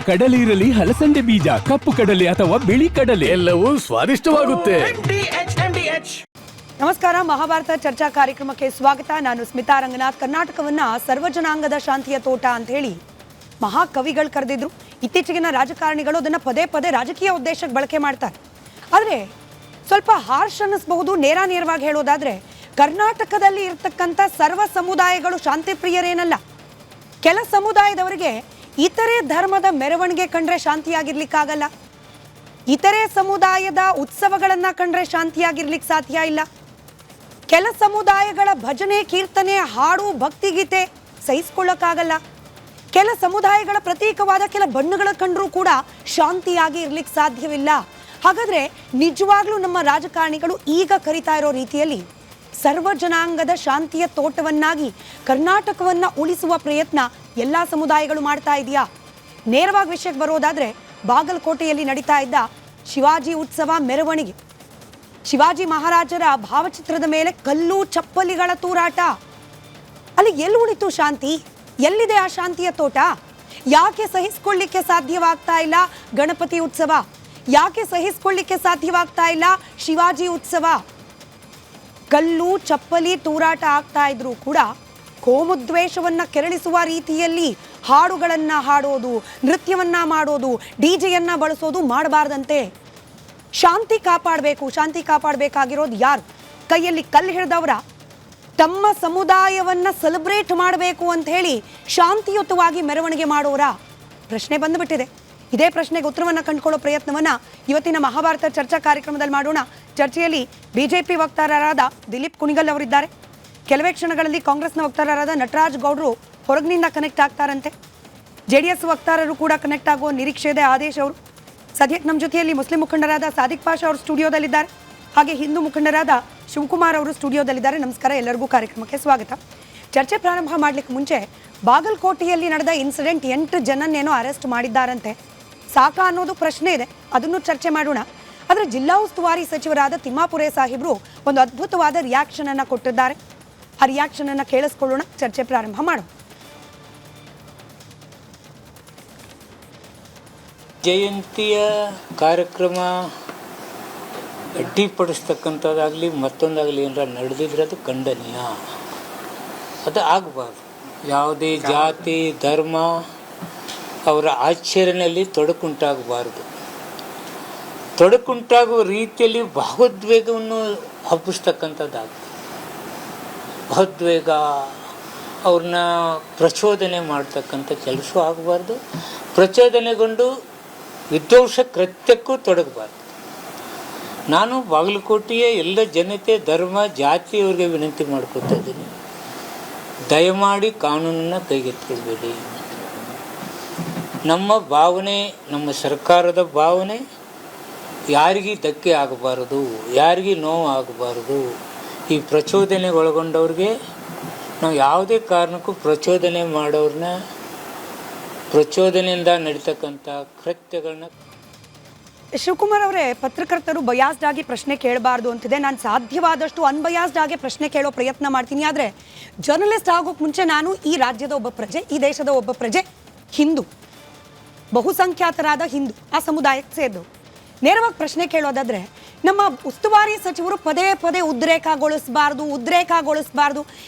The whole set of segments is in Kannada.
ಕಡಲೆ ಇರಲಿ, ಹಲಸಂದೆ ಬೀಜ, ಕಪ್ಪು ಕಡಲೆ ಅಥವಾ ಬಿಳಿ ಕಡಲೆ, ಎಲ್ಲವೂ ಸ್ವಾದಿಷ್ಟವಾಗುತ್ತೆ. ನಮಸ್ಕಾರ. ಮಹಾಭಾರತ ಚರ್ಚಾ ಕಾರ್ಯಕ್ರಮಕ್ಕೆ ಸ್ವಾಗತ. ನಾನು ಸ್ಮಿತಾ ರಂಗನಾಥ್. ಕರ್ನಾಟಕವನ್ನ ಸರ್ವಜನಾಂಗದ ಶಾಂತಿಯ ತೋಟ ಅಂತ ಹೇಳಿ ಮಹಾಕವಿಗಳು ಕರೆದಿದ್ರು. ಇತ್ತೀಚೆಗಿನ ರಾಜಕಾರಣಿಗಳು ಅದನ್ನ ಪದೇ ಪದೇ ರಾಜಕೀಯ ಉದ್ದೇಶಕ್ಕೆ ಬಳಕೆ ಮಾಡ್ತಾರೆ. ಆದರೆ ಸ್ವಲ್ಪ ಹಾರ್ಷ್ ಅನ್ನಿಸಬಹುದು. ನೇರವಾಗಿ ಹೇಳೋದಾದ್ರೆ ಕರ್ನಾಟಕದಲ್ಲಿ ಇರ್ತಕ್ಕಂಥ ಸರ್ವ ಸಮುದಾಯಗಳು ಶಾಂತಿ ಪ್ರಿಯರೇನಲ್ಲ. ಕೆಲ ಸಮುದಾಯದವರಿಗೆ ಇತರೆ ಧರ್ಮದ ಮೆರವಣಿಗೆ ಕಂಡ್ರೆ ಶಾಂತಿಯಾಗಿರ್ಲಿಕ್ಕಾಗಲ್ಲ. ಇತರೆ ಸಮುದಾಯದ ಉತ್ಸವಗಳನ್ನ ಕಂಡ್ರೆ ಶಾಂತಿಯಾಗಿರ್ಲಿಕ್ಕೆ ಸಾಧ್ಯ ಇಲ್ಲ. ಕೆಲ ಸಮುದಾಯಗಳ ಭಜನೆ, ಕೀರ್ತನೆ, ಹಾಡು, ಭಕ್ತಿಗೀತೆ ಸಹಿಸ್ಕೊಳ್ಳೋಕ್ಕಾಗಲ್ಲ. ಕೆಲ ಸಮುದಾಯಗಳ ಪ್ರತೀಕವಾದ ಕೆಲ ಬಣ್ಣಗಳ ಕಂಡ್ರೂ ಕೂಡ ಶಾಂತಿಯಾಗಿ ಇರ್ಲಿಕ್ಕೆ ಸಾಧ್ಯವಿಲ್ಲ. ಹಾಗಾದ್ರೆ ನಿಜವಾಗ್ಲೂ ನಮ್ಮ ರಾಜಕಾರಣಿಗಳು ಈಗ ಕರಿತಾ ಇರೋ ರೀತಿಯಲ್ಲಿ ಸರ್ವ ಜನಾಂಗದ ಶಾಂತಿಯ ತೋಟವನ್ನಾಗಿ ಕರ್ನಾಟಕವನ್ನ ಉಳಿಸುವ ಪ್ರಯತ್ನ ಎಲ್ಲಾ ಸಮುದಾಯಗಳು ಮಾಡ್ತಾ ಇದೆಯಾ? ನೇರವಾಗಿ ವಿಷಯಕ್ಕೆ ಬರೋದಾದ್ರೆ ಬಾಗಲಕೋಟೆಯಲ್ಲಿ ನಡೀತಾ ಇದ್ದ ಶಿವಾಜಿ ಉತ್ಸವ ಮೆರವಣಿಗೆ, ಶಿವಾಜಿ ಮಹಾರಾಜರ ಭಾವಚಿತ್ರದ ಮೇಲೆ ಕಲ್ಲು ಚಪ್ಪಲಿಗಳ ತೂರಾಟ, ಅಲ್ಲಿ ಎಲ್ಲಿ ಉಳಿತು ಶಾಂತಿ? ಎಲ್ಲಿದೆ ಆ ಶಾಂತಿಯ ತೋಟ? ಯಾಕೆ ಸಹಿಸಿಕೊಳ್ಳಿಕ್ಕೆ ಸಾಧ್ಯವಾಗ್ತಾ ಇಲ್ಲ ಗಣಪತಿ ಉತ್ಸವ? ಯಾಕೆ ಸಹಿಸಿಕೊಳ್ಳಿಕ್ಕೆ ಸಾಧ್ಯವಾಗ್ತಾ ಇಲ್ಲ ಶಿವಾಜಿ ಉತ್ಸವ? ಕಲ್ಲು ಚಪ್ಪಲಿ ತೂರಾಟ ಆಗ್ತಾ ಇದ್ರು ಕೂಡ ಕೋಮುದ್ವೇಷವನ್ನ ಕೆರಳಿಸುವ ರೀತಿಯಲ್ಲಿ ಹಾಡುಗಳನ್ನ ಹಾಡೋದು, ನೃತ್ಯವನ್ನ ಮಾಡೋದು, ಡಿಜೆಯನ್ನ ಬಳಸೋದು ಮಾಡಬಾರ್ದಂತೆ. ಶಾಂತಿ ಕಾಪಾಡಬೇಕು. ಶಾಂತಿ ಕಾಪಾಡಬೇಕಾಗಿರೋದು ಯಾರು? ಕೈಯಲ್ಲಿ ಕಲ್ಲು ಹಿಡಿದವರ? ತಮ್ಮ ಸಮುದಾಯವನ್ನ ಸೆಲೆಬ್ರೇಟ್ ಮಾಡಬೇಕು ಅಂತ ಹೇಳಿ ಶಾಂತಿಯುತವಾಗಿ ಮೆರವಣಿಗೆ ಮಾಡೋರ? ಪ್ರಶ್ನೆ ಬಂದುಬಿಟ್ಟಿದೆ. ಇದೇ ಪ್ರಶ್ನೆಗೆ ಉತ್ತರವನ್ನು ಕಂಡುಕೊಳ್ಳೋ ಪ್ರಯತ್ನವನ್ನ ಇವತ್ತಿನ ಮಹಾಭಾರತ ಚರ್ಚಾ ಕಾರ್ಯಕ್ರಮದಲ್ಲಿ ಮಾಡೋಣ. ಚರ್ಚೆಯಲ್ಲಿ ಬಿಜೆಪಿ ವಕ್ತಾರರಾದ ದಿಲೀಪ್ ಕುಣಿಗಲ್ ಅವರಿದ್ದಾರೆ. ಕೆಲವೇ ಕ್ಷಣಗಳಲ್ಲಿ ಕಾಂಗ್ರೆಸ್ನ ವಕ್ತಾರರಾದ ನಟರಾಜ್ ಗೌಡ್ರು ಹೊರಗಿನಿಂದ ಕನೆಕ್ಟ್ ಆಗ್ತಾರಂತೆ. JDS ವಕ್ತಾರರು ಕೂಡ ಕನೆಕ್ಟ್ ಆಗುವ ನಿರೀಕ್ಷೆ ಇದೆ. ಆದೇಶ್ ಅವರು ಸದ್ಯಕ್ಕೆ ನಮ್ಮ ಜೊತೆಯಲ್ಲಿ ಮುಸ್ಲಿಂ ಮುಖಂಡರಾದ ಸಾದಿಕ್ ಪಾಷಾ ಅವರು ಸ್ಟುಡಿಯೋದಲ್ಲಿದ್ದಾರೆ. ಹಾಗೆ ಹಿಂದೂ ಮುಖಂಡರಾದ ಶಿವಕುಮಾರ್ ಅವರು ಸ್ಟುಡಿಯೋದಲ್ಲಿದ್ದಾರೆ. ನಮಸ್ಕಾರ, ಎಲ್ಲರಿಗೂ ಕಾರ್ಯಕ್ರಮಕ್ಕೆ ಸ್ವಾಗತ. ಚರ್ಚೆ ಪ್ರಾರಂಭ ಮಾಡಲಿಕ್ಕೆ ಮುಂಚೆ ಬಾಗಲಕೋಟೆಯಲ್ಲಿ ನಡೆದ ಇನ್ಸಿಡೆಂಟ್ 8 ಜನನ್ನೇನೋ ಅರೆಸ್ಟ್ ಮಾಡಿದ್ದಾರಂತೆ. ಸಾಕಾ ಅನ್ನೋದು ಪ್ರಶ್ನೆ ಇದೆ, ಅದನ್ನು ಚರ್ಚೆ ಮಾಡೋಣ. ಆದರೆ ಜಿಲ್ಲಾ ಉಸ್ತುವಾರಿ ಸಚಿವರಾದ ತಿಮ್ಮಾಪುರೆ ಸಾಹೇಬರು ಒಂದು ಅದ್ಭುತವಾದ ರಿಯಾಕ್ಷನ್ ಅನ್ನು ಕೊಟ್ಟಿದ್ದಾರೆ. ಆ ರಿಯಾಕ್ಷನ್ ಅನ್ನು ಕೇಳಿಸ್ಕೊಳ್ಳೋಣ, ಚರ್ಚೆ ಪ್ರಾರಂಭ ಮಾಡೋಣ. ಜಯಂತಿಯ ಕಾರ್ಯಕ್ರಮ ಅಡ್ಡಿಪಡಿಸ್ತಕ್ಕಂಥದ್ದಾಗಲಿ ಮತ್ತೊಂದಾಗಲಿ ಏನಾರ ನಡೆದಿದ್ರೆ ಅದು ಖಂಡನೀಯ. ಅದು ಆಗಬಾರ್ದು. ಯಾವುದೇ ಜಾತಿ ಧರ್ಮ ಅವರ ಆಚರಣೆಯಲ್ಲಿ ತೊಡಕುಂಟಾಗಬಾರ್ದು. ತೊಡಕುಂಟಾಗುವ ರೀತಿಯಲ್ಲಿ ಭಾವೋದ್ವೇಗವನ್ನು ಹಬ್ಬಿಸ್ತಕ್ಕಂಥದ್ದಾಗ್ತದೆ. ಭಾವೋದ್ವೇಗ ಅವ್ರನ್ನ ಪ್ರಚೋದನೆ ಮಾಡ್ತಕ್ಕಂಥ ಕೆಲಸ ಆಗಬಾರ್ದು. ಪ್ರಚೋದನೆಗೊಂಡು ವಿಧ್ವಂಸ ಕೃತ್ಯಕ್ಕೂ ತೊಡಗಬಾರ್ದು. ನಾನು ಬಾಗಲಕೋಟೆಯ ಎಲ್ಲ ಜನತೆ, ಧರ್ಮ, ಜಾತಿಯವರಿಗೆ ವಿನಂತಿ ಮಾಡ್ಕೊತಾ ಇದ್ದೀನಿ, ದಯಮಾಡಿ ಕಾನೂನನ್ನು ಕೈಗೆತ್ತಿಕೊಳ್ಬೇಡಿ. ನಮ್ಮ ಭಾವನೆ, ನಮ್ಮ ಸರ್ಕಾರದ ಭಾವನೆ ಯಾರಿಗೂ ಧಕ್ಕೆ ಆಗಬಾರದು, ಯಾರಿಗೂ ನೋವು ಆಗಬಾರದು. ಈ ಪ್ರಚೋದನೆಗೆ ಒಳಗೊಂಡವ್ರಿಗೆ ನಾವು ಯಾವುದೇ ಕಾರಣಕ್ಕೂ ಪ್ರಚೋದನೆ ಮಾಡೋರನ್ನ, ಪ್ರಚೋದನೆಯಿಂದ ನಡೀತಕ್ಕಂಥ ಕೃತ್ಯಗಳನ್ನ. ಶಿವಕುಮಾರ್ ಅವರೇ, ಪತ್ರಕರ್ತರು ಬಯಾಸ್ಡ್ ಆಗಿ ಪ್ರಶ್ನೆ ಕೇಳಬಾರ್ದು ಅಂತಿದೆ. ನಾನು ಸಾಧ್ಯವಾದಷ್ಟು ಅನ್ಬಯಾಸ್ಡ್ ಆಗಿ ಪ್ರಶ್ನೆ ಕೇಳೋ ಪ್ರಯತ್ನ ಮಾಡ್ತೀನಿ. ಆದರೆ ಜರ್ನಲಿಸ್ಟ್ ಆಗೋಕ್ಕೆ ಮುಂಚೆ ನಾನು ಈ ರಾಜ್ಯದ ಒಬ್ಬ ಪ್ರಜೆ, ಈ ದೇಶದ ಒಬ್ಬ ಪ್ರಜೆ, ಹಿಂದೂ, ಬಹುಸಂಖ್ಯಾತರಾದ ಹಿಂದೂ, ಆ ಸಮುದಾಯಕ್ಕೆ ಸೇರಿದವು. ನೇರವಾಗಿ ಪ್ರಶ್ನೆ ಕೇಳೋದಾದ್ರೆ, ನಮ್ಮ ಉಸ್ತುವಾರಿ ಸಚಿವರು ಪದೇ ಪದೇ ಉದ್ರೇಕಗೊಳಿಸಬಾರ್ದು.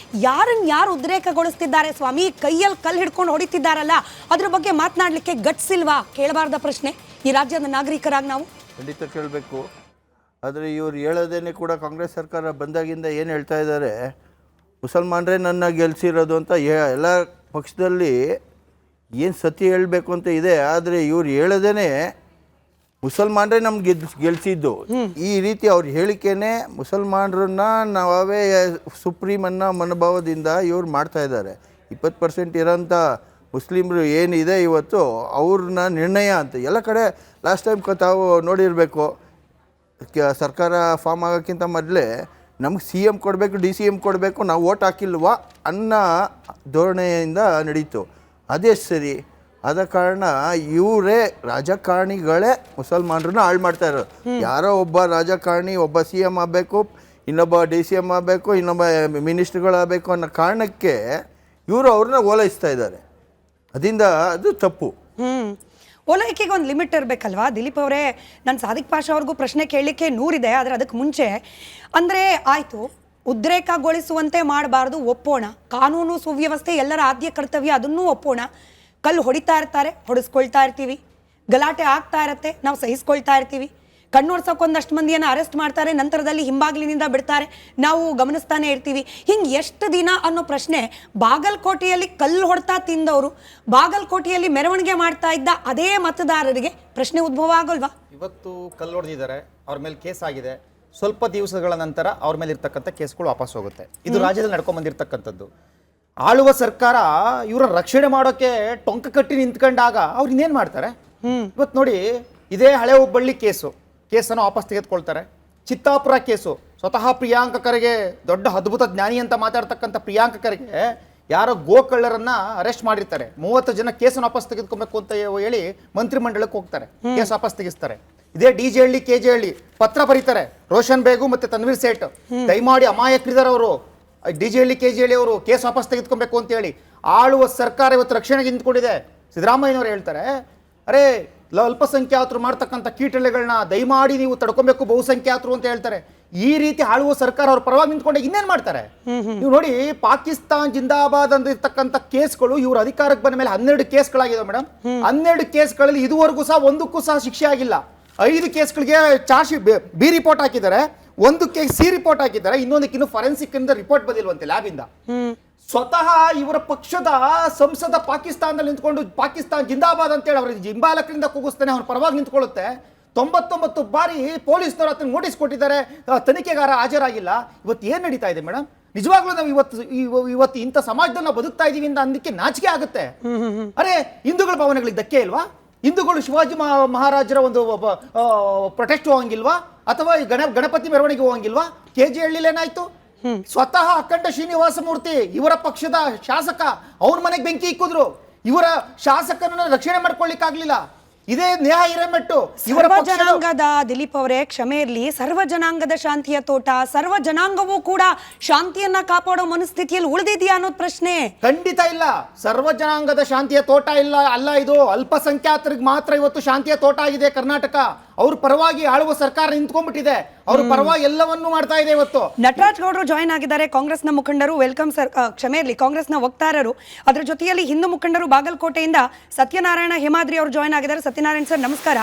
ಯಾರು ಉದ್ರೇಕಗೊಳಿಸ್ತಿದ್ದಾರೆ ಸ್ವಾಮಿ? ಕೈಯಲ್ಲಿ ಕಲ್ಲು ಹಿಡ್ಕೊಂಡು ಹೊಡಿತಿದ್ದಾರಲ್ಲ, ಅದ್ರ ಬಗ್ಗೆ ಮಾತನಾಡಲಿಕ್ಕೆ ಗಟ್ಸಿಲ್ವಾ? ಕೇಳಬಾರ್ದ ಪ್ರಶ್ನೆ ಈ ರಾಜ್ಯದ ನಾಗರಿಕರಾಗಿ ನಾವು? ಖಂಡಿತ ಕೇಳಬೇಕು. ಆದರೆ ಇವ್ರು ಹೇಳೋದೇನೆ ಕೂಡ ಕಾಂಗ್ರೆಸ್ ಸರ್ಕಾರ ಬಂದಾಗಿಂದ ಏನು ಹೇಳ್ತಾ ಇದ್ದಾರೆ, ಮುಸಲ್ಮಾನರೇ ನನ್ನ ಗೆಲ್ಸಿರೋದು ಅಂತ ಎಲ್ಲ ಪಕ್ಷದಲ್ಲಿ ಏನು ಸತ್ಯ ಹೇಳಬೇಕು ಅಂತ ಇದೆ. ಆದರೆ ಇವ್ರು ಹೇಳೋದೇನೆ ಮುಸಲ್ಮಾನರೇ ನಮ್ಗೆ ಗೆಲ್ಸಿದ್ದು. ಈ ರೀತಿ ಅವ್ರ ಹೇಳಿಕೆನೇ ಮುಸಲ್ಮಾನರನ್ನ ನಾವೇ ಸುಪ್ರೀಮ್ ಅನ್ನೋ ಮನೋಭಾವದಿಂದ ಇವ್ರು ಮಾಡ್ತಾ ಇದ್ದಾರೆ. 20% ಇರೋಂಥ ಮುಸ್ಲಿಮ್ರು ಏನಿದೆ ಇವತ್ತು ಅವ್ರನ್ನ ನಿರ್ಣಯ ಅಂತ ಎಲ್ಲ ಕಡೆ ಲಾಸ್ಟ್ ಟೈಮ್ ತಾವು ನೋಡಿರಬೇಕು, ಸರ್ಕಾರ ಫಾರ್ಮ್ ಆಗೋಕ್ಕಿಂತ ಮೊದಲೇ ನಮ್ಗೆ CM ಕೊಡಬೇಕು, DCM ಕೊಡಬೇಕು, ನಾವು ಓಟ್ ಹಾಕಿಲ್ವಾ ಅನ್ನೋ ಧೋರಣೆಯಿಂದ ನಡೀತು. ಅದೇ ಸರಿ. ಆದ ಕಾರಣ ಇವರೇ ರಾಜಕಾರಣಿಗಳೇ ಮುಸಲ್ಮಾನರನ್ನ ಹಾಳು ಮಾಡ್ತಾ ಇರೋದು. ಯಾರೋ ಒಬ್ಬ ರಾಜಕಾರಣಿ, ಒಬ್ಬ CM ಆಗಬೇಕು, ಇನ್ನೊಬ್ಬ DCM ಆಗಬೇಕು, ಇನ್ನೊಬ್ಬ ಮಿನಿಸ್ಟ್ರುಗಳಾಗಬೇಕು ಅನ್ನೋ ಕಾರಣಕ್ಕೆ ಇವರು ಅವ್ರನ್ನ ಓಲೈಸ್ತಾ ಇದ್ದಾರೆ. ಅದರಿಂದ ಅದು ತಪ್ಪು. ಓಲೈಕೆಗೆ ಒಂದು ಲಿಮಿಟ್ ಇರಬೇಕಲ್ವಾ ದಿಲೀಪ್ ಅವರೇ? ನಾನು ಸಾದಿಕ್ ಪಾಷಾ ಅವ್ರಿಗೂ ಪ್ರಶ್ನೆ ಕೇಳಲಿಕ್ಕೆ 100 ಇದೆ, ಆದರೆ ಅದಕ್ಕೆ ಮುಂಚೆ ಅಂದರೆ ಆಯಿತು, ಉದ್ರೇಕಗೊಳಿಸುವಂತೆ ಮಾಡಬಾರ್ದು, ಒಪ್ಪೋಣ. ಕಾನೂನು ಸುವ್ಯವಸ್ಥೆ ಎಲ್ಲರ ಆದ್ಯ ಕರ್ತವ್ಯ, ಅದನ್ನೂ ಒಪ್ಪೋಣ. ಕಲ್ಲು ಹೊಡಿತಾ ಇರ್ತಾರೆ, ಹೊಡೆಸ್ಕೊಳ್ತಾ ಇರ್ತೀವಿ. ಗಲಾಟೆ ಆಗ್ತಾ ಇರತ್ತೆ, ನಾವು ಸಹಿಸ್ಕೊಳ್ತಾ ಇರ್ತೀವಿ. ಕಣ್ಣೋಡ್ಸೋಕೆ ಒಂದಷ್ಟು ಮಂದಿಯನ್ನು ಅರೆಸ್ಟ್ ಮಾಡ್ತಾರೆ, ನಂತರದಲ್ಲಿ ಹಿಂಬಾಗಿಲಿನಿಂದ ಬಿಡ್ತಾರೆ, ನಾವು ಗಮನಿಸ್ತಾನೆ ಇರ್ತೀವಿ. ಹಿಂಗೆ ಎಷ್ಟು ದಿನ ಅನ್ನೋ ಪ್ರಶ್ನೆ ಬಾಗಲಕೋಟೆಯಲ್ಲಿ ಕಲ್ಲು ಹೊಡ್ತಾ ತಿಂದವರು, ಬಾಗಲಕೋಟೆಯಲ್ಲಿ ಮೆರವಣಿಗೆ ಮಾಡ್ತಾ ಇದ್ದ ಅದೇ ಮತದಾರರಿಗೆ ಪ್ರಶ್ನೆ ಉದ್ಭವ ಆಗೋಲ್ವಾ? ಇವತ್ತು ಕಲ್ಲು ಹೊಡೆದಿದ್ದಾರೆ, ಅವ್ರ ಮೇಲೆ ಕೇಸ್ ಆಗಿದೆ, ಸ್ವಲ್ಪ ದಿವಸಗಳ ನಂತರ ಅವ್ರ ಮೇಲೆ ಇರ್ತಕ್ಕಂಥ ಕೇಸ್ಗಳು ವಾಪಸ್ ಹೋಗುತ್ತೆ. ಇದು ರಾಜ್ಯದಲ್ಲಿ ನಡ್ಕೊಂಡ್ ಬಂದಿರತಕ್ಕಂಥದ್ದು. ಆಳುವ ಸರ್ಕಾರ ಇವರ ರಕ್ಷಣೆ ಮಾಡೋಕೆ ಟೊಂಕ ಕಟ್ಟಿ ನಿಂತ್ಕೊಂಡಾಗ ಅವ್ರು ಇನ್ನೇನ್ ಮಾಡ್ತಾರೆ? ಇವತ್ತು ನೋಡಿ, ಇದೇ ಹಳೆ ಹುಬ್ಬಳ್ಳಿ ಕೇಸನ್ನು ವಾಪಸ್ ತೆಗೆದುಕೊಳ್ತಾರೆ. ಚಿತ್ತಾಪುರ ಕೇಸು, ಸ್ವತಃ ಪ್ರಿಯಾಂಕರಿಗೆ, ದೊಡ್ಡ ಅದ್ಭುತ ಜ್ಞಾನಿ ಅಂತ ಮಾತಾಡ್ತಕ್ಕಂಥ ಪ್ರಿಯಾಂಕರಿಗೆ ಯಾರೋ ಗೋಕಳ್ಳರನ್ನ ಅರೆಸ್ಟ್ ಮಾಡಿರ್ತಾರೆ. 30 ಜನ ಕೇಸನ್ನು ವಾಪಸ್ ತೆಗೆದುಕೊಬೇಕು ಅಂತ ಹೇಳಿ ಮಂತ್ರಿಮಂಡಲಕ್ಕೆ ಹೋಗ್ತಾರೆ, ಕೇಸ್ ವಾಪಸ್ ತೆಗಿಸ್ತಾರೆ. ಇದೇ ಡಿಜೆ ಹಳ್ಳಿ ಕೆಜೆ ಹಳ್ಳಿ ಪತ್ರ ಬರೀತಾರೆ ರೋಷನ್ ಬೇಗು ಮತ್ತೆ ತನ್ವೀರ್ ಸೇಠ್, ದಯಮಾಡಿ ಅಮಾಯಕರಿದ್ದಾರೆ ಅವರು, ಡಿಜೆ ಹಳ್ಳಿ ಕೆಜೆ ಹಳ್ಳಿ ಅವರು ಕೇಸ್ ವಾಪಸ್ ತೆಗೆದುಕೊಬೇಕು ಅಂತ ಹೇಳಿ. ಆಳುವ ಸರ್ಕಾರ ಇವತ್ತು ರಕ್ಷಣೆಗೆ ನಿಂತ್ಕೊಂಡಿದೆ. ಸಿದ್ದರಾಮಯ್ಯನವರು ಹೇಳ್ತಾರೆ, ಅರೆ ಅಲ್ಪಸಂಖ್ಯಾತರು ಮಾಡ್ತಕ್ಕಂಥ ಕೀಟಲೆಗಳನ್ನ ದಯಮಾಡಿ ನೀವು ತಡ್ಕೊಬೇಕು ಬಹುಸಂಖ್ಯಾತರು ಅಂತ ಹೇಳ್ತಾರೆ. ಈ ರೀತಿ ಆಳುವ ಸರ್ಕಾರ ಅವ್ರ ಪರವಾಗಿ ನಿಂತ್ಕೊಂಡೆ ಇನ್ನೇನ್ ಮಾಡ್ತಾರೆ? ನೀವು ನೋಡಿ, ಪಾಕಿಸ್ತಾನ್ ಜಿಂದಾಬಾದ್ ಅಂತ ಇರ್ತಕ್ಕಂಥ ಕೇಸ್ಗಳು ಇವ್ರ ಅಧಿಕಾರಕ್ಕೆ ಬಂದ ಮೇಲೆ 12 ಕೇಸ್ಗಳಾಗಿದಾವೆ ಮೇಡಮ್. 12 ಕೇಸ್ಗಳಲ್ಲಿ ಇದುವರೆಗೂ ಸಹ ಒಂದಕ್ಕೂ ಸಹ ಶಿಕ್ಷೆ ಆಗಿಲ್ಲ. 5 ಕೇಸ್ಗಳಿಗೆ ಚಾರ್ಜ್ ಬಿ ರಿಪೋರ್ಟ್ ಹಾಕಿದ್ದಾರೆ, 1 ಕೇಸ್ ಸಿ ರಿಪೋರ್ಟ್ ಹಾಕಿದ್ದಾರೆ, ಇನ್ನೊಂದಕ್ಕೆ ಇನ್ನು ಫಾರೆನ್ಸಿಕ್ ಇಂದ ರಿಪೋರ್ಟ್ ಬಂದಿಲ್ವಂತೆ ಲ್ಯಾಬ್ ಇಂದ. ಸ್ವತಃ ಇವರ ಪಕ್ಷದ ಸಂಸದ ಪಾಕಿಸ್ತಾನದಲ್ಲಿ ನಿಂತ್ಕೊಂಡು ಪಾಕಿಸ್ತಾನ್ ಜಿಂದಾಬಾದ್ ಅಂತೇಳಿ ಅವ್ರ ಹಿಂಬಾಲಕರಿಂದ ಕೂಗಿಸ್ತಾನೆ, ಅವ್ರ ಪರವಾಗಿ ನಿಂತ್ಕೊಳ್ಳುತ್ತೆ. 99 ಬಾರಿ ಪೊಲೀಸ್ನವರು ಅದನ್ನ ನೋಟಿಸ್ ಕೊಟ್ಟಿದ್ದಾರೆ, ತನಿಖೆಗಾರ ಹಾಜರಾಗಿಲ್ಲ. ಇವತ್ತು ಏನ್ ನಡೀತಾ ಇದೆ ಮೇಡಮ್? ನಿಜವಾಗ್ಲೂ ನಾವು ಇವತ್ತು ಇಂಥ ಸಮಾಜದಲ್ಲಿ ನಾವು ಬದುಕ್ತಾ ಇದೀವಿ ಅಂತ ಅದಕ್ಕೆ ನಾಚಿಕೆ ಆಗುತ್ತೆ. ಅರೆ, ಹಿಂದೂಗಳ ಭಾವನೆಗಳಿಗೆ ಧಕ್ಕೆ ಇಲ್ವಾ? ಹಿಂದೂಗಳು ಶಿವಾಜಿ ಮಹಾರಾಜರ ಒಂದು ಪ್ರೊಟೆಸ್ಟ್ ಹೋಗಂಗಿಲ್ವಾ? ಅಥವಾ ಗಣಪತಿ ಮೆರವಣಿಗೆ ಹೋಗಂಗಿಲ್ವಾ? ಕೆಜೆ ಹಳ್ಳಿಲಿ ಏನಾಯ್ತು? ಸ್ವತಃ ಅಖಂಡ ಶ್ರೀನಿವಾಸ ಮೂರ್ತಿ ಇವರ ಪಕ್ಷದ ಶಾಸಕ, ಅವ್ರ ಮನೆಗೆ ಬೆಂಕಿ ಇಕ್ಕಿದ್ರು. ಇವರ ಶಾಸಕರನ್ನ ರಕ್ಷಣೆ ಮಾಡ್ಕೊಳ್ಳಿಕ್ಕಾಗ್ಲಿಲ್ಲ. ಇದೇ ನೇಹ ಹಿರೇಮೆಟ್ಟು ಸರ್ವ ಜನಾಂಗದ ದಿಲೀಪ್ ಅವರೇ, ಕ್ಷಮೆ ಇರಲಿ, ಸರ್ವ ಜನಾಂಗದ ಶಾಂತಿಯ ತೋಟ, ಸರ್ವ ಜನಾಂಗವೂ ಕೂಡ ಶಾಂತಿಯನ್ನ ಕಾಪಾಡೋ ಮನಸ್ಥಿತಿಯಲ್ಲಿ ಉಳಿದಿದೆಯಾ ಅನ್ನೋದು ಪ್ರಶ್ನೆ. ಖಂಡಿತ ಇಲ್ಲ. ಸರ್ವ ಜನಾಂಗದ ಶಾಂತಿಯ ತೋಟ ಅಲ್ಲ ಇದು. ಅಲ್ಪಸಂಖ್ಯಾತರಿಗೆ ಮಾತ್ರ ಇವತ್ತು ಶಾಂತಿಯ ತೋಟ ಆಗಿದೆ ಕರ್ನಾಟಕ. ಅವ್ರ ಪರವಾಗಿ ಆಳುವ ಸರ್ಕಾರ ನಿಂತ್ಕೊಂಡ್ಬಿಟ್ಟಿದೆ, ಅವ್ರ ಪರವಾಗಿ ಎಲ್ಲವನ್ನೂ ಮಾಡ್ತಾ ಇದೆ. ಇವತ್ತು ನಟರಾಜ್ ಗೌಡರು ಜಾಯ್ನ್ ಆಗಿದ್ದಾರೆ, ಕಾಂಗ್ರೆಸ್ನ ಮುಖಂಡರು. Welcome sir. ಕ್ಷಮೆ ಇರಲಿ, ಕಾಂಗ್ರೆಸ್ನ ವಕ್ತಾರರು, ಅದರ ಜೊತೆಯಲ್ಲಿ ಹಿಂದೂ ಮುಖಂಡರು ಬಾಗಲಕೋಟೆಯಿಂದ ಸತ್ಯನಾರಾಯಣ ಹೇಮಾದ್ರಿ ಅವರು ಜಾಯ್ನ್ ಆಗಿದ್ದಾರೆ. ಸತ್ಯನಾರಾಯಣ ಸರ್ ನಮಸ್ಕಾರ.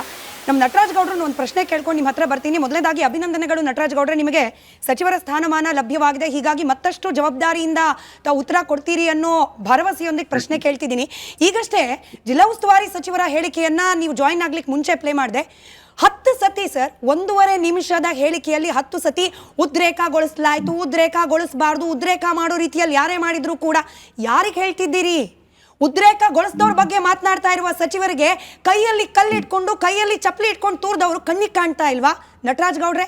ನಮ್ಮ ನಟರಾಜ್ ಗೌಡರು ಒಂದು ಪ್ರಶ್ನೆ ಕೇಳ್ಕೊಂಡು ನಿಮ್ಮ ಹತ್ರ ಬರ್ತೀನಿ. ಮೊದಲನೇದಾಗಿ ಅಭಿನಂದನೆಗಳು ನಟರಾಜ್ ಗೌಡ್ರೆ, ನಿಮಗೆ ಸಚಿವರ ಸ್ಥಾನಮಾನ ಲಭ್ಯವಾಗಿದೆ, ಹೀಗಾಗಿ ಮತ್ತಷ್ಟು ಜವಾಬ್ದಾರಿಯಿಂದ ತಾವು ಉತ್ತರ ಕೊಡ್ತೀರಿ ಅನ್ನೋ ಭರವಸೆಯೊಂದಿಗೆ ಪ್ರಶ್ನೆ ಕೇಳ್ತಿದ್ದೀನಿ. ಈಗಷ್ಟೇ ಜಿಲ್ಲಾ ಉಸ್ತುವಾರಿ ಸಚಿವರ ಹೇಳಿಕೆಯನ್ನ ನೀವು ಜಾಯ್ನ್ ಆಗ್ಲಿಕ್ಕೆ ಮುಂಚೆ ಪ್ಲೇ ಮಾಡಿದೆ. 10 ಸತಿ ಸರ್, 1.5 ನಿಮಿಷದ ಹೇಳಿಕೆಯಲ್ಲಿ 10 ಸತಿ ಉದ್ರೇಕಗೊಳಿಸಲಾಯ್ತು, ಉದ್ರೇಕಗೊಳಿಸಬಾರ್ದು, ಉದ್ರೇಕ ಮಾಡೋ ರೀತಿಯಲ್ಲಿ ಯಾರೇ ಮಾಡಿದ್ರು ಕೂಡ. ಯಾರಿಗೆ ಹೇಳ್ತಿದ್ದೀರಿ? ಉದ್ರೇಕಗೊಳಿಸಿದವ್ರ ಬಗ್ಗೆ ಮಾತನಾಡ್ತಾ ಇರುವ ಸಚಿವರಿಗೆ ಕೈಯಲ್ಲಿ ಕಲ್ಲಿಟ್ಕೊಂಡು, ಕೈಯಲ್ಲಿ ಚಪ್ಪಲಿ ಇಟ್ಕೊಂಡು ತೂರ್ದವರು ಕಣ್ಣಿಗೆ ಕಾಣ್ತಾ ಇಲ್ವಾ ನಟರಾಜ್ ಗೌಡ್ರೆ?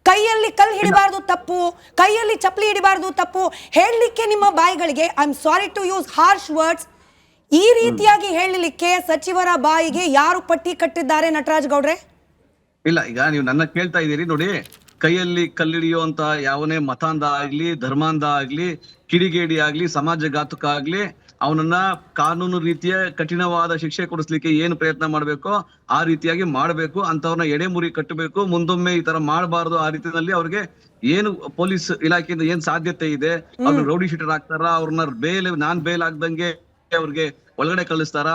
ಕೈಯಲ್ಲಿ ಕಲ್ಲು ಹಿಡಿಬಾರ್ದು ತಪ್ಪು, ಕೈಯಲ್ಲಿ ಚಪ್ಪಲಿ ಹಿಡಿಬಾರ್ದು ತಪ್ಪು ಹೇಳಲಿಕ್ಕೆ ನಿಮ್ಮ ಬಾಯಿಗಳಿಗೆ, I am sorry to use harsh words, ಈ ರೀತಿಯಾಗಿ ಹೇಳಲಿಕ್ಕೆ ಸಚಿವರ ಬಾಯಿಗೆ ಯಾರು ಪಟ್ಟಿ ಕಟ್ಟಿದ್ದಾರೆ ನಟರಾಜ್ ಗೌಡ್ರೆ? ಇಲ್ಲ, ಈಗ ನೀವು ನನ್ನ ಕೇಳ್ತಾ ಇದ್ದೀರಿ ನೋಡಿ, ಕೈಯಲ್ಲಿ ಕಲ್ಲಿಡಿಯುವಂತ ಯಾವನೇ ಮತಾಂಧ ಆಗ್ಲಿ, ಧರ್ಮಾಂಧ ಆಗ್ಲಿ, ಕಿಡಿಗೇಡಿ ಆಗ್ಲಿ, ಸಮಾಜಘಾತುಕ ಆಗ್ಲಿ, ಅವನನ್ನ ಕಾನೂನು ರೀತಿಯ ಕಠಿಣವಾದ ಶಿಕ್ಷೆ ಕೊಡಿಸ್ಲಿಕ್ಕೆ ಏನು ಪ್ರಯತ್ನ ಮಾಡ್ಬೇಕೋ ಆ ರೀತಿಯಾಗಿ ಮಾಡ್ಬೇಕು. ಅಂತವ್ರನ್ನ ಎಡೆಮುರಿ ಕಟ್ಟಬೇಕು. ಮುಂದೊಮ್ಮೆ ಈ ತರ ಮಾಡಬಾರ್ದು. ಆ ರೀತಿಯಲ್ಲಿ ಅವ್ರಿಗೆ ಏನು ಪೊಲೀಸ್ ಇಲಾಖೆಯಿಂದ ಏನ್ ಸಾಧ್ಯತೆ ಇದೆ, ಅವ್ರನ್ನ ರೌಡಿ ಶೀಟರ್ ಆಗ್ತಾರ, ಅವ್ರನ್ನ ಬೇಲ್ ಆಗ್ದಂಗೆ ಅವ್ರಿಗೆ ಒಳಗಡೆ ಕಳಿಸ್ತಾರ,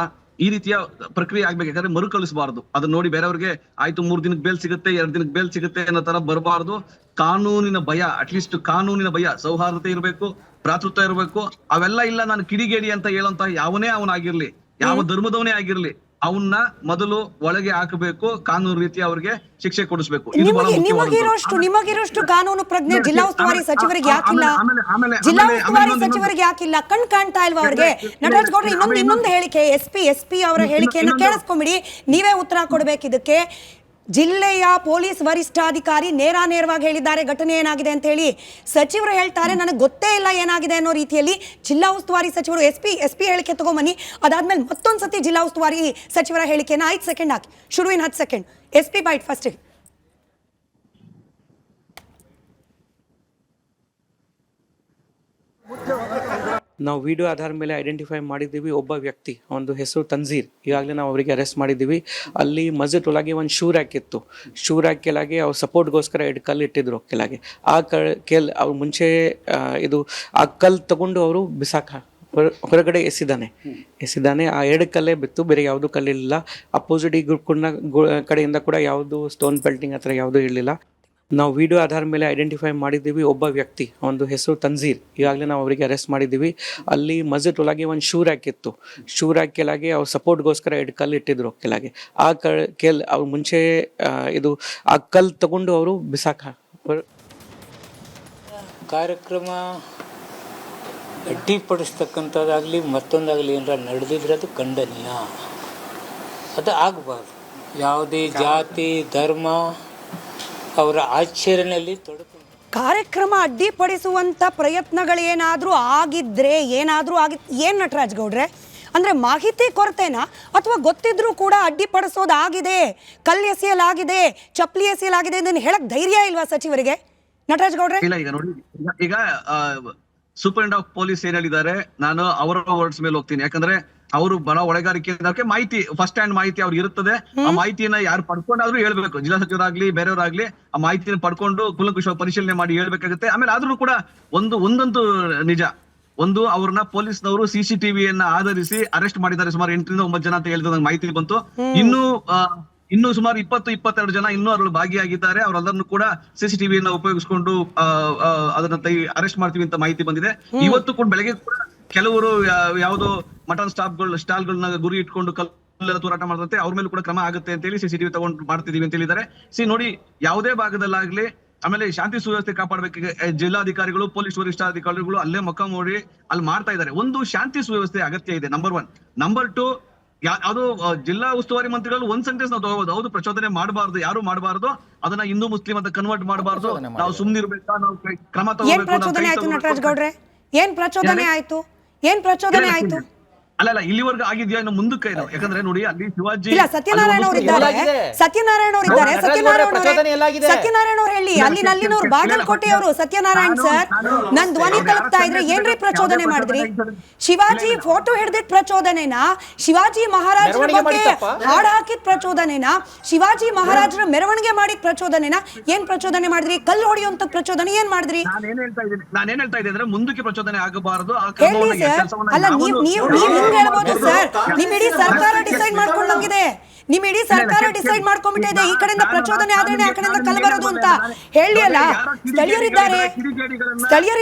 ಈ ರೀತಿಯ ಪ್ರಕ್ರಿಯೆ ಆಗ್ಬೇಕು. ಯಾಕಂದ್ರೆ ಮರು ಕಳಿಸಬಾರ್ದು. ಅದನ್ನ ನೋಡಿ ಬೇರೆಯವ್ರಿಗೆ ಆಯ್ತು 3 ದಿನಕ್ಕೆ ಬೇಲ್ ಸಿಗುತ್ತೆ, 2 ದಿನಕ್ಕೆ ಬೇಲ್ ಸಿಗುತ್ತೆ ಅನ್ನೋ ತರ ಬರಬಾರ್ದು. ಕಾನೂನಿನ ಭಯ, ಅಟ್ಲೀಸ್ಟ್ ಕಾನೂನಿನ ಭಯ, ಸೌಹಾರ್ದತೆ ಇರಬೇಕು, ಭ್ರಾತೃತ್ವ ಇರಬೇಕು. ಅವೆಲ್ಲ ಇಲ್ಲ. ನಾನು ಕಿಡಿಗೇಡಿ ಅಂತ ಹೇಳೋಂತ ಯಾವನೇ ಅವನಾಗಿರ್ಲಿ, ಯಾವ ಧರ್ಮದವನೇ ಆಗಿರ್ಲಿ, ಅವನ್ನ ಮೊದಲು ಒಳಗೆ ಹಾಕಬೇಕು, ಕಾನೂನು ರೀತಿ ಅವ್ರಿಗೆ ಶಿಕ್ಷೆ ಕೊಡಿಸ್ಬೇಕು. ನಿಮಗಿರೋಷ್ಟು ಕಾನೂನು ಪ್ರಜ್ಞೆ ಜಿಲ್ಲಾ ಉಸ್ತುವಾರಿ ಸಚಿವರಿಗೆ ಯಾಕಿಲ್ಲ? ಜಿಲ್ಲಾ ಉಸ್ತುವಾರಿ ಸಚಿವರಿಗೆ ಯಾಕಿಲ್ಲ? ಕಣ್ ಕಾಣ್ತಾ ಇಲ್ವಾ ಅವ್ರಿಗೆ? ನಟರಾಜ್ ಗೌಡ್ರೆ, ಇನ್ನೊಂದು ಹೇಳಿಕೆ, ಎಸ್ ಪಿ ಅವರ ಹೇಳಿಕೆಯನ್ನ ಕೇಳಿಸ್ಕೊಂಬಿಡಿ, ನೀವೇ ಉತ್ತರ ಕೊಡ್ಬೇಕು ಇದಕ್ಕೆ. ಜಿಲ್ಲೆಯ ಪೊಲೀಸ್ ವರಿಷ್ಠಾಧಿಕಾರಿ ನೇರವಾಗಿ ಹೇಳಿದ್ದಾರೆ ಘಟನೆ ಏನಾಗಿದೆ ಅಂತ ಹೇಳಿ. ಸಚಿವರು ಹೇಳ್ತಾರೆ ನನಗೆ ಗೊತ್ತೇ ಇಲ್ಲ ಏನಾಗಿದೆ ಅನ್ನೋ ರೀತಿಯಲ್ಲಿ. ಜಿಲ್ಲಾ ಉಸ್ತುವಾರಿ ಸಚಿವರು ಎಸ್ ಪಿ ಹೇಳಿಕೆ ತಗೊಂಬನ್ನಿ, ಅದಾದ್ಮೇಲೆ ಮತ್ತೊಂದು ಸತಿ ಜಿಲ್ಲಾ ಉಸ್ತುವಾರಿ ಸಚಿವರ ಹೇಳಿಕೆನ 5 ಸೆಕೆಂಡ್ ಹಾಕಿ, ಶುರುವಿನ 10 ಸೆಕೆಂಡ್. SP bite first. ನಾವು ವಿಡಿಯೋ ಆಧಾರ ಮೇಲೆ ಐಡೆಂಟಿಫೈ ಮಾಡಿದ್ದೀವಿ ಒಬ್ಬ ವ್ಯಕ್ತಿ, ಒಂದು ಹೆಸರು ತನ್ಜೀರ್. ಈಗಾಗಲೇ ನಾವು ಅವರಿಗೆ ಅರೆಸ್ಟ್ ಮಾಡಿದ್ದೀವಿ. ಅಲ್ಲಿ ಮಸ್ಜಿದ್ ಒಳಗೆ ಒಂದು ಶೂ ರ್ಯಾಕ್ ಇತ್ತು. ಶೂ ರ್ಯಾಕ್ ಕೆಳಗೆ ಅವ್ರು ಸಪೋರ್ಟ್ಗೋಸ್ಕರ 2 ಕಲ್ಲು ಇಟ್ಟಿದ್ರು ಕೆಳಗೆ. ಆ ಅವ್ರು ಮುಂಚೆ ಇದು ಆ ಕಲ್ಲು ತಗೊಂಡು ಅವರು ಹೊರಗಡೆ ಎಸಿದಾನೆ. ಆ 2 ಕಲ್ಲೇ ಬಿತ್ತು, ಬೇರೆ ಯಾವುದು ಕಲ್ಲಿರಲಿಲ್ಲ. ಅಪೋಸಿಟ್ ಈ ಗ್ರೂಪ್ ಕಡೆಯಿಂದ ಕೂಡ ಯಾವುದು ಸ್ಟೋನ್ ಪೆಲ್ಟಿಂಗ್ ಆ ಥರ ಯಾವುದೂ ಇರಲಿಲ್ಲ. ನಾವು ವಿಡಿಯೋ ಆಧಾರ ಮೇಲೆ ಐಡೆಂಟಿಫೈ ಮಾಡಿದ್ದೀವಿ ಒಬ್ಬ ವ್ಯಕ್ತಿ, ಒಂದು ಹೆಸರು ತನ್ಜೀರ್. ಈಗಾಗಲೇ ನಾವು ಅವರಿಗೆ ಅರೆಸ್ಟ್ ಮಾಡಿದ್ದೀವಿ. ಅಲ್ಲಿ ಮಸ್ಜಿದ್ ಒಳಗೆ ಒಂದು ಶೂ ರ್ಯಾಕ್ ಇತ್ತು. ಶೂ ರ್ಯಾಕ್ ಕೆಳಗೆ ಅವ್ರು ಸಪೋರ್ಟ್ಗೋಸ್ಕರ 2 ಕಲ್ಲು ಇಟ್ಟಿದ್ರು ಕೆಳಗೆ. ಆ ಅವ್ರು ಮುಂಚೆ ಇದು ಆ ಕಲ್ಲು ತಗೊಂಡು ಅವರು ಕಾರ್ಯಕ್ರಮ ಅಡ್ಡಿಪಡಿಸ್ತಕ್ಕಂಥದ್ದಾಗಲಿ ಮತ್ತೊಂದಾಗಲಿ ಏನಾರ ನಡೆದಿದ್ರೆ ಅದು ಖಂಡನೀಯ. ಅದು ಆಗಬಾರ್ದು. ಯಾವುದೇ ಜಾತಿ ಧರ್ಮ ಅವರ ಆಚರಣೆಯಲ್ಲಿ ತೊಡಕು. ಕಾರ್ಯಕ್ರಮ ಅಡ್ಡಿಪಡಿಸುವಂಥ ಪ್ರಯತ್ನಗಳೇನಾದರೂ ಆಗಿದ್ರೆ ಏನು ನಟರಾಜ್ ಗೌಡ್ರೆ? ಅಂದರೆ ಮಾಹಿತಿ ಕೊರತೆನಾ ಅಥವಾ ಗೊತ್ತಿದ್ರೂ ಕೂಡ ಅಡ್ಡಿಪಡಿಸೋದಾಗಿದೆ, ಕಲ್ಲು ಎಸೆಯಲಾಗಿದೆ, ಚಪ್ಪಲಿ ಎಸೆಯಲಾಗಿದೆ ಇದನ್ನು ಹೇಳಕ್ ಧೈರ್ಯ ಇಲ್ವಾ ಸಚಿವರಿಗೆ ನಟರಾಜ್ ಗೌಡ್ರೆ? ಇಲ್ಲ, ಈಗ ನೋಡಿ, ಈಗ ಸೂಪರಿಂಟ್ ಆಫ್ ಪೊಲೀಸ್ ಏನ್ ಹೇಳಿದ್ದಾರೆ, ನಾನು ಅವರ ವರ್ಡ್ಸ್ ಮೇಲೆ ಹೋಗ್ತೀನಿ. ಯಾಕಂದ್ರೆ ಅವರು ಬಹಳ ಹೊಣೆಗಾರಿಕೆ ಮಾಹಿತಿ, ಫಸ್ಟ್ ಹ್ಯಾಂಡ್ ಮಾಹಿತಿ ಅವ್ರಿಗೆ ಇರುತ್ತದೆ. ಆ ಮಾಹಿತಿಯನ್ನ ಯಾರು ಪಡ್ಕೊಂಡಾದ್ರೂ ಹೇಳ್ಬೇಕು. ಜಿಲ್ಲಾ ಸಚಿವರಾಗ್ಲಿ ಬೇರೆಯವರಾಗ್ಲಿ ಆ ಮಾಹಿತಿನ ಪಡ್ಕೊಂಡು ಕುಲಂಕುಷ ಪರಿಶೀಲನೆ ಮಾಡಿ ಹೇಳ್ಬೇಕಾಗುತ್ತೆ. ಆಮೇಲೆ ಆದ್ರೂ ಕೂಡ ಒಂದಂತೂ ನಿಜ, ಅವ್ರನ್ನ ಪೊಲೀಸ್ನವರು CCTVಯನ್ನ ಆಧರಿಸಿ ಅರೆಸ್ಟ್ ಮಾಡಿದ್ದಾರೆ. ಸುಮಾರು 8 ರಿಂದ 9 ಜನ ಅಂತ ಹೇಳಿದ ನಂಗೆ ಮಾಹಿತಿ ಬಂತು. ಇನ್ನು ಸುಮಾರು 20-22 ಜನ ಇನ್ನೂ ಅದ್ರಲ್ಲಿ ಭಾಗಿಯಾಗಿದ್ದಾರೆ. ಅವರೆಲ್ಲರನ್ನು ಕೂಡ CCTVಯನ್ನ ಉಪಯೋಗಿಸಿಕೊಂಡು ಅದನ್ನ ಅರೆಸ್ಟ್ ಮಾಡ್ತೀವಿ ಅಂತ ಮಾಹಿತಿ ಬಂದಿದೆ. ಇವತ್ತು ಕೂಡ ಬೆಳಗ್ಗೆ ಕೂಡ ಕೆಲವರು ಯಾವುದೋ ಮಟನ್ ಸ್ಟಾಲ್ಗಳನ್ನ ಗುರಿ ಇಟ್ಕೊಂಡು ಕಲ್ಲೆಲ್ಲ ತೂರಾಟ ಮಾಡದಂತೆ ಅವ್ರ ಮೇಲೆ ಕೂಡ ಕ್ರಮ ಆಗುತ್ತೆ ಅಂತ ಹೇಳಿ CCTV ತಗೊಂಡು ಮಾಡ್ತಿದೀವಿ ಅಂತ ಹೇಳಿದ್ದಾರೆ. ನೋಡಿ, ಯಾವುದೇ ಭಾಗದಲ್ಲಾಗ್ಲಿ, ಆಮೇಲೆ ಶಾಂತಿ ಸುವ್ಯವಸ್ಥೆ ಕಾಪಾಡಬೇಕು ಜಿಲ್ಲಾಧಿಕಾರಿಗಳು, ಪೊಲೀಸ್ ವರಿಷ್ಠಾಧಿಕಾರಿಗಳು ಅಲ್ಲೇ ಮೊಕ್ಕ ನೋಡಿ ಅಲ್ಲಿ ಮಾಡ್ತಾ ಇದ್ದಾರೆ. ಒಂದು ಶಾಂತಿ ಸುವ್ಯವಸ್ಥೆ ಅಗತ್ಯ ಇದೆ, ನಂಬರ್ 1. ನಂಬರ್ 2, ಅದು ಜಿಲ್ಲಾ ಉಸ್ತುವಾರಿ ಮಂತ್ರಿಗಳು ಒಂದ್ ಸೆಂಟೆನ್ಸ್ ನಾವು ತಗೋಬಹುದು. ಹೌದು, ಪ್ರಚೋದನೆ ಮಾಡಬಾರ್ದು, ಯಾರು ಮಾಡಬಾರ್ದು, ಅದನ್ನ ಹಿಂದೂ ಮುಸ್ಲಿಂ ಅಂತ ಕನ್ವರ್ಟ್ ಮಾಡಬಾರ್ದು, ನಾವು ಸುಮ್ನಿರ್ಬೇಕಾ, ನಾವು ಕ್ರಮ ತಗೋಬೇಕು. ಏನ್ ಪ್ರಚೋದನೆ ಆಯ್ತು? ಅಲ್ಲ, ಇಲ್ಲಿವರೆಗೂ ಆಗಿದ್ಯಾ, ಇನ್ನು ಮುಂದಕ್ಕೆ ಏನು? ಯಾಕಂದ್ರೆ ನೋಡಿ, ಅಲ್ಲಿ ಶಿವಾಜಿ ಇಲ್ಲ, ಸತ್ಯನಾರಾಯಣ ಅವರು ಇದ್ದಾರೆ. ಸತ್ಯನಾರಾಯಣ ಅವ್ರು ಹೇಳಿ, ಅಲ್ಲಿನವ್ರು ಬಾಗಲಕೋಟೆಯವರು. ಸತ್ಯನಾರಾಯಣ್ ಸರ್, ನನ್ ಧ್ವನಿ ತಲುಪ್ತಾ ಇದ್ರೆ ಏನ್ರಿ ಪ್ರಚೋದನೆ ಮಾಡಿದ್ರಿ? ಶಿವಾಜಿ ಫೋಟೋ ಹಿಡ್ದಿದ್ ಪ್ರಚೋದನೆನಾ? ಶಿವಾಜಿ ಮಹಾರಾಜರ ಬಗ್ಗೆ ಹಾಡು ಹಾಕಿದ ಪ್ರಚೋದನೆನಾ? ಶಿವಾಜಿ ಮಹಾರಾಜರ ಮೆರವಣಿಗೆ ಮಾಡಿದ ಪ್ರಚೋದನೆನಾ? ಏನ್ ಪ್ರಚೋದನೆ ಮಾಡಿದ್ರಿ? ಕಲ್ಲು ಹೊಡೆಯುವಂತ ಪ್ರಚೋದನೆ ಏನ್ ಮಾಡಿದ್ರಿ? ನಾನೇನ್ ಹೇಳ್ತಾ ಇದ್ದೀನಿ ಅಂದ್ರೆ ಮುಂದಕ್ಕೆ ಪ್ರಚೋದನೆ ಆಗಬಾರದು. ಅಲ್ಲ, ನೀವು ಹೇಳ್ಬೋದು ಸರ್, ನಿಮ್ ಇಡೀ ಸರ್ಕಾರ ಡಿಸೈಡ್ ಮಾಡ್ಕೊಂಡಂಗಿದೆ. ನಿಮ್ ಇಡೀ ಸರ್ಕಾರ ಡಿಸೈಡ್ ಮಾಡ್ಕೊಂಡ್ಬಿಟ್ಟಿದೆ, ಈ ಕಡೆಯಿಂದ ಪ್ರಚೋದನೆ ಆದ್ರೆ ಆ ಕಡೆಯಿಂದ ಕಲ್ ಬರೋದು ಅಂತ ಹೇಳಿ. ಅಲ್ಲ, ಸ್ಥಳೀಯರಿದ್ದಾರೆ,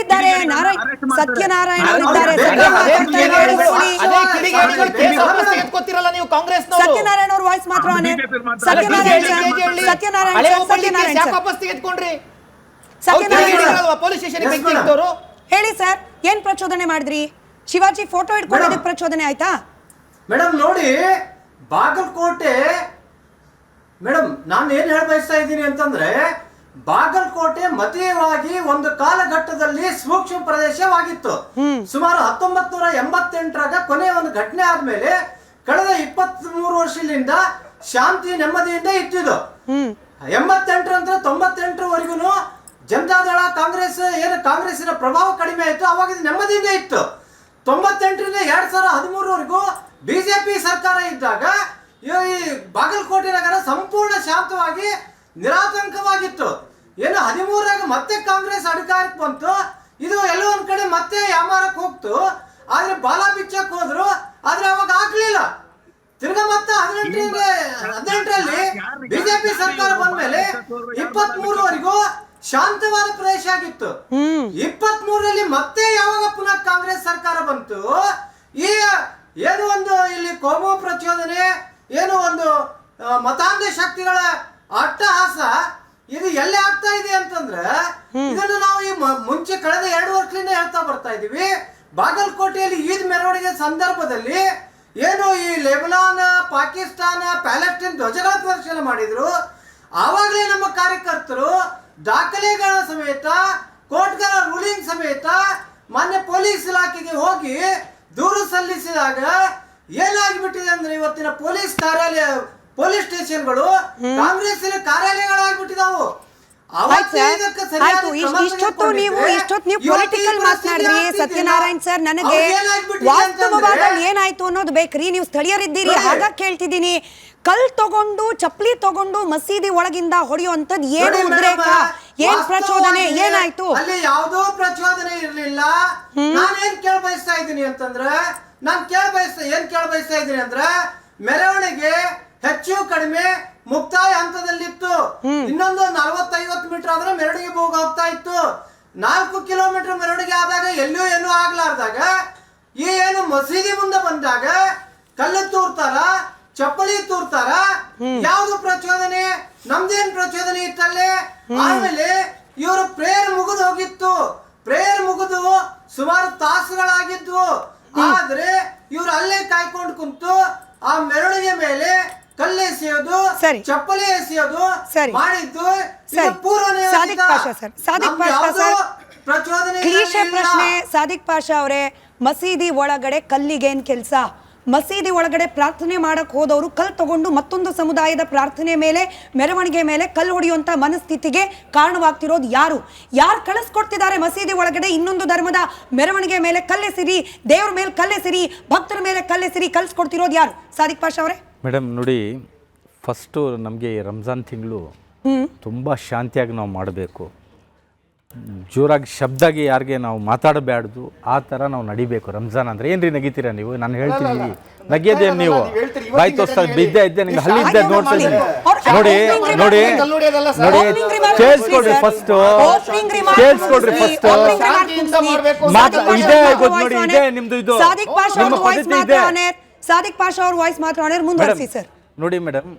ಸತ್ಯನಾರಾಯಣ ಅವರಿದ್ದಾರೆ. ಸತ್ಯನಾರಾಯಣ ಅವ್ರ ವಾಯ್ಸ್ ಮಾತ್ರ ಹೇಳಿ ಸರ್, ಏನ್ ಪ್ರಚೋದನೆ ಮಾಡಿದ್ರಿ? ಶಿವಾಜಿ ಫೋಟೋ ಇಟ್ಕೊಳ್ಳೋದಕ್ಕೆ ಪ್ರಚೋದನೆ ಆಯ್ತಾ? ಮೇಡಮ್ ನೋಡಿ, ಬಾಗಲಕೋಟೆ ಮೇಡಮ್, ನಾನು ಏನ್ ಹೇಳ ಬಯಸ್ತಾ ಇದ್ದೀನಿ ಅಂತಂದ್ರೆ, ಬಾಗಲಕೋಟೆ ಮತೀಯವಾಗಿ ಒಂದು ಕಾಲಘಟ್ಟದಲ್ಲಿ ಸೂಕ್ಷ್ಮ ಪ್ರದೇಶವಾಗಿತ್ತು. ಸುಮಾರು 1988ರಾಗ ಕೊನೆಯ ಒಂದು ಘಟನೆ ಆದ್ಮೇಲೆ ಕಳೆದ 23 ವರ್ಷದಿಂದ ಶಾಂತಿ ನೆಮ್ಮದಿಯಿಂದ ಇಟ್ಟಿದ್ದು. 88 ನಂತರ 98ರವರೆಗೂ ಜನತಾದಳ ಕಾಂಗ್ರೆಸ್ಸಿನ ಪ್ರಭಾವ ಕಡಿಮೆ ಆಯ್ತು. ಅವಾಗ ನೆಮ್ಮದಿಯಿಂದ ಇತ್ತು. 98ರಿಂದ 2013ವರೆಗೂ ಬಿಜೆಪಿ ಸರ್ಕಾರ ಇದ್ದಾಗ ಈ ಬಾಗಲಕೋಟೆ ನಗರ ಸಂಪೂರ್ಣ ಶಾಂತವಾಗಿ ನಿರಾತಂಕವಾಗಿತ್ತು. ಏನು 13ರಾಗ ಮತ್ತೆ ಕಾಂಗ್ರೆಸ್ ಅಧಿಕಾರಕ್ಕೆ ಬಂತು. ಇದು ಎಲ್ಲೋ ಒಂದ್ ಕಡೆ ಮತ್ತೆ ಯಾಮಾರಕ್ಕೆ ಹೋಗ್ತು. ಆದ್ರೆ ಬಾಲ ಬಿಚ್ಚಕ್ ಹೋದ್ರು, ಆದ್ರೆ ಅವಾಗ ಆಗ್ಲಿಲ್ಲ. ತಿರ್ಗಾ ಮತ್ತೆ 18ರಲ್ಲಿ ಬಿಜೆಪಿ ಸರ್ಕಾರ ಬಂದ್ಮೇಲೆ 23ವರೆಗೂ ಶಾಂತವಾದ ಪ್ರದೇಶ ಆಗಿತ್ತು. 23ರಲ್ಲಿ ಮತ್ತೆ ಯಾವಾಗ ಪುನಃ ಕಾಂಗ್ರೆಸ್ ಸರ್ಕಾರ ಬಂತು, ಈ ಏನು ಒಂದು ಇಲ್ಲಿ ಕೋಮು ಪ್ರಚೋದನೆ, ಏನು ಒಂದು ಮತಾಂಧ ಶಕ್ತಿಗಳ ಅಟ್ಟಹಾಸ, ಇದು ಎಲ್ಲಿ ಆಗ್ತಾ ಇದೆ ಅಂತಂದ್ರೆ, ಇದನ್ನು ನಾವು ಈ ಮುಂಚೆ ಕಳೆದ 2 ವರ್ಷದಿಂದ ಹೇಳ್ತಾ ಬರ್ತಾ ಇದೀವಿ. ಬಾಗಲಕೋಟೆಯಲ್ಲಿ ಈದ್ ಮೆರವಣಿಗೆ ಸಂದರ್ಭದಲ್ಲಿ ಏನು ಈ ಲೆಬನಾನ್, ಪಾಕಿಸ್ತಾನ, ಪ್ಯಾಲೆಸ್ಟೈನ್ ಧ್ವಜಗಳ ಪ್ರದರ್ಶನ ಮಾಡಿದ್ರು. ಆವಾಗಲೇ ನಮ್ಮ ಕಾರ್ಯಕರ್ತರು ದಾಖಲೆಗಳ ಸಮೇತ, ಕೋರ್ಟ್ಗಳ ರೂಲಿಂಗ್ ಸಮೇತ ಮಾನ್ಯ ಪೊಲೀಸ್ ಇಲಾಖೆಗೆ ಹೋಗಿ ದೂರು ಸಲ್ಲಿಸಿದಾಗ ಏನಾಗಿಬಿಟ್ಟಿದೆ ಅಂದ್ರೆ, ಇವತ್ತಿನ ಪೊಲೀಸ್ ಸ್ಟೇಷನ್ಗಳು ಕಾಂಗ್ರೆಸ್ಸಿನ ಕಾರ್ಯಾಲಯಗಳಾಗ್ಬಿಟ್ಟಿದಾವು. ಇಷ್ಟೊತ್ತು ನೀವು ಪೊಲಿಟಿಕಲ್ ಮಾತನಾಡ್ರಿ ಸತ್ಯನಾರಾಯಣ್ ಸರ್. ನನಗೆ ವಾಸ್ತವವಾಗಿ ಏನಾಯ್ತು ಅನ್ನೋದು ಬೇಕ್ರಿ. ನೀವು ಸ್ಥಳೀಯರಿದ್ದೀರಿ, ಹಾಗಾಗಿ ಕೇಳ್ತಿದ್ದೀನಿ. ಕಲ್ ತಗೊಂಡು ಚಪ್ಪಲಿ ತಗೊಂಡು ಮಸೀದಿ ಒಳಗಿಂದ ಹೊಡೆಯುವಂತದ್ದು ಏನು ಉದ್ರೇಕ, ಏನ್ ಪ್ರಚೋದನೆ, ಏನಾಯ್ತು? ಅಲ್ಲಿ ಯಾವುದೋ ಪ್ರಚೋದನೆ ಇರ್ಲಿಲ್ಲ. ನಾನೇನ್ ಕೇಳ ಬಯಸ್ತಾ ಇದ್ದೀನಿ ಅಂತಂದ್ರೆ, ಏನ್ ಕೇಳ ಬಯಸ್ತಾ ಇದ್ದೀನಿ ಅಂದ್ರೆ, ಮೆರವಣಿಗೆ ಹೆಚ್ಚು ಕಡಿಮೆ ಮುಕ್ತಾಯ ಹಂತದಲ್ಲಿತ್ತು. ಇನ್ನೊಂದು 40-50 ಮೀಟರ್ ಆದ್ರೆ ಮೆರವಣಿಗೆ ಹೋಗ್ತಾ ಇತ್ತು. 4 ಕಿಲೋಮೀಟರ್ ಮೆರವಣಿಗೆ ಆದಾಗ ಎಲ್ಲೂ ಏನೂ ಆಗ್ಲಾರ್ದಾಗ ಏನು ಮಸೀದಿ ಮುಂದೆ ಬಂದಾಗ ಕಲ್ಲು ತೂರ್ತಾರ, ಚಪ್ಪಲಿ ತೂರ್ತಾರ. ಯಾವ್ದು ಪ್ರಚೋದನೆ? ನಮ್ದೇನ್ ಪ್ರಚೋದನೆ ಇತ್ತಲ್ಲೇ? ಆಮೇಲೆ ಇವರು ಪ್ರೇಯರ್ ಮುಗಿದು ಹೋಗಿತ್ತು. ಪ್ರೇಯರ್ ಮುಗಿದು ಸುಮಾರು ತಾಸುಗಳಾಗಿದ್ವು. ಆದ್ರೆ ಇವ್ರು ಅಲ್ಲೇ ಕಾಯ್ಕೊಂಡು ಕುಂತು ಆ ಮೆರವಣಿಗೆ ಮೇಲೆ ಕಲ್ಲು ಎಸೆಯೋದು, ಚಪ್ಪಲಿ ಎಸೆಯೋದು ಮಾಡಿದ್ದು ಪೂರ್ವನೇ ಪ್ರಚೋದನೆ. ಪ್ರಶ್ನೆ ಸಾದಿಕ್ ಪಾಷಾ ಅವರೇ, ಮಸೀದಿ ಒಳಗಡೆ ಕಲ್ಲಿಗೇನ್ ಕೆಲ್ಸ? ಮಸೀದಿ ಒಳಗಡೆ ಪ್ರಾರ್ಥನೆ ಮಾಡಕ್ ಹೋದವರು ಕಲ್ ತಗೊಂಡು ಮತ್ತೊಂದು ಸಮುದಾಯದ ಪ್ರಾರ್ಥನೆ ಮೇಲೆ, ಮೆರವಣಿಗೆ ಮೇಲೆ ಕಲ್ಲು ಹೊಡೆಯುವಂತ ಮನಸ್ಥಿತಿಗೆ ಕಾರಣವಾಗ್ತಿರೋದು ಯಾರು ಕಳಿಸ್ಕೊಡ್ತಿದ್ದಾರೆ? ಮಸೀದಿ ಒಳಗಡೆ ಇನ್ನೊಂದು ಧರ್ಮದ ಮೆರವಣಿಗೆ ಮೇಲೆ ಕಲ್ಲೆಸಿರಿ, ದೇವ್ರ ಮೇಲೆ ಕಲ್ಲೆಸಿರಿ, ಭಕ್ತರ ಮೇಲೆ ಕಲ್ಲೆಸಿರಿ ಕಳಿಸ್ಕೊಡ್ತಿರೋದು ಯಾರು? ಸಾದಿಕ್ ಪಾಷಾ ಅವರೇ. ಮೇಡಮ್ ನೋಡಿ, ಫಸ್ಟು ನಮಗೆ ರಂಜಾನ್ ತಿಂಗಳು ತುಂಬ ಶಾಂತಿಯಾಗಿ ನಾವು ಮಾಡಬೇಕು. ಜೋರಾಗಿ ಶಬ್ದಾಗಿ ಯಾರಿಗೆ ನಾವು ಮಾತಾಡಬಾರ್ದು, ಆ ಥರ ನಾವು ನಡಿಬೇಕು. ರಂಜಾನ್ ಅಂದರೆ ಏನ್ರಿ ನಗಿತೀರಾ ನೀವು? ನಾನು ಹೇಳ್ತೀನಿ, ನಗಿಯೋದೇನು ನೀವು? ಬಾಯಿ ತೋರಿಸ್ತಾ ಬಿದ್ದೆ ಇದ್ದೆ, ನಿಮ್ಗೆ ಹಲ್ಲಿ ಇದ್ದೆ ನೋಡ್ತಾ ಇದ್ದೀನಿ. ನೋಡಿ ನೋಡಿ ನೋಡಿ, ಕೇಳಿಸ್ಕೊಡ್ರಿ ಫಸ್ಟು, ಕೇಳಿಸ್ಕೊಡ್ರಿ ಫಸ್ಟ್. ಇದೆ ಗೊತ್ತು ನೋಡಿ, ಇದೆ ನಿಮ್ದು, ಇದು ನಿಮ್ಮ ಪದ್ಧತಿ ಇದೆ. ಸಾದಿಕ್ ಪಾಷಾ ಅವ್ರ ವಾಯ್ಸ್ ಮಾತಾಡೋರು ಮುಂದುವರಿಸಿ ಸರ್. ನೋಡಿ ಮೇಡಮ್,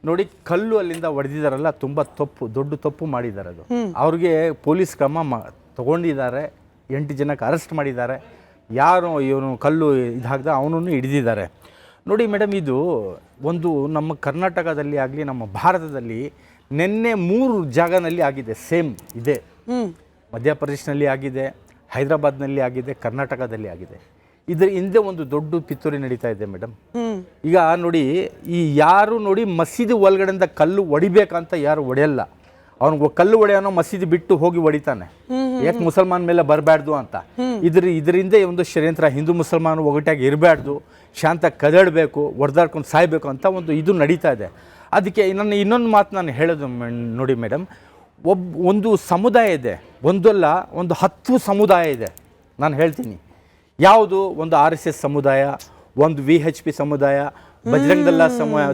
ನೋಡಿ ಕಲ್ಲು ಅಲ್ಲಿಂದ ಹೊಡೆದಿದ್ದಾರಲ್ಲ, ತುಂಬ ತಪ್ಪು, ದೊಡ್ಡ ತಪ್ಪು ಮಾಡಿದ್ದಾರೆ. ಅದು ಅವ್ರಿಗೆ ಪೊಲೀಸ್ ಕ್ರಮ ತಗೊಂಡಿದ್ದಾರೆ. 8 ಜನಕ್ಕೆ ಅರೆಸ್ಟ್ ಮಾಡಿದ್ದಾರೆ. ಯಾರು ಇವನು ಕಲ್ಲು ಇದಾಗ್ದ ಅವನನ್ನು ಹಿಡಿದಿದ್ದಾರೆ. ನೋಡಿ ಮೇಡಮ್, ಇದು ಒಂದು ನಮ್ಮ ಕರ್ನಾಟಕದಲ್ಲಿ ಆಗಲಿ ನಮ್ಮ ಭಾರತದಲ್ಲಿ ನಿನ್ನೆ 3 ಜಾಗನಲ್ಲಿ ಆಗಿದೆ. ಸೇಮ್ ಇದೆ. ಮಧ್ಯಪ್ರದೇಶನಲ್ಲಿ ಆಗಿದೆ, ಹೈದರಾಬಾದ್ನಲ್ಲಿ ಆಗಿದೆ, ಕರ್ನಾಟಕದಲ್ಲಿ ಆಗಿದೆ. ಇದ್ರ ಹಿಂದೆ ಒಂದು ದೊಡ್ಡ ಪಿತೂರಿ ನಡೀತಾ ಇದೆ ಮೇಡಮ್. ಈಗ ನೋಡಿ, ಈ ಯಾರು ನೋಡಿ ಮಸೀದಿ ಒಳಗಡೆಯಿಂದ ಕಲ್ಲು ಹೊಡಿಬೇಕಂತ ಯಾರು ಹೊಡೆಯಲ್ಲ. ಅವ್ನಿಗೆ ಕಲ್ಲು ಹೊಡೆಯೋನೋ ಮಸೀದಿ ಬಿಟ್ಟು ಹೋಗಿ ಹೊಡಿತಾನೆ. ಯಾಕೆ ಮುಸಲ್ಮಾನ್ ಮೇಲೆ ಬರಬಾರ್ದು ಅಂತ. ಇದರಿಂದ ಒಂದು ಷಡ್ಯಂತ್ರ, ಹಿಂದೂ ಮುಸಲ್ಮಾನ ಒಗಟಾಗಿ ಇರಬಾರ್ದು, ಶಾಂತ ಕದಡಬೇಕು, ಹೊಡೆದಾಡ್ಕೊಂಡು ಸಾಯ್ಬೇಕು ಅಂತ ಒಂದು ಇದು ನಡೀತಾ ಇದೆ. ಅದಕ್ಕೆ ನನ್ನ ಇನ್ನೊಂದು ಮಾತು ನಾನು ಹೇಳೋದು ನೋಡಿ ಮೇಡಮ್, ಒಂದು ಸಮುದಾಯ ಇದೆ, ಒಂದಲ್ಲ ಒಂದು 10 ಸಮುದಾಯ ಇದೆ. ನಾನು ಹೇಳ್ತೀನಿ ಯಾವುದು. ಒಂದು RSS ಸಮುದಾಯ, ಒಂದು VHP ಸಮುದಾಯ, ಬಜರಂಗ್ ದಳ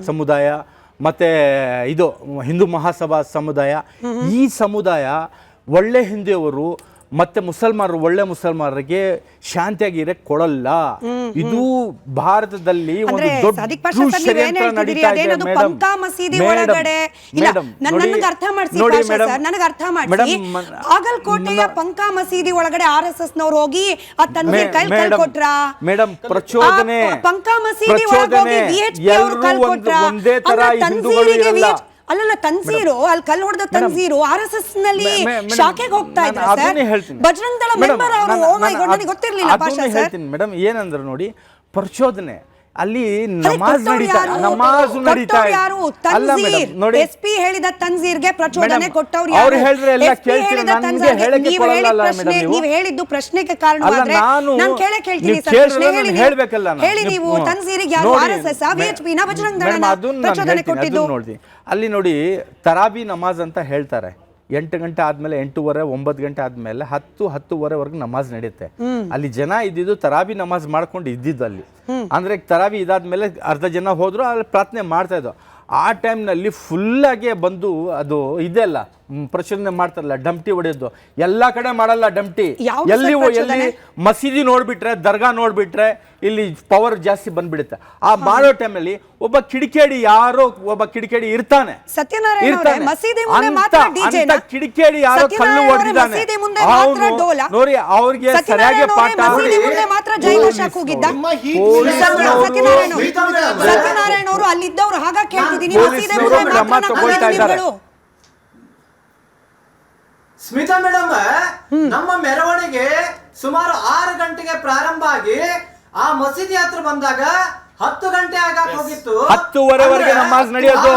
ಸಮುದಾಯ, ಮತ್ತು ಇದು ಹಿಂದೂ ಮಹಾಸಭಾ ಸಮುದಾಯ. ಈ ಸಮುದಾಯ ಒಳ್ಳೆ ಹಿಂದೂವರು ಮತ್ತೆ ಮುಸಲ್ಮಾನರು, ಒಳ್ಳೆ ಮುಸಲ್ಮಾನರಿಗೆ ಶಾಂತಿಯಾಗಿ ಇರಕ್ಕೆ ಕೊಡಲ್ಲ. ಇದು ಭಾರತದಲ್ಲಿ ಒಂದು ದೊಡ್ಡ ಷಡ್ಯಂತ್ರ ನಡೀತಾ ಇದೆ ಮೇಡಮ್. ಬಾಗಲಕೋಟೆಯ ಪಂಕಾ ಮಸೀದಿ ಒಳಗಡೆ RSS ನವರು ಹೋಗಿ ಆ ತಂದೆ ಕೈ ಕೊಟ್ರ ಮೇಡಮ್. ಪ್ರಚೋದನೆ, ಪಂಕಾ ಮಸೀದಿ ಒಳಗೆ VHP ಅವರು ಕೈ ಕೊಟ್ರ. ಒಂದೇ ತರ ಹಿಂದೂಗಳು ಇರಲ್ಲ. ಅಲ್ಲಲ್ಲ, ತನ್ಸೀರು ಅಲ್ಲಿ ಕಲ್ಲು ಹೊಡೆದ ತನ್ಸೀರು RSS ನಲ್ಲಿ ಶಾಖೆಗೆ ಹೋಗ್ತಾ ಇದ್ದಾರೆ ಸರ್. ಬಜರಂಗ್ ದಳ ಮೆಂಬರ್ ಅವರು. ಓ ಮೈ ಗಾಡ್, ನನಗೆ ಗೊತ್ತಿರಲಿಲ್ಲ ಪಾಷಾ ಸರ್. ಹೇಳ್ತೀನಿ ಮೇಡಮ್, ಏನಂದ್ರೆ ನೋಡಿ, ಪ್ರಚೋದನೆ ಅಲ್ಲಿ ನಮಾಜ್ ನಡೀತಾ ಅಲ್ಲ ಮೇಡಮ್. ನೋಡಿ, SP ಹೇಳಿದ ತನ್ಸೀರ್ಗೆ ಪ್ರಚೋದನೆ ಕೊಟ್ಟವ್ರು ಯಾರು? ಅವ್ರು ಹೇಳಿದ್ರೆ ಎಲ್ಲ ಕೇಳ್ತೀರಾ, ನನಗೆ ಹೇಳಕ್ಕೆ ಕೊಡಲ್ಲ ಮೇಡಮ್. ನೀವು ಹೇಳಿದ್ದು ಪ್ರಶ್ನೆಗೆ ಕಾರಣವಾದ್ರೆ ನಾನು ಕೇಳ್ತೀನಿ ಸರ್. ಪ್ರಶ್ನೆ ಹೇಳಬೇಕಲ್ಲ ಹೇಳಿ. ನೀವು ತನ್ಸೀರಿಗೆ ಯಾರು RSS VHP ನ ಬಜರಂಗ್ ದಳನ ಪ್ರಚೋದನೆ ಕೊಟ್ಟಿದ್ದು? ನೋಡಿ, ಅಲ್ಲಿ ನೋಡಿ ತರಾಬಿ ನಮಾಜ್ ಅಂತ ಹೇಳ್ತಾರೆ. 8 ಗಂಟೆ ಆದ್ಮೇಲೆ 8:30 9 ಗಂಟೆ ಆದ್ಮೇಲೆ 10-10:30 ನಮಾಜ್ ನಡೆಯುತ್ತೆ. ಅಲ್ಲಿ ಜನ ಇದ್ದಿದ್ದು ತರಾಬಿ ನಮಾಜ್ ಮಾಡ್ಕೊಂಡು ಇದ್ದಿದ್ದು ಅಲ್ಲಿ. ಅಂದ್ರೆ ತರಾಬಿ ಇದಾದ್ಮೇಲೆ ಅರ್ಧ ಜನ ಹೋದ್ರು, ಅಲ್ಲಿ ಪ್ರಾರ್ಥನೆ ಮಾಡ್ತಾ ಇದ್ದೋ. ಆ ಟೈಮ್ನಲ್ಲಿ ಫುಲ್ಲಾಗೆ ಬಂದು ಅದು ಇದೆಲ್ಲ ಪ್ರಚೋದನೆ ಮಾಡ್ತಾರಲ್ಲ, ಡಮ್ಟಿ ಹೊಡೆಯೋದು. ಎಲ್ಲ ಕಡೆ ಮಾಡಲ್ಲ ಡಮ್ಟಿ. ಎಲ್ಲಿ ಮಸೀದಿ ನೋಡ್ಬಿಟ್ರೆ, ದರ್ಗಾ ನೋಡ್ಬಿಟ್ರೆ ಇಲ್ಲಿ ಪವರ್ ಜಾಸ್ತಿ ಬಂದ್ಬಿಡುತ್ತೆ. ಆ ಮಾಡೋ ಟೈಮಲ್ಲಿ ಒಬ್ಬ ಕಿಡಿಕೇಡಿ, ಯಾರೋ ಒಬ್ಬ ಕಿಡಿಕೇಡಿ ಇರ್ತಾನೆ. ಕಿಡಿಕೇಡಿ ಯಾರೋ ಕಲ್ಲು ಹೊಡೆದಿದ್ದಾನೆ, ನೋಡಿ ಅವ್ರಿಗೆ ಸರಿಯಾಗಿ ಪಾಠ. ಸತ್ಯನಾರಾಯಣ ಅವರು ಅಲ್ಲಿದ್ದವ್ರು ಹಾಗಾಗಿ ಕೇಳ್ತಿದ್ದೀನಿ. ಕ್ರಮ ತಗೊಳ್ತಾ ಇದ್ದಾರೆ. ಸ್ಮಿತಾ ಮೇಡಮ್, ನಮ್ಮ ಮೆರವಣಿಗೆ ಸುಮಾರು 6 ಗಂಟೆಗೆ ಪ್ರಾರಂಭ ಆಗಿ ಆ ಮಸೀದಿ ಹತ್ರ ಬಂದಾಗ 10 ಗಂಟೆ ಆಗಾಕ್ ಹೋಗಿತ್ತು. 10:30ವರೆಗೆ ನಮಾಜ್ ನಡೆಯೋದು.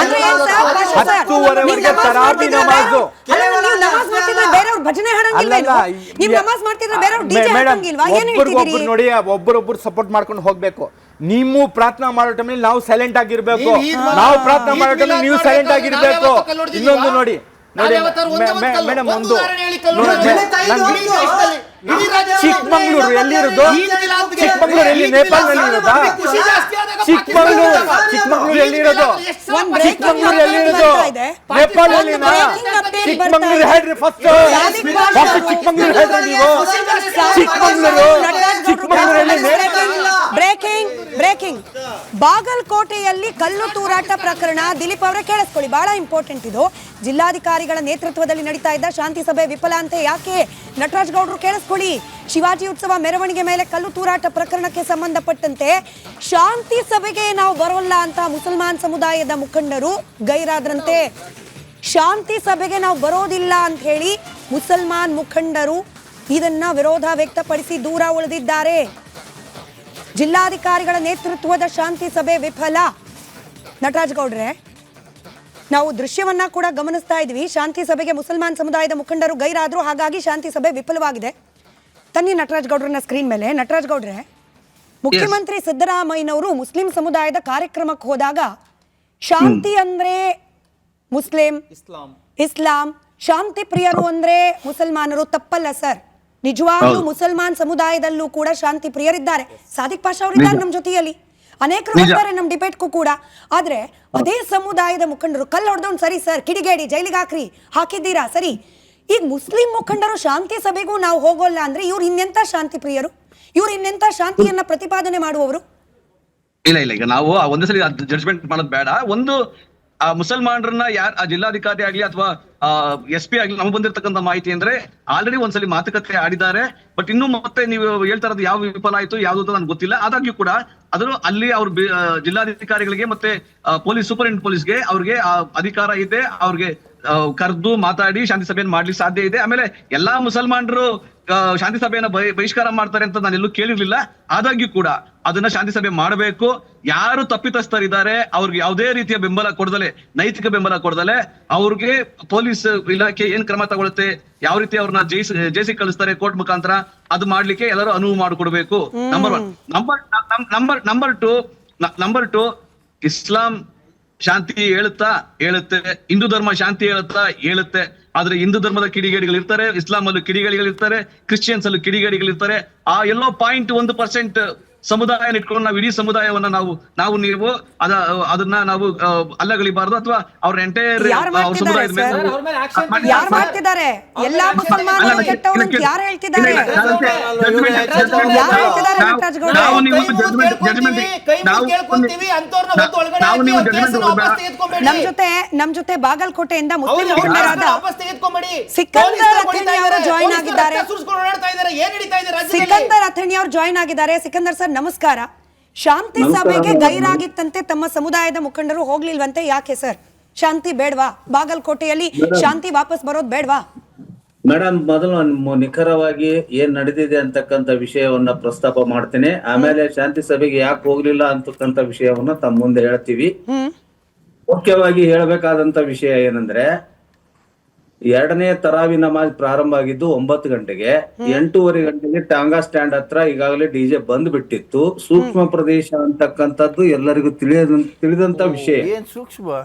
ಅಂದ್ರೆ ಏನ್ ಸರ್, ಭಾಷೆ ಸರ್? 10:30ವರೆಗೆ ನೀವು ನಮಾಜ್ ತರಾಬಿ ನಮಾಜು. ಅಲ್ಲ, ನೀವು ನಮಾಜ್ ಮಾಡ್ತಿದ್ರೆ ಬೇರೆಯವ್ರು ಭಜನೆ ಹಾಡಂಗಿಲ್ವಾ? ನೀವು ನಮಾಜ್ ಮಾಡ್ತಿದ್ರೆ ಬೇರೆಯವ್ರು ಡಿಜೆ ಹಾಡಂಗಿಲ್ವಾ? ಏನ್ ಹೇಳ್ತಿದ್ದೀರಿ? ಒಬ್ಬರು ನೋಡಿ, ಒಬ್ಬರೊಬ್ಬರು ಸಪೋರ್ಟ್ ಮಾಡ್ಕೊಂಡು ಹೋಗ್ಬೇಕು. ನೀವು ಪ್ರಾರ್ಥನಾ ಮಾಡೋ ಟೈಮಲ್ಲಿ ನಾವು ಸೈಲೆಂಟ್ ಆಗಿರ್ಬೇಕು, ನಾವು ಪ್ರಾರ್ಥನಾ ಮಾಡೋ ಟೈಮಲ್ಲಿ ನೀವು ಸೈಲೆಂಟ್ ಆಗಿರ್ಬೇಕು. ಇನ್ನೊಂದು ನೋಡಿ ಮೇಡಮ್, ಒಂದು ಚಿಕ್ಕಮಂಗ್ಳೂರು ಎಲ್ಲಿರೋದು? ಚಿಕ್ಕಮಂಗ್ಳೂರು ಎಲ್ಲಿ? ನೇಪಾಳದಲ್ಲಿ ಇರೋದಾ? ಚಿಕ್ಕಮಂಗ್ಳೂರು ಎಲ್ಲಿರೋದು? ಚಿಕ್ಕಮಂಗ್ಳೂರು ಎಲ್ಲಿರೋದು? ನೇಪಾಳಲ್ಲಿನಾ? ಚಿಕ್ಕಮಂಗ್ಳೂರು ಹೇಳ್ರಿ ಫಸ್ಟ್. ಚಿಕ್ಕಮಂಗ್ಳೂರು ಹೇಳ್ರಿ ನೀವು. ಚಿಕ್ಕಮಂಗ್ಳೂರಲ್ಲಿ ಬ್ರೇಕಿಂಗ್ ಬಾಗಲಕೋಟೆಯಲ್ಲಿ ಕಲ್ಲು ತೂರಾಟ ಪ್ರಕರಣ. ದಿಲೀಪ್ ಅವರೇ ಕೇಳಿಸ್ಕೊಳ್ಳಿ, ಬಹಳ ಇಂಪಾರ್ಟೆಂಟ್ ಇದು. ಜಿಲ್ಲಾಧಿಕಾರಿಗಳ ನೇತೃತ್ವದಲ್ಲಿ ನಡೀತಾ ಇದ್ದ ಶಾಂತಿ ಸಭೆ ವಿಫಲ ಅಂತ ಯಾಕೆ? ನಟರಾಜ್ ಗೌಡ್ರು ಕೇಳಿಸ್ಕೊಳ್ಳಿ. ಶಿವಾಜಿ ಉತ್ಸವ ಮೆರವಣಿಗೆ ಮೇಲೆ ಕಲ್ಲು ತೂರಾಟ ಪ್ರಕರಣಕ್ಕೆ ಸಂಬಂಧಪಟ್ಟಂತೆ ಶಾಂತಿ ಸಭೆಗೆ ನಾವು ಬರೋಲ್ಲ ಅಂತ ಮುಸಲ್ಮಾನ್ ಸಮುದಾಯದ ಮುಖಂಡರು ಗೈರಾದ್ರಂತೆ. ಶಾಂತಿ ಸಭೆಗೆ ನಾವು ಬರೋದಿಲ್ಲ ಅಂತ ಹೇಳಿ ಮುಸಲ್ಮಾನ್ ಮುಖಂಡರು ಇದನ್ನ ವಿರೋಧ ವ್ಯಕ್ತಪಡಿಸಿ ದೂರ ಉಳಿದಿದ್ದಾರೆ. ಜಿಲ್ಲಾಧಿಕಾರಿಗಳ ನೇತೃತ್ವದ ಶಾಂತಿ ಸಭೆ ವಿಫಲ. ನಟರಾಜ್ ಗೌಡ್ರೆ, ನಾವು ದೃಶ್ಯವನ್ನ ಕೂಡ ಗಮನಿಸ್ತಾ ಇದ್ವಿ. ಶಾಂತಿ ಸಭೆಗೆ ಮುಸಲ್ಮಾನ್ ಸಮುದಾಯದ ಮುಖಂಡರು ಗೈರಾದ್ರು, ಹಾಗಾಗಿ ಶಾಂತಿ ಸಭೆ ವಿಫಲವಾಗಿದೆ. ತನ್ನಿ ನಟರಾಜ್ ಗೌಡ್ರನ್ನ ಸ್ಕ್ರೀನ್ ಮೇಲೆ. ನಟರಾಜ್ ಗೌಡ್ರೆ, ಮುಖ್ಯಮಂತ್ರಿ ಸಿದ್ದರಾಮಯ್ಯನವರು ಮುಸ್ಲಿಂ ಸಮುದಾಯದ ಕಾರ್ಯಕ್ರಮಕ್ಕೆ ಹೋದಾಗ ಶಾಂತಿ ಅಂದ್ರೆ ಮುಸ್ಲಿಂ, ಇಸ್ಲಾಂ, ಶಾಂತಿ ಪ್ರಿಯರು ಅಂದ್ರೆ ಮುಸಲ್ಮಾನರು, ತಪ್ಪಲ್ಲ ಸರ್. ನಿಜವಾಗ್ಲೂ ಮುಸಲ್ಮಾನ್ ಸಮುದಾಯದಲ್ಲೂ ಕೂಡ ಶಾಂತಿ ಪ್ರಿಯರಿದ್ದಾರೆ. ಸಾದಿಕ್ ಪಾಷಾ ಅವರಿದ್ದಾರೆ ನಮ್ಮ ಜೊತೆಯಲ್ಲಿ, ಅನೇಕರು ಬರ್ತಾರೆ ನಮ್ಮ ಡಿಬೇಟ್ಗೂ ಕೂಡ. ಆದ್ರೆ ಅದೇ ಸಮುದಾಯದ ಮುಖಂಡರು ಕಲ್ಲು ಹೊಡೆದವ್ನು ಸರಿ ಸರ್, ಕಿಡಿಗೇಡಿ, ಜೈಲಿಗೆ ಹಾಕಿದ್ದೀರಾ ಸರಿ. ಈಗ ಮುಸ್ಲಿಂ ಮುಖಂಡರು ಶಾಂತಿ ಸಭೆಗೂ ನಾವು ಹೋಗೋಲ್ಲ ಅಂದ್ರೆ ಇವ್ರು ಇನ್ನೆಂತ ಶಾಂತಿ ಪ್ರಿಯರು? ಇವ್ರು ಇನ್ನೆಂತ ಶಾಂತಿಯನ್ನ ಪ್ರತಿಪಾದನೆ ಮಾಡುವವರು? ಇಲ್ಲ ಈಗ ನಾವು ಒಂದೇ ಸಲ ಜಡ್ಜ್ಮೆಂಟ್ ಮಾಡೋದು ಬೇಡ. ಒಂದು ಆ ಮುಸಲ್ಮಾನರನ್ನ ಆ ಜಿಲ್ಲಾಧಿಕಾರಿ ಆಗ್ಲಿ ಅಥವಾ SP ಆಗ್ಲಿ ನಮ್ಗೆ ಬಂದಿರತಕ್ಕಂಥ ಮಾಹಿತಿ ಅಂದ್ರೆ ಆಲ್ರೆಡಿ ಒಂದ್ಸಲಿ ಮಾತುಕತೆ ಆಡಿದ್ದಾರೆ. ಬಟ್ ಇನ್ನು ಮತ್ತೆ ನೀವು ಹೇಳ್ತಾ ಇರೋದು ಯಾವ ವಿಫಲ ಆಯ್ತು ಯಾವ್ದು ಅಂತ ನನ್ಗೆ ಗೊತ್ತಿಲ್ಲ. ಆದಾಗ್ಯೂ ಕೂಡ ಅದ್ರ ಅಲ್ಲಿ ಅವ್ರ ಜಿಲ್ಲಾಧಿಕಾರಿಗಳಿಗೆ ಮತ್ತೆ ಪೊಲೀಸ್ ಸೂಪರಿಂಟೆಂಡೆಂಟ್ ಪೊಲೀಸ್ಗೆ ಅವ್ರಿಗೆ ಅಧಿಕಾರ ಇದೆ. ಅವ್ರಿಗೆ ಕರೆದು ಮಾತಾಡಿ ಶಾಂತಿ ಸಭೆಯನ್ನು ಮಾಡ್ಲಿಕ್ಕೆ ಸಾಧ್ಯ ಇದೆ. ಆಮೇಲೆ ಎಲ್ಲಾ ಮುಸಲ್ಮಾನರು ಶಾಂತಿ ಸಭೆಯನ್ನ ಬಹಿಷ್ಕಾರ ಮಾಡ್ತಾರೆ ಅಂತ ನಾನು ಎಲ್ಲೂ ಕೇಳಿರ್ಲಿಲ್ಲ. ಆದಾಗ್ಯೂ ಕೂಡ ಅದನ್ನ ಶಾಂತಿ ಸಭೆ ಮಾಡಬೇಕು. ಯಾರು ತಪ್ಪಿತಸ್ಥರಿದ್ದಾರೆ ಅವ್ರಿಗೆ ಯಾವುದೇ ರೀತಿಯ ಬೆಂಬಲ ಕೊಡದಲೆ, ನೈತಿಕ ಬೆಂಬಲ ಕೊಡದಲೆ ಅವ್ರಿಗೆ ಪೊಲೀಸ್ ಇಲಾಖೆ ಏನ್ ಕ್ರಮ ತಗೊಳುತ್ತೆ, ಯಾವ ರೀತಿ ಅವ್ರನ್ನ ಜೈಸಿ ಕಳಿಸ್ತಾರೆ ಕೋರ್ಟ್ ಮುಖಾಂತರ, ಅದು ಮಾಡ್ಲಿಕ್ಕೆ ಎಲ್ಲರೂ ಅನುವು ಮಾಡಿಕೊಡ್ಬೇಕು. ನಂಬರ್ 1. ನಂಬರ್ ಟು ಇಸ್ಲಾಂ ಶಾಂತಿ ಹೇಳುತ್ತೆ, ಹಿಂದೂ ಧರ್ಮ ಶಾಂತಿ ಹೇಳುತ್ತೆ. ಆದ್ರೆ ಹಿಂದೂ ಧರ್ಮದ ಕಿಡಿಗೇಡಿಗಳು ಇರ್ತಾರೆ, ಇಸ್ಲಾಂ ಅಲ್ಲೂ ಕಿಡಿಗೇಡಿಗಳು ಇರ್ತಾರೆ, ಕ್ರಿಶ್ಚಿಯನ್ಸ್ ಅಲ್ಲೂ ಕಿಡಿಗೇಡಿಗಳು ಇರ್ತಾರೆ. ಆ ಎಲ್ಲೋ 0.1% ಸಮುದಾಯ ಇಟ್ಕೊಂಡು ನಾವು ಇಡೀ ಸಮುದಾಯವನ್ನ ನೀವು ಅದನ್ನ ನಾವು ಅಲ್ಲಗಳಿಬಾರ್ದು ಅಥವಾ ಅವ್ರ ಎಂಟೈರ್ ಸಮುದಾಯದ ಮೇಲೆ ಯಾರು ಮಾಡ್ತಿದ್ದಾರೆ? ಎಲ್ಲಾ ಮುಸಲ್ಮಾನರು ಕೆಟ್ಟವರು ಅಂತ ಯಾರು ಹೇಳ್ತಿದ್ದಾರೆ? ನಮ್ ಜೊತೆ ಬಾಗಲಕೋಟೆಯಿಂದ ಮುಸ್ಲಿಂ ಮುಖಂಡರಾದ ಸಿಕಂದರ್ ಅಥಣಿ ಅವರು ಜಾಯಿನ್ ಆಗಿದ್ದಾರೆ. ಸಿಕಂದರ್ ಸರ್ ನಮಸ್ಕಾರ. ಶಾಂತಿ ಸಭೆಗೆ ಗೈರಾಗಿತ್ತಂತೆ ತಮ್ಮ ಸಮುದಾಯದ ಮುಖಂಡರು, ಹೋಗ್ಲಿಲ್ವಂತೆ, ಯಾಕೆ ಸರ್? ಶಾಂತಿ ಬೇಡ್ವಾ? ಬಾಗಲಕೋಟೆಯಲ್ಲಿ ಶಾಂತಿ ವಾಪಸ್ ಬರೋದು ಬೇಡ್ವಾ? ಮೇಡಮ್, ಮೊದಲು ನಿಖರವಾಗಿ ಏನ್ ನಡೆದಿದೆ ಅಂತಕ್ಕಂಥ ವಿಷಯವನ್ನ ಪ್ರಸ್ತಾಪ ಮಾಡ್ತೇನೆ. ಆಮೇಲೆ ಶಾಂತಿ ಸಭೆಗೆ ಯಾಕೆ ಹೋಗ್ಲಿಲ್ಲ ಅಂತಕ್ಕಂಥ ವಿಷಯವನ್ನ ತಮ್ಮ ಮುಂದೆ ಹೇಳ್ತೀವಿ. ಮುಖ್ಯವಾಗಿ ಹೇಳಬೇಕಾದಂತ ವಿಷಯ ಏನಂದ್ರೆ, 2ನೇ ತರಾವಿ ನಮಾಜ್ ಪ್ರಾರಂಭ ಆಗಿದ್ದು 9 ಗಂಟೆಗೆ. 8:30 ಗಂಟೆಗೆ ಟಾಂಗಾ ಸ್ಟ್ಯಾಂಡ್ ಹತ್ರ ಈಗಾಗಲೇ DJ ಬಂದ್ ಬಿಟ್ಟಿತ್ತು. ಸೂಕ್ಷ್ಮ ಪ್ರದೇಶ ಅಂತಕ್ಕಂಥದ್ದು ಎಲ್ಲರಿಗೂ ತಿಳಿದಂತ ವಿಷಯ. ಏನ್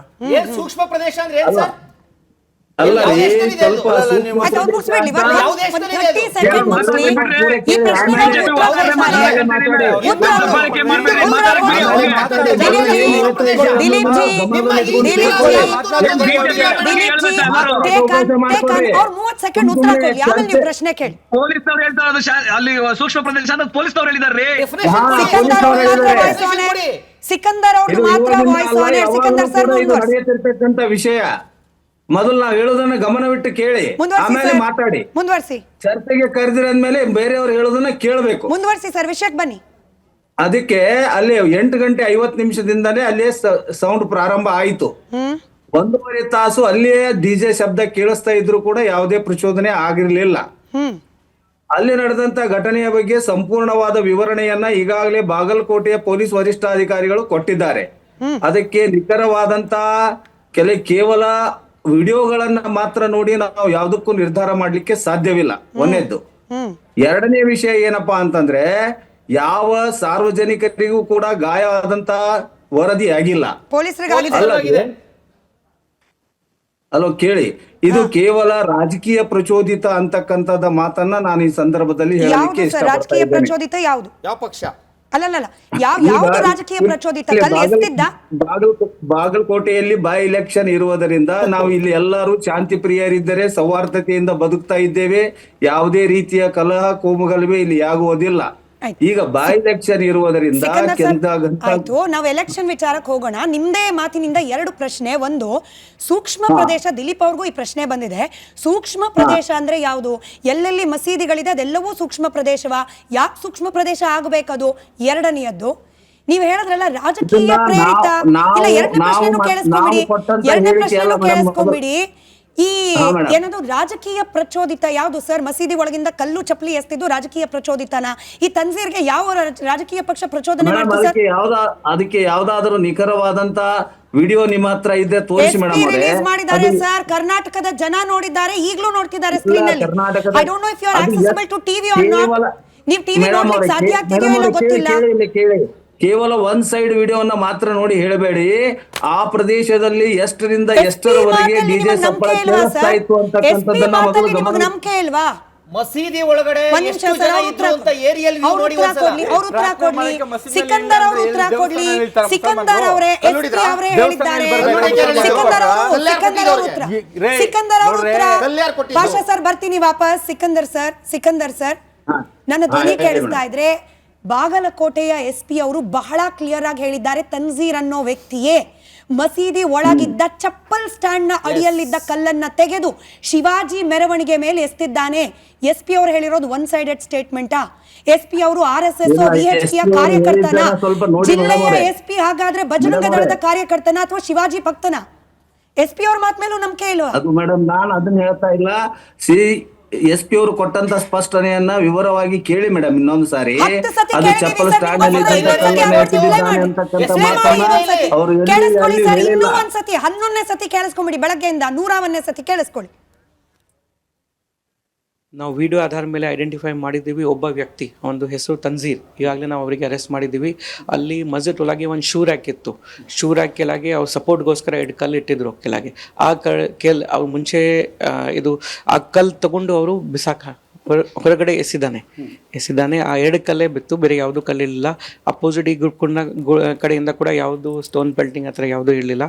ಸೂಕ್ಷ್ಮ ಪ್ರದೇಶ ಅಂದ್ರೆ ಏನ್ ಸರ್? ಅಲ್ಲ, ಸ್ವಲ್ಪ ಪ್ರಶ್ನೆ ಕೇಳಿ. ಪೊಲೀಸ್ನವ್ರು ಹೇಳ್ತಾ ಅಲ್ಲಿ ಸೂಕ್ಷ್ಮ ಪ್ರದೇಶ ಅಂತ ಪೊಲೀಸ್ನವ್ರು ಹೇಳಿದಾರೆ. ಸಿಕಂದರ್ ಅವ್ರು ಮಾತ್ರ ವಾಯ್ಸ್. ಸಿಕಂದರ್ ಸರ್ ನಡೆಯುತ್ತಿರ್ತಕ್ಕಂಥ ವಿಷಯ ಮೊದಲು ನಾವು ಹೇಳೋದನ್ನ ಗಮನವಿಟ್ಟು ಕೇಳಿ, ಆಮೇಲೆ ಮಾತಾಡಿ. ಮುಂದುವರಿಸಿ. ಚರ್ಚೆಗೆ ಕರೆದಿರಂದ್ಮೇಲೆ ಬೇರೆಯವ್ರು ಹೇಳೋದನ್ನ ಕೇಳಬೇಕು. ಮುಂದುವರಿಸಿ ಸರ್, ವಿಷಯಕ್ಕೆ ಬನ್ನಿ. ಅದಕ್ಕೆ ಅಲ್ಲಿ 8:50 ಅಲ್ಲೇ ಸೌಂಡ್ ಪ್ರಾರಂಭ ಆಯಿತು. 1.5 ತಾಸು ಅಲ್ಲಿಯೇ DJ ಶಬ್ದ ಕೇಳಿಸ್ತಾ ಇದ್ರು ಕೂಡ ಯಾವುದೇ ಪ್ರಚೋದನೆ ಆಗಿರ್ಲಿಲ್ಲ. ಅಲ್ಲಿ ನಡೆದಂತ ಘಟನೆಯ ಬಗ್ಗೆ ಸಂಪೂರ್ಣವಾದ ವಿವರಣೆಯನ್ನ ಈಗಾಗಲೇ ಬಾಗಲಕೋಟೆಯ ಪೊಲೀಸ್ ವರಿಷ್ಠಾಧಿಕಾರಿಗಳು ಕೊಟ್ಟಿದ್ದಾರೆ. ಅದಕ್ಕೆ ನಿಖರವಾದಂತ ಕೇವಲ ವಿಡಿಯೋಗಳನ್ನ ಮಾತ್ರ ನೋಡಿ ನಾವು ಯಾವುದಕ್ಕೂ ನಿರ್ಧಾರ ಮಾಡ್ಲಿಕ್ಕೆ ಸಾಧ್ಯವಿಲ್ಲ. ಒಂದನೇದ್ದು. ಎರಡನೇ ವಿಷಯ ಏನಪ್ಪಾ ಅಂತಂದ್ರೆ, ಯಾವ ಸಾರ್ವಜನಿಕರಿಗೂ ಕೂಡ ಗಾಯ ಆದಂತ ವರದಿ ಆಗಿಲ್ಲ. ಅಲ್ಲೋ ಕೇಳಿ, ಇದು ಕೇವಲ ರಾಜಕೀಯ ಪ್ರಚೋದಿತ ಅಂತಕ್ಕಂಥದ ಮಾತನ್ನ ನಾನು ಈ ಸಂದರ್ಭದಲ್ಲಿ ಹೇಳಲಿಕ್ಕೆ ರಾಜಕೀಯ ಇಷ್ಟಪಡ್ತಾ ಪ್ರಚೋದಿತ ಯಾವುದು? ಯಾವ ಪಕ್ಷ? ಅಲ್ಲಲ್ಲ, ಯಾವುದು ರಾಜಕೀಯ ಪ್ರಚೋದಿತ? ಕಲ್ಲು ಎಸೆದಿದ್ದ? ಬಾಗಲಕೋಟೆಯಲ್ಲಿ ಬೈ ಎಲೆಕ್ಷನ್ ಇರುವುದರಿಂದ ನಾವು ಇಲ್ಲಿ ಎಲ್ಲರೂ ಶಾಂತಿ ಪ್ರಿಯರಿದ್ದರೆ ಸೌಹಾರ್ದತೆಯಿಂದ ಬದುಕ್ತಾ ಇದ್ದೇವೆ. ಯಾವುದೇ ರೀತಿಯ ಕಲಹ ಕೋಮುಗಲಭೆ ಇಲ್ಲಿ ಆಗುವುದಿಲ್ಲ. ಈಗ ಬೈ ಎಲೆಕ್ಷನ್ ಇರುವುದರಿಂದ ಆಯ್ತು, ನಾವು ಎಲೆಕ್ಷನ್ ವಿಚಾರಕ್ಕೆ ಹೋಗೋಣ. ನಿಮ್ದೇ ಮಾತಿನಿಂದ ಎರಡು ಪ್ರಶ್ನೆ. ಒಂದು, ಸೂಕ್ಷ್ಮ ಪ್ರದೇಶ. ದಿಲೀಪ್ ಅವ್ರಿಗೂ ಈ ಪ್ರಶ್ನೆ ಬಂದಿದೆ. ಸೂಕ್ಷ್ಮ ಪ್ರದೇಶ ಅಂದ್ರೆ ಯಾವುದು? ಎಲ್ಲೆಲ್ಲಿ ಮಸೀದಿಗಳಿದೆ ಅದೆಲ್ಲವೂ ಸೂಕ್ಷ್ಮ ಪ್ರದೇಶವಾ? ಯಾಕೆ ಸೂಕ್ಷ್ಮ ಪ್ರದೇಶ ಆಗಬೇಕದು? ಎರಡನೆಯದ್ದು, ನೀವು ಹೇಳಿದ್ರಲ್ಲ ರಾಜಕೀಯ ಪ್ರೇರಿತ. ಇಲ್ಲ, ಎರಡನೇ ಪ್ರಶ್ನೆನೂ ಕೇಳಿಸ್ಕೊಂಬಿಡಿ. ಈ ಏನದು ರಾಜಕೀಯ ಪ್ರಚೋದಿತ ಯಾವುದು ಸರ್? ಮಸೀದಿ ಒಳಗಿಂದ ಕಲ್ಲು ಚಪ್ಪಲಿ ಎಸ್ತಿದ್ದು ರಾಜಕೀಯ ಪ್ರಚೋದಿತನ? ಈ ತನ್ಜೀರ್ಗೆ ಯಾವ ರಾಜಕೀಯ ಪಕ್ಷ ಪ್ರಚೋದನೆ ಮಾಡ್ತು ಸರ್? ಅದಕ್ಕೆ ಯಾವ್ದಾದ್ರು ನಿಖರವಾದಂತ ವಿಡಿಯೋ ನಿಮ್ಮ ಹತ್ರ ಇದ್ರೆ ತೋರಿಸಿ ಮೇಡಮ್. ರಿಲೀಸ್ ಮಾಡಿದ್ದಾರೆ ಸರ್, ಕರ್ನಾಟಕದ ಜನ ನೋಡಿದ್ದಾರೆ, ಈಗಲೂ ನೋಡ್ತಿದ್ದಾರೆ ಸ್ಕ್ರೀನ್ ಅಲ್ಲಿ. I don't know if you are accessible to TV or not. ನೀವು ಟಿವಿ ನೋಡ್ಲಿಕ್ಕೆ ಸಾಧ್ಯ ಆಗ್ತಿದೆಯೋ ಇಲ್ಲೋ ಗೊತ್ತಿಲ್ಲ. ಕೇವಲ ಒನ್ ಸೈಡ್ ವಿಡಿಯೋನ ಮಾತ್ರ ನೋಡಿ ಹೇಳಬೇಡಿ. ಆ ಪ್ರದೇಶದಲ್ಲಿ ಎಷ್ಟರಿಂದ ಎಷ್ಟರವರೆಗೆ ಡಿಜೆ ಸಪ್ಪಳ ಕೇಳಿಸ್ತಾ ಇತ್ತು ಅಂತಕ್ಕಂಥದ್ದನ್ನ ಮೊದಲು ಗಮನ. ನಂಬಿಕೆ ಇಲ್ವಾ? ಮಸೀದಿ ಒಳಗಡೆ ಎಷ್ಟು ಜನ ಇದ್ರು ಅಂತ ಏರಿಯಲ್ಲಿ ನೋಡಿ ಅವ್ರ ಉತ್ತರ ಕೊಡ್ಲಿ. ಸಿಕಂದರ್ ಅವರು ಉತ್ತರ ಕೊಡ್ಲಿ. ಸಿಕಂದರ್ ಅವರೇ ಎಸ್ಪಿ ಅವರೇ ಹೇಳಿದ್ದಾರೆ. ಸಿಕಂದರ್ ಅವರು ಉತ್ತರ. ಭಾಷಾ ಸರ್ ಬರ್ತೀನಿ ವಾಪಸ್. ಸಿಕಂದರ್ ಸರ್ ನನ್ನ ಧ್ವನಿ ಕೇಳಿಸ್ತಾ ಇದ್ರೆ, ಬಾಗಲಕೋಟೆಯ ಎಸ್ಪಿ ಅವರು ಬಹಳ ಕ್ಲಿಯರ್ ಆಗಿ ಹೇಳಿದ್ದಾರೆ, ತನ್ಜೀರ್ ಅನ್ನೋ ವ್ಯಕ್ತಿಯೇ ಮಸೀದಿ ಒಳಗಿದ್ದ ಚಪ್ಪಲ್ ಸ್ಟ್ಯಾಂಡ್ ನ ಅಡಿಯಲ್ಲಿದ್ದ ಕಲ್ಲನ್ನ ತೆಗೆದು ಶಿವಾಜಿ ಮೆರವಣಿಗೆ ಮೇಲೆ ಎಸ್ತಿದ್ದಾನೆ. ಎಸ್ಪಿ ಅವರು ಹೇಳಿರೋದು ಒನ್ ಸೈಡೆಡ್ ಸ್ಟೇಟ್ಮೆಂಟಾ? ಎಸ್ಪಿ ಅವರು RSS BHP ಕಾರ್ಯಕರ್ತನ? ಜಿಲ್ಲೆಯ ಎಸ್ಪಿ ಹಾಗಾದ್ರೆ ಬಜರಂಗ ದಳದ ಕಾರ್ಯಕರ್ತನ ಅಥವಾ ಶಿವಾಜಿ ಭಕ್ತನ? ಎಸ್ಪಿ ಅವ್ರ ಮಾತ್ ಮೇಲೂ ನಂಬಿಕೆ ಇಲ್ವಾ? ಅದು ಮೇಡಮ್, ನಾನು ಅದನ್ನ ಹೇಳ್ತಾ ಇಲ್ಲ. ಎಸ್ಪಿ ಅವರು ಕೊಟ್ಟಂತ ಸ್ಪಷ್ಟನೆಯನ್ನ ವಿವರವಾಗಿ ಕೇಳಿ ಮೇಡಮ್ ಇನ್ನೊಂದು ಸಾರಿ. ಅದು ಚಪ್ಪಲ್ ಸ್ಟ್ಯಾಂಡ್ ಅಲ್ಲಿ ಒಂದ್ಸತಿ 11ನೇ ಸತಿ ಕೇಳಿಸ್ಕೊಂಬಿಡಿ. ಬೆಳಗ್ಗೆಯಿಂದ 101ನೇ ಸತಿ ಕೇಳಿಸ್ಕೊಳ್ಳಿ. ನಾವು ವಿಡಿಯೋ ಆಧಾರ ಮೇಲೆ ಐಡೆಂಟಿಫೈ ಮಾಡಿದ್ದೀವಿ ಒಬ್ಬ ವ್ಯಕ್ತಿ, ಒಂದು ಹೆಸರು ತನ್ಜೀರ್. ಈಗಾಗಲೇ ನಾವು ಅವರಿಗೆ ಅರೆಸ್ಟ್ ಮಾಡಿದ್ದೀವಿ. ಅಲ್ಲಿ ಮಸ್ಜಿದ್ ಒಳಗೆ ಒಂದು ಶೂ ರ್ಯಾಕ್ ಇತ್ತು. ಶೂ ರ್ಯಾಕ್ ಕೆಳಗೆ ಅವ್ರು ಸಪೋರ್ಟ್ಗೋಸ್ಕರ 2 ಕಲ್ಲು ಇಟ್ಟಿದ್ರು ಕೆಳಗೆ. ಆ ಅವ್ರು ಮುಂಚೆ ಇದು ಆ ಕಲ್ಲು ತಗೊಂಡು ಅವರು ಹೊರಗಡೆ ಎಸಿದಾನೆ. ಆ 2 ಕಲ್ಲೇ ಬಿತ್ತು, ಬೇರೆ ಯಾವುದು ಕಲ್ಲಿರಲಿಲ್ಲ. ಅಪೋಸಿಟ್ ಈ ಗ್ರೂಪ್ ಕಡೆಯಿಂದ ಕೂಡ ಯಾವುದು ಸ್ಟೋನ್ ಪೆಲ್ಟಿಂಗ್ ಆ ಥರ ಯಾವುದೂ ಇರಲಿಲ್ಲ.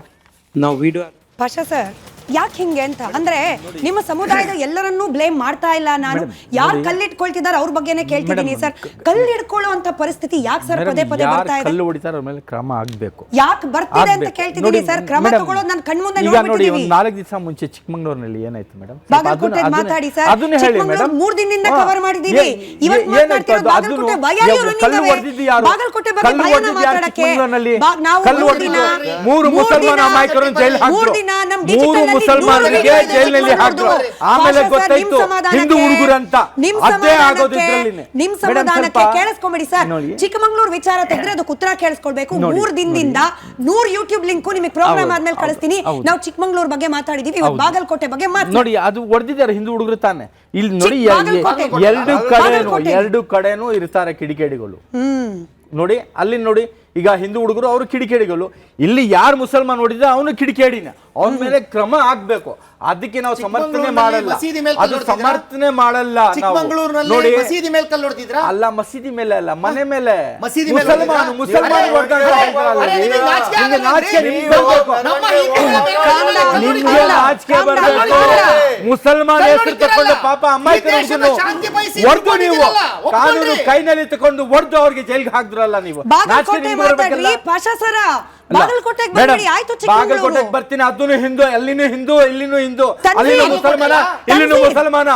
ನಾವು ವಿಡಿಯೋ ಭಾಷಾ ಸರ್ ಯಾಕೆ ಹಿಂಗೆ ಅಂತ ಅಂದ್ರೆ, ನಿಮ್ಮ ಸಮುದಾಯದ ಎಲ್ಲರನ್ನೂ ಬ್ಲೇಮ್ ಮಾಡ್ತಾ ಇಲ್ಲ ನಾನು. ಯಾರು ಕಲ್ಲಿಟ್ಕೊಳ್ತಿದ್ದಾರೆ ಅವ್ರ ಬಗ್ಗೆನೇ ಕೇಳ್ತಿದ್ದೀನಿ ಸರ್. ಕಲ್ಲು ಹಿಡ್ಕೊಳ್ಳುವಂತ ಪರಿಸ್ಥಿತಿ ಯಾಕೆ ಸರ್ ಪದೇ ಪದೇ ಬರ್ತಾ ಇದೆ? ಕಲ್ಲು ಹೊಡಿತಾರೆ ಅವ್ರ ಮೇಲೆ ಕ್ರಮ ಆಗಬೇಕು. ಯಾಕೆ ಬರ್ತಿದೆ ಅಂತ ಕೇಳ್ತಿದ್ದೀನಿ ಸರ್. ಕ್ರಮ ತಗೊಳ್ಳೋದು ನನ್ನ ಕಣ್ಮುಂದೆ ನೋಡ್ಬಿಟ್ಟಿದ್ದೀವಿ. 4 ದಿವಸ ಮುಂಚೆ ಚಿಕ್ಕಮಂಗ್ಳೂರಿನಲ್ಲಿ ಏನಾಯ್ತು ಮೇಡಮ್? ಬಾಗಲಕೋಟೆ ಮಾತಾಡಿ ಸರ್. ಚಿಕ್ಕಮಂಗ್ಳೂರು 3 ದಿನದಿಂದ ಕವರ್ ಮಾಡಿದ್ದೀವಿ. ಇವತ್ತು ಮಾತಾಡ್ತಿರೋದು ಬಾಗಲಕೋಟೆ. ಬಾಗಲಕೋಟೆ ಬಗ್ಗೆ ಭಯನ ಮಾತಾಡಕ್ಕೆ ನಾವು 3 ದಿನ 3 ಮುಸಲ್ಮಾನ ಅಮಾಯಕರನ್ನು ಜೈಲು ಹಾಕಿದ್ರು. 3 ಮುಸಲ್ಮಾನರಿಗೆ ಜೈಲಿನಲ್ಲಿ ಹಾಕಿದ್ರು. ಆಮೇಲೆ ಗೊತ್ತಾಯ್ತು ಹಿಂದೂ ಹುಡುಗರಂತ. ಅದೇ ಆಗೋದು ಇದ್ರಲ್ಲಿ. ನಿಮ್ ಸಮಾಧಾನಕ್ಕೆ ಕೇಳಿಸ್ಕೊಂಬಿಡಿ ಸರ್. ಚಿಕ್ಕಮಂಗ್ಳೂರು ವಿಚಾರ ತೆಗೆದ್ರೆ ಅದಕ್ಕೆ ಉತ್ತರ ಕೇಳಿಸ್ಕೊಳ್ಬೇಕು. 3 ದಿನದಿಂದ 100 ಯೂಟ್ಯೂಬ್ ಲಿಂಕ್ ನಿಮಗೆ ಪ್ರೋಗ್ರಾಮ್ ಆದ್ಮೇಲೆ ಕಳಿಸ್ತೀನಿ. ನಾವು ಚಿಕ್ಕಮಂಗ್ಳೂರು ಬಗ್ಗೆ ಮಾತಾಡಿದೀವಿ, ಇವತ್ತು ಬಾಗಲಕೋಟೆ ಬಗ್ಗೆ ನೋಡಿ. ಅದು ಹೊಡೆದಿದ್ದಾರೆ ಹಿಂದೂ ಹುಡುಗರು ತಾನೆ. ಇಲ್ಲಿ ನೋಡಿ ಎರಡು ಕಡೆನೂ ಇರ್ತಾರೆ ಕಿಡಿಗೇಡಿಗಳು ನೋಡಿ. ಅಲ್ಲಿ ನೋಡಿ, ಈಗ ಹಿಂದೂ ಹುಡುಗರು ಅವರು ಕಿಡಿಕೇಡಿಗಳು. ಇಲ್ಲಿ ಯಾರು ಮುಸಲ್ಮಾನ್ ನೋಡಿದ್ರೆ ಅವನು ಕಿಡಿಕೇಡಿನ, ಅವನ ಮೇಲೆ ಕ್ರಮ ಆಗ್ಬೇಕು. ಅದಕ್ಕೆ ನಾವು ಸಮರ್ಥನೆ ಮಾಡಲ್ಲ. ಅದು ಸಮರ್ಥನೆ ಮಾಡಲ್ಲ. ನೋಡಿ, ಮಸೀದಿ ಮೇಲೆ ಕಲ್ಲು ಹೊಡೆದಿದ್ರಾ? ಅಲ್ಲ, ಮಸೀದಿ ಮೇಲೆ ಅಲ್ಲ, ಮನೆ ಮೇಲೆ. ಮುಸಲ್ಮಾನ್ ಮುಸಲ್ಮಾನ್ ಹೆಸರು ತಕೊಂಡು ಪಾಪ ಅಮಾಯಕರನ್ನು ಹೊಡೆದು ನೀವು ಕಾನೂನು ಕೈನಲ್ಲಿ ತಕೊಂಡು ಹೊಡೆದು ಅವ್ರಿಗೆ ಜೈಲಿಗೆ ಹಾಕಿದ್ರಲ್ಲ ನೀವು. ಭಾಷಾ ಸರ ಬಾಗಲಕೋಟೆಗೆ ಬರ್ಬೇಡಿ, ಆಯ್ತು ಚಿಕ್ಕಮಗಳೂರು. ಬಾಗಲಕೋಟೆಗೆ ಬರ್ತೀನಿ, ಅದನ್ನು ಹಿಂದೂ, ಅಲ್ಲಿನೂ ಹಿಂದೂ, ಇಲ್ಲಿನೂ ಹಿಂದೂ, ತನ್ವೀರ್, ಅಲ್ಲಿನೂ ಮುಸಲ್ಮಾನ, ಇಲ್ಲಿನೂ ಮುಸಲ್ಮಾನ,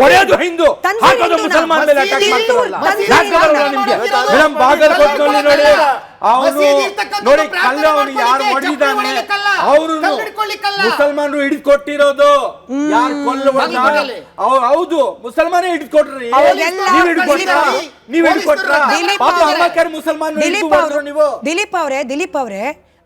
ಒಡೆಯೋದು ಹಿಂದೂ, ಹಾಕೋದು ಮುಸಲ್ಮಾನ ಮೇಲೆ ಅಟ್ಯಾಕ್ ಮಾಡ್ತಾರಲ್ಲ. ಯಾಕೆ ಬರಲ್ಲ ನಿಮ್ಗೆ? ಮೇಡಮ್, ಬಾಗಲಕೋಟೆನಲ್ಲಿ ನೋಡಿ, ಅವನು ನೋಡಿ ಕಲ್ಲು, ಅವನು ಯಾರು ಹೊಡೆದಿದ್ದಾನೆ ಅವರು ಮುಸಲ್ಮಾನರು ಹಿಡಿದು ಕೊಟ್ಟಿರೋದು. ಯಾರು ಕೊಲ್ಲು ಹೌದು, ಮುಸಲ್ಮಾನೇ ಹಿಡಿದು ಕೊಟ್ರಿ. ನೀವ್ ಹಿಡಿದು ಕೊಟ್ರ ಮುಸಲ್ಮಾನ. ದಿಲೀಪ್ ಅವರೇ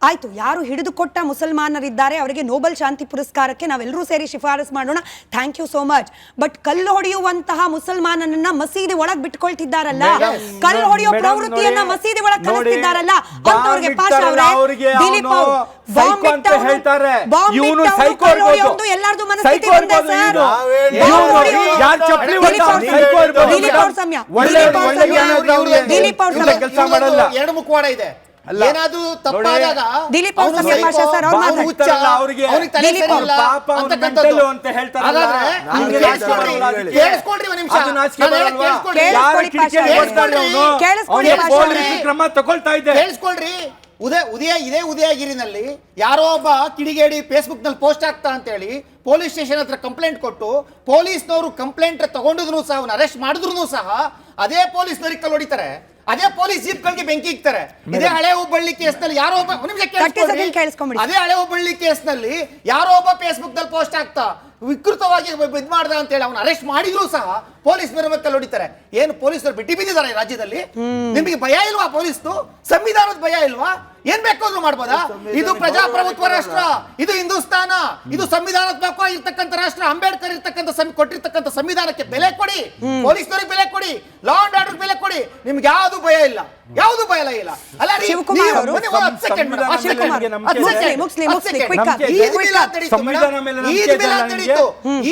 ಆಯ್ತು, ಯಾರು ಹಿಡಿದುಕೊಟ್ಟ ಮುಸಲ್ಮಾನರಿದ್ದಾರೆ ಅವರಿಗೆ ನೋಬೆಲ್ ಶಾಂತಿ ಪುರಸ್ಕಾರಕ್ಕೆ ನಾವೆಲ್ಲರೂ ಸೇರಿ ಶಿಫಾರಸ್ ಮಾಡೋಣ. Thank you so much. But ಕಲ್ಲು ಹೊಡೆಯುವಂತಹ ಮುಸಲ್ಮಾನನನ್ನ ಮಸೀದಿ ಒಳಗ್ ಬಿಟ್ಕೊಳ್ತಿದ್ದಾರಲ್ಲ, ಕಲ್ಲು ಹೊಡೆಯೋ ಪ್ರವೃತ್ತಿಯನ್ನ ಮಸೀದಿ ಒಳಗ್ ಕಲಿಸ್ತಿದ್ದಾರಲ್ಲ, ಅಂತವ್ರಿಗೆ ಪಾಷಾ ಅವರೇ, ದಿಲೀಪ್ ಅವರು ಎಲ್ಲಾರ್ದು ಮನಸ್ಥಿತಿ ಒಂದೇ ಸರ್. ದಿಲೀಪ್ ಅವ್ರ ಎರಡು ಮುಖವಾಡ ಇದೆ. ಏನಾದ್ರೂ ತಪ್ಪಾದಾಗ ದಿಲೀಪ್ ಅವ್ರ ಸಮಯ ಪಾಷಾ ಸರ್ ಅವ್ರು ಕ್ರಮ ತಗೊಳ್ತಾ ಇದೆ. ಕೇಳಿಸ್ಕೊಳ್ರಿ. ಉದಯಗಿರಿನಲ್ಲಿ ಯಾರೋ ಒಬ್ಬ ಕಿಡಿಗೇಡಿ ಫೇಸ್ಬುಕ್ ನಲ್ಲಿ ಪೋಸ್ಟ್ ಆಗ್ತಾ ಅಂತ ಹೇಳಿ ಪೊಲೀಸ್ ಸ್ಟೇಷನ್ ಹತ್ರ ಕಂಪ್ಲೇಂಟ್ ಕೊಟ್ಟು ಪೊಲೀಸ್ನವರು ಕಂಪ್ಲೇಂಟ್ ತಗೊಂಡಿದ್ರು ಸಹ, ಅವನ್ನ ಅರೆಸ್ಟ್ ಮಾಡಿದ್ರು ಸಹ ಅದೇ ಪೊಲೀಸ್ನವರಿಗೆ ಕಲ್ಲು ಹೊಡಿತಾರೆ, ಅದೇ ಪೊಲೀಸ್ ಜೀಪ್ಗಳಿಗೆ ಬೆಂಕಿ ಇಕ್ತಾರೆ. ಇದೇ ಹಳೆ ಹುಬ್ಬಳ್ಳಿ ಕೇಸ್ನಲ್ಲಿ ಯಾರೋ ಒಬ್ಬ ಅದೇ ಹಳೆ ಹುಬ್ಬಳ್ಳಿ ಕೇಸ್ನಲ್ಲಿ ಯಾರೋ ಒಬ್ಬ ಫೇಸ್ಬುಕ್ ನಲ್ಲಿ ಪೋಸ್ಟ್ ಆಗ್ತಾ ವಿಕೃತವಾಗಿ ಇದ್ ಮಾಡ್ದ ಅಂತ ಹೇಳಿ ಅವನ್ನ ಅರೆಸ್ಟ್ ಮಾಡಿದ್ರು ಸಹ ಪೊಲೀಸ್ ಮೇಲೆ ಕಲ್ಲು ಹೊಡಿತಾರೆ. ಏನು ಪೊಲೀಸರು ಬಿಟ್ಟಿ ಬಿದ್ದಿದ್ದಾರೆ ರಾಜ್ಯದಲ್ಲಿ? ನಿಮಗೆ ಭಯ ಇಲ್ವಾ? ಪೊಲೀಸ್ದು ಸಂವಿಧಾನದ ಭಯ ಇಲ್ವಾ? ಏನ್ ಬೇಕಾದ್ರೂ ಮಾಡ್ಬೋದಾ? ಇದು ಪ್ರಜಾಪ್ರಭುತ್ವ ರಾಷ್ಟ್ರ, ಇದು ಹಿಂದೂಸ್ತಾನ, ಇದು ಸಂವಿಧಾನಾತ್ಮಕ ಇರ್ತಕ್ಕಂಥ ರಾಷ್ಟ್ರ. ಅಂಬೇಡ್ಕರ್ ಕೊಟ್ಟಿರ್ತಕ್ಕಂಥ ಸಂವಿಧಾನಕ್ಕೆ ಬೆಲೆ ಕೊಡಿ, ಪೊಲೀಸ್ನವ್ರಿಗೆ ಬೆಲೆ ಕೊಡಿ, ಲಾ ಅಂಡ್ ಆರ್ಡರ್ ಬೆಲೆ ಕೊಡಿ. ನಿಮ್ಗೆ ಯಾವ್ದು ಭಯ ಇಲ್ಲ, ಯಾವ್ದು ಭಯ ಇಲ್ಲ. ಅಲ್ಲ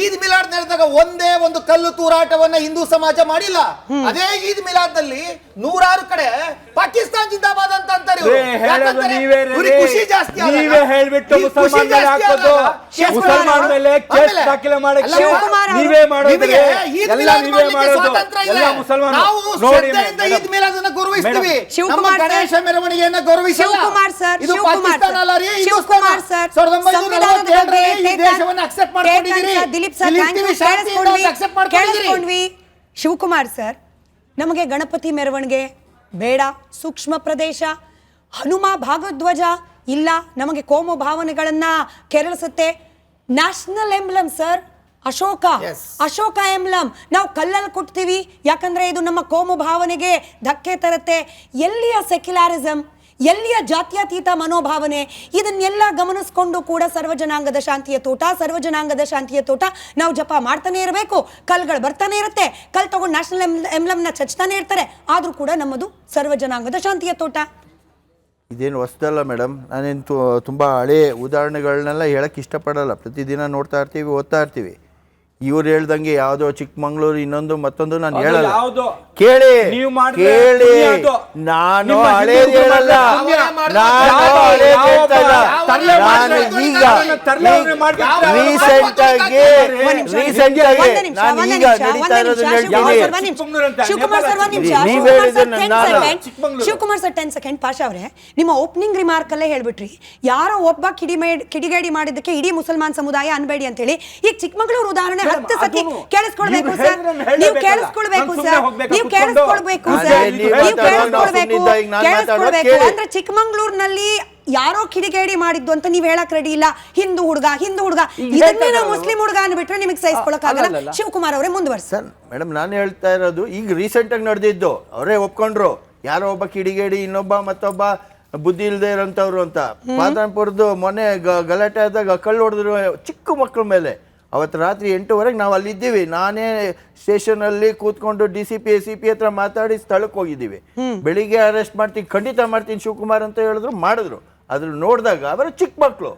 ಈದ್ ಮಿಲಾದ್ ನಡೆದಾಗ ಒಂದೇ ಒಂದು ಕಲ್ಲು ತೂರಾಟವನ್ನ ಹಿಂದೂ ಸಮಾಜ ಮಾಡಿಲ್ಲ. ಅದೇ ಈದ್ ಮಿಲಾದ್ ನಲ್ಲಿ 100 ಕಡೆ ಪಾಕಿಸ್ತಾನ್ ಜಿಂದಾಬಾದ್ ಅಂತ ಅಂತಾರೆ. ಖುಷಿ ಜಾಸ್ತಿ ಗೌರವಿಸ್ತೀವಿ. ಗಣೇಶ ಮೆರವಣಿಗೆಯನ್ನ ಗೌರವಿಸಿಲ್ಲ. ಇದು ಪಾಕಿಸ್ತಾನ ಅಲ್ಲ ರೀ, ಹಿಂದೂಸ್ತಾನ. 1947 ದೇಶವನ್ನು ಅಕ್ಸೆಪ್ಟ್ ಮಾಡ್ಕೊಂಡಿದ್ದೀರಿ. ಶಿವಕುಮಾರ್ ಸರ್, ನಮಗೆ ಗಣಪತಿ ಮೆರವಣಿಗೆ ಬೇಡ, ಸೂಕ್ಷ್ಮ ಪ್ರದೇಶ, ಹನುಮ ಭಾಗಧ್ವಜ ಇಲ್ಲ, ನಮಗೆ ಕೋಮು ಭಾವನೆಗಳನ್ನ ಕೆರಳಿಸುತ್ತೆ. National emblem sir, Ashoka emblem ನಾವು ಕಲ್ಲಲ್ಲಿ ಕೊಡ್ತೀವಿ, ಯಾಕಂದ್ರೆ ಇದು ನಮ್ಮ ಕೋಮು ಭಾವನೆಗೆ ಧಕ್ಕೆ ತರುತ್ತೆ. ಎಲ್ಲಿಯ ಸೆಕ್ಯುಲಾರಿಸಂ, ಎಲ್ಲಿಯ ಜಾತ್ಯತೀತ ಮನೋಭಾವನೆ? ಇದನ್ನೆಲ್ಲ ಗಮನಿಸ್ಕೊಂಡು ಕೂಡ ಸರ್ವಜನಾಂಗದ ಶಾಂತಿಯ ತೋಟ ನಾವು ಜಪ ಮಾಡ್ತಾನೆ ಇರಬೇಕು. ಕಲ್ಗಳು ಬರ್ತಾನೆ ಇರುತ್ತೆ, ಕಲ್ ತಗೊಂಡು ನ್ಯಾಷನಲ್ ಎಂಬ್ಲಮ್ನ ಚಚ್ತಾನೆ ಇರ್ತಾರೆ, ಆದ್ರೂ ಕೂಡ ನಮ್ಮದು ಸರ್ವಜನಾಂಗದ ಶಾಂತಿಯ ತೋಟ. ಇದೇನು ಹೊಸದಲ್ಲ ಮೇಡಮ್. ನಾನೇನು ತುಂಬ ಹಳೆ ಉದಾಹರಣೆಗಳನ್ನೆಲ್ಲ ಹೇಳಕ್ಕೆ ಇಷ್ಟಪಡಲ್ಲ. ಪ್ರತಿದಿನ ನೋಡ್ತಾ ಇರ್ತೀವಿ, ಓದ್ತಾ ಇರ್ತೀವಿ. ಇವ್ರು ಹೇಳ್ದಂಗೆ ಯಾವುದೋ ಚಿಕ್ಕಮಂಗ್ಳೂರು ಇನ್ನೊಂದು ಮತ್ತೊಂದು ನಾನು ಹೇಳಲ್ಲ. ಕೇಳಿ ಕೇಳಿ, ನಾನು ಹಳೇದು ಹೇಳಲ್ಲ, ಈಗ ರೀಸೆಂಟ್ ಆಗಿ ನಾನು ಈಗ ನಡೀತಾ ಇರೋದನ್ನ ಹೇಳ್ತೀನಿ. ನೀವು ಶಿವಕುಮಾರ್ ಸರ್ 10 ಸೆಕೆಂಡ್. ಪಾಷಾ ಅವರೇ, ನಿಮ್ಮ ಓಪನಿಂಗ್ ರಿಮಾರ್ಕ್ ಅಲ್ಲೇ ಹೇಳ್ಬಿಟ್ರಿ ಯಾರೋ ಒಬ್ಬ ಕಿಡಿಗೇಡಿ ಮಾಡಿದ್ದಕ್ಕೆ ಇಡೀ ಮುಸಲ್ಮಾನ್ ಸಮುದಾಯ ಅನ್ಬೇಡಿ ಅಂತ ಹೇಳಿ. ಈಗ ಚಿಕ್ಕಮಗಳೂರು ಉದಾಹರಣೆ 10 ಸತಿ ಕೇಳಿಸ್ಕೊಳ್ಬೇಕು ಸರ್, ನೀವು ಕೇಳಿಸ್ಕೊಳ್ಬೇಕು ಸರ್, ನೀವು ಕೇಳಿಸ್ಕೊಳ್ಬೇಕು ಸರ್, ನೀವು ಕೇಳಿಸ್ಕೊಳ್ಬೇಕು. ಅಂದ್ರೆ ಚಿಕ್ಕಮಗಳೂರಿನಲ್ಲಿ ಯಾರೋ ಕಿಡಿಗೇಡಿ ಮಾಡಿದ್ದು ಅಂತ ನೀವ್ ಹೇಳಕ್ ರೆಡಿ ಇಲ್ಲ. ಹಿಂದೂ ಹುಡುಗ ಇದನ್ನೇ ನಾವು ಮುಸ್ಲಿಂ ಹುಡುಗ ಅನ್ಬಿಟ್ರೆ ನಿಮಗೆ ಸಹಿಸ್ಕೊಳಕ್ಕಾಗಲ್ಲ. ಶಿವಕುಮಾರ್ ಅವರೇ ಮುಂದುವರ್ಸಿ. ಸರ್ ಮೇಡಮ್, ನಾನು ಹೇಳ್ತಾ ಇರೋದು ಈಗ ರೀಸೆಂಟ್ ಆಗಿ ನಡೆದಿದ್ದು. ಅವರೇ ಒಪ್ಕೊಂಡ್ರು, ಯಾರೋ ಒಬ್ಬ ಕಿಡಿಗೇಡಿ, ಇನ್ನೊಬ್ಬ ಮತ್ತೊಬ್ಬ ಬುದ್ಧಿ ಇಲ್ಲದೆ ಇರೋಂಥವ್ರು ಅಂತ. ಪಾತಾನ್ಪುರದ್ದು ಮೊನ್ನೆ ಗಲಾಟೆ ಆದಾಗ ಕಳ್ಳು ಹೊಡೆದ್ರು ಚಿಕ್ಕ ಮಕ್ಕಳ ಮೇಲೆ. ಅವತ್ತು ರಾತ್ರಿ 8:00 ನಾವು ಅಲ್ಲಿದ್ದೀವಿ. ನಾನೇ ಸ್ಟೇಷನಲ್ಲಿ ಕೂತ್ಕೊಂಡು DCP ACP ಹತ್ರ ಮಾತಾಡಿ ಸ್ಥಳಕ್ಕೆ ಹೋಗಿದ್ದೀವಿ. ಬೆಳಿಗ್ಗೆ ಅರೆಸ್ಟ್ ಮಾಡ್ತೀನಿ, ಖಂಡಿತ ಮಾಡ್ತೀನಿ ಶಿವಕುಮಾರ್ ಅಂತ ಮಾಡಿದ್ರು. ಅದ್ರ ನೋಡಿದಾಗ ಅವರು ಚಿಕ್ಕ ಮಕ್ಕಳು,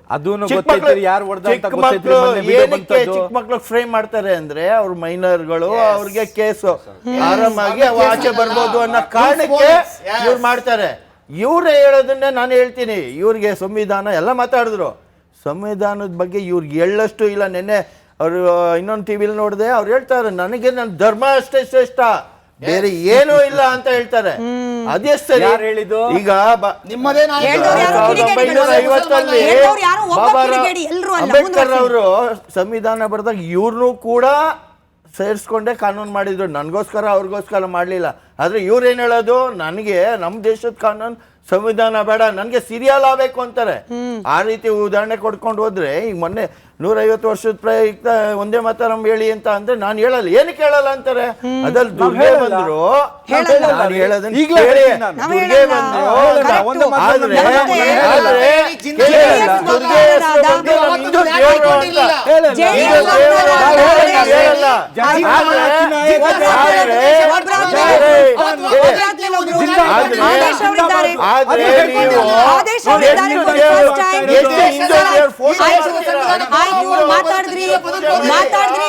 ಚಿಕ್ಕ ಮಕ್ಕಳು ಫ್ರೇಮ್ ಮಾಡ್ತಾರೆ ಅಂದ್ರೆ ಅವ್ರ ಮೈನರ್ಗಳು, ಅವ್ರಿಗೆ ಕೇಸು ಆರಾಮಾಗಿ ಆಚೆ ಬರ್ಬೋದು ಅನ್ನೋ ಕಾರಣಕ್ಕೆ ಇವ್ರು ಮಾಡ್ತಾರೆ. ಇವ್ರೇ ಹೇಳೋದನ್ನೇ ನಾನು ಹೇಳ್ತೀನಿ. ಇವ್ರಿಗೆ ಸಂವಿಧಾನ ಎಲ್ಲ ಮಾತಾಡಿದ್ರು, ಸಂವಿಧಾನದ ಬಗ್ಗೆ ಇವ್ರಿಗೆ ಎಳ್ಳಷ್ಟು ಇಲ್ಲ. ನೆನ್ನೆ ಅವರು ಇನ್ನೊಂದು TV ನೋಡಿದೆ, ಅವ್ರು ಹೇಳ್ತಾರೆ ನನಗೆ ನನ್ನ ಧರ್ಮ ಅಷ್ಟೇ ಶ್ರೇಷ್ಠ, ಬೇರೆ ಏನೂ ಇಲ್ಲ ಅಂತ ಹೇಳ್ತಾರೆ. ಅದೇ ಸರಿ. ಯಾರು ಹೇಳಿದ್ದು? ಈಗ ನಿಮ್ಮದೇ ಹೇಳ್ದವ್ರು ಯಾರು ಕಿಡಿಗೇಡಿಗಳು? 1950 ಹೇಳ್ದವ್ರು ಯಾರು ಒಬ್ಬ ಬಾಬಾ ಕಿಡಿಗೇಡಿ, ಎಲ್ರೂ ಅಲ್ಲ, ಅಂಬೇಡ್ಕರ್ ಮುಂದುವರ್ಸಿ. ಅವರು ಸಂವಿಧಾನ ಬರೆದಾಗ ಇವ್ರನ್ನೂ ಕೂಡ ಸೇರಿಸ್ಕೊಂಡೇ ಕಾನೂನು ಮಾಡಿದ್ರು. ನನಗೋಸ್ಕರ ಅವ್ರಿಗೋಸ್ಕರ ಮಾಡಲಿಲ್ಲ. ಆದರೆ ಇವ್ರೇನು ಹೇಳೋದು, ನನಗೆ ನಮ್ಮ ದೇಶದ ಕಾನೂನು ಸಂವಿಧಾನ ಬೇಡ, ನನಗೆ ಸಿರಿಯಲ್ ಆಗಬೇಕು ಅಂತಾರೆ. ಆ ರೀತಿ ಉದಾಹರಣೆ ಕೊಡ್ಕೊಂಡು ಹೋದ್ರೆ, ಈಗ ಮೊನ್ನೆ 150 ವರ್ಷದ ಪ್ರಯುಕ್ತ ಒಂದೇ ಮಾತರಂ ಹೇಳಿ ಅಂತ ಅಂದ್ರೆ ನಾನು ಹೇಳಲ್ಲ. ಏನಕ್ಕೆ ಹೇಳಲ್ಲ ಅಂತಾರೆ? ಅದ್ರಲ್ಲಿ ದುರ್ಗೆ ಬಂದ್ರು, ನಾನು ಹೇಳೋದನ್ನ ಈಗ್ಲೇ ಕೇಳಿ. ನಾನು ದುರ್ಗೆ ಬಂದ್ರು, ಒಂದು ಮಾತು ಆದ್ರೆ ಹೇಳಲ್ಲ. ದುರ್ಗೆ ಹೆಸರು ಬಂದು ನಮ್ಮ ಹಿಂದೂ ದೇವರು ಅಂತ ಹಿಂದೂ ದೇವರು ಅಂತ ಹೇಳಲ್ಲ.